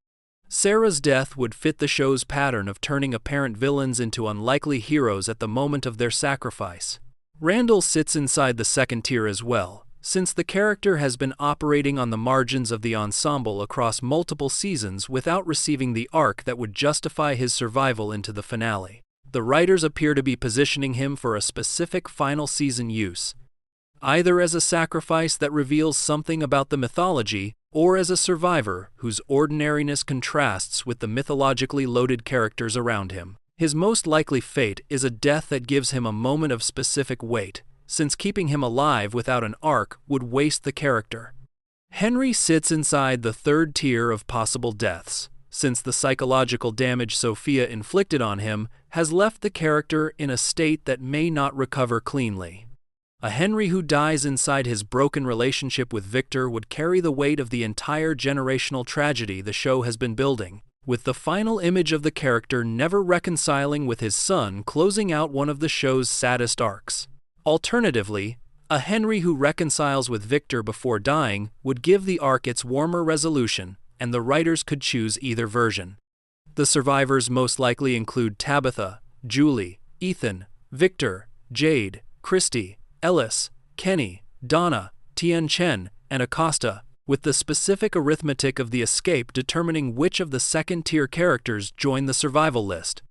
Sarah's death would fit the show's pattern of turning apparent villains into unlikely heroes at the moment of their sacrifice. Randall sits inside the second tier as well, since the character has been operating on the margins of the ensemble across multiple seasons without receiving the arc that would justify his survival into the finale. The writers appear to be positioning him for a specific final season use, either as a sacrifice that reveals something about the mythology, or as a survivor whose ordinariness contrasts with the mythologically loaded characters around him. His most likely fate is a death that gives him a moment of specific weight, since keeping him alive without an arc would waste the character. Henry sits inside the third tier of possible deaths, since the psychological damage Sophia inflicted on him has left the character in a state that may not recover cleanly. A Henry who dies inside his broken relationship with Victor would carry the weight of the entire generational tragedy the show has been building, with the final image of the character never reconciling with his son closing out one of the show's saddest arcs. Alternatively, a Henry who reconciles with Victor before dying would give the arc its warmer resolution, and the writers could choose either version. The survivors most likely include Tabitha, Julie, Ethan, Victor, Jade, Christy, Ellis, Kenny, Donna, Tien Chen, and Acosta, with the specific arithmetic of the escape determining which of the second-tier characters join the survival list.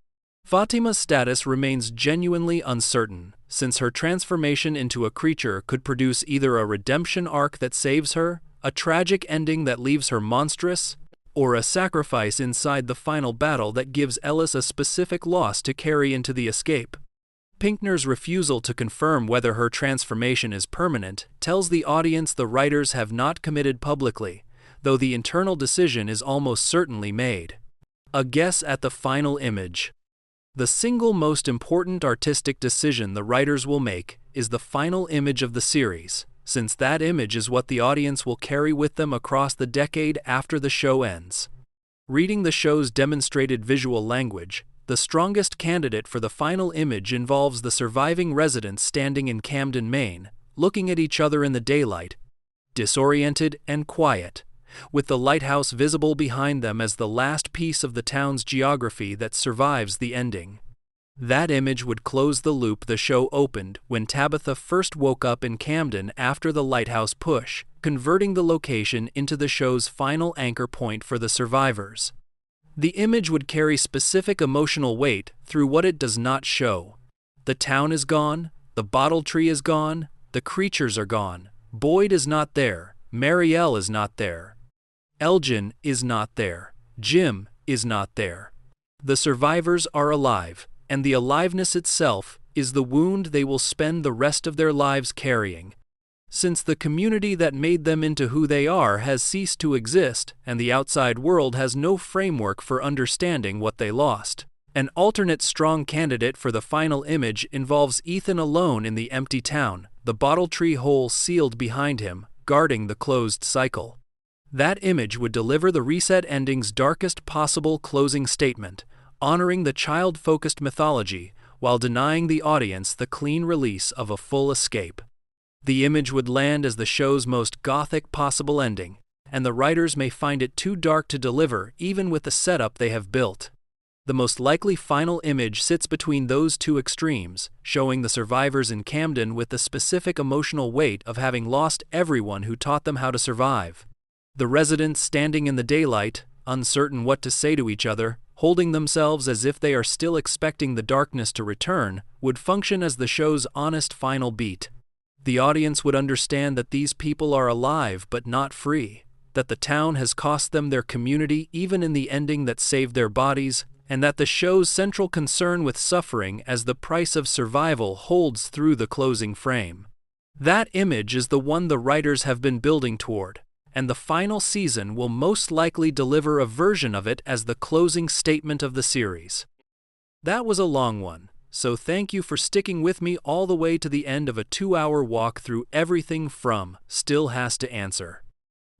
Fatima's status remains genuinely uncertain, since her transformation into a creature could produce either a redemption arc that saves her, a tragic ending that leaves her monstrous, or a sacrifice inside the final battle that gives Ellis a specific loss to carry into the escape. Pinkner's refusal to confirm whether her transformation is permanent tells the audience the writers have not committed publicly, though the internal decision is almost certainly made. A guess at the final image. The single most important artistic decision the writers will make is the final image of the series, since that image is what the audience will carry with them across the decade after the show ends. Reading the show's demonstrated visual language, the strongest candidate for the final image involves the surviving residents standing in Camden, Maine, looking at each other in the daylight, disoriented and quiet, with the lighthouse visible behind them as the last piece of the town's geography that survives the ending. That image would close the loop the show opened when Tabitha first woke up in Camden after the lighthouse push, converting the location into the show's final anchor point for the survivors. The image would carry specific emotional weight through what it does not show. The town is gone, the bottle tree is gone, the creatures are gone, Boyd is not there, Marielle is not there, Elgin is not there, Jim is not there. The survivors are alive, and the aliveness itself is the wound they will spend the rest of their lives carrying. Since the community that made them into who they are has ceased to exist, and the outside world has no framework for understanding what they lost. An alternate strong candidate for the final image involves Ethan alone in the empty town, the bottle tree hole sealed behind him, guarding the closed cycle. That image would deliver the reset ending's darkest possible closing statement, honoring the child-focused mythology while denying the audience the clean release of a full escape. The image would land as the show's most gothic possible ending, and the writers may find it too dark to deliver even with the setup they have built. The most likely final image sits between those two extremes, showing the survivors in Camden with the specific emotional weight of having lost everyone who taught them how to survive. The residents standing in the daylight, uncertain what to say to each other, holding themselves as if they are still expecting the darkness to return, would function as the show's honest final beat. The audience would understand that these people are alive but not free, that the town has cost them their community even in the ending that saved their bodies, and that the show's central concern with suffering as the price of survival holds through the closing frame. That image is the one the writers have been building toward, and the final season will most likely deliver a version of it as the closing statement of the series. That was a long one, so thank you for sticking with me all the way to the end of a 2-hour walk through everything from Still Has to Answer.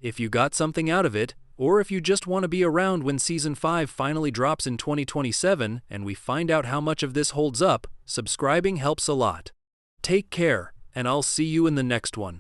If you got something out of it, or if you just want to be around when Season 5 finally drops in 2027 and we find out how much of this holds up, subscribing helps a lot. Take care, and I'll see you in the next one.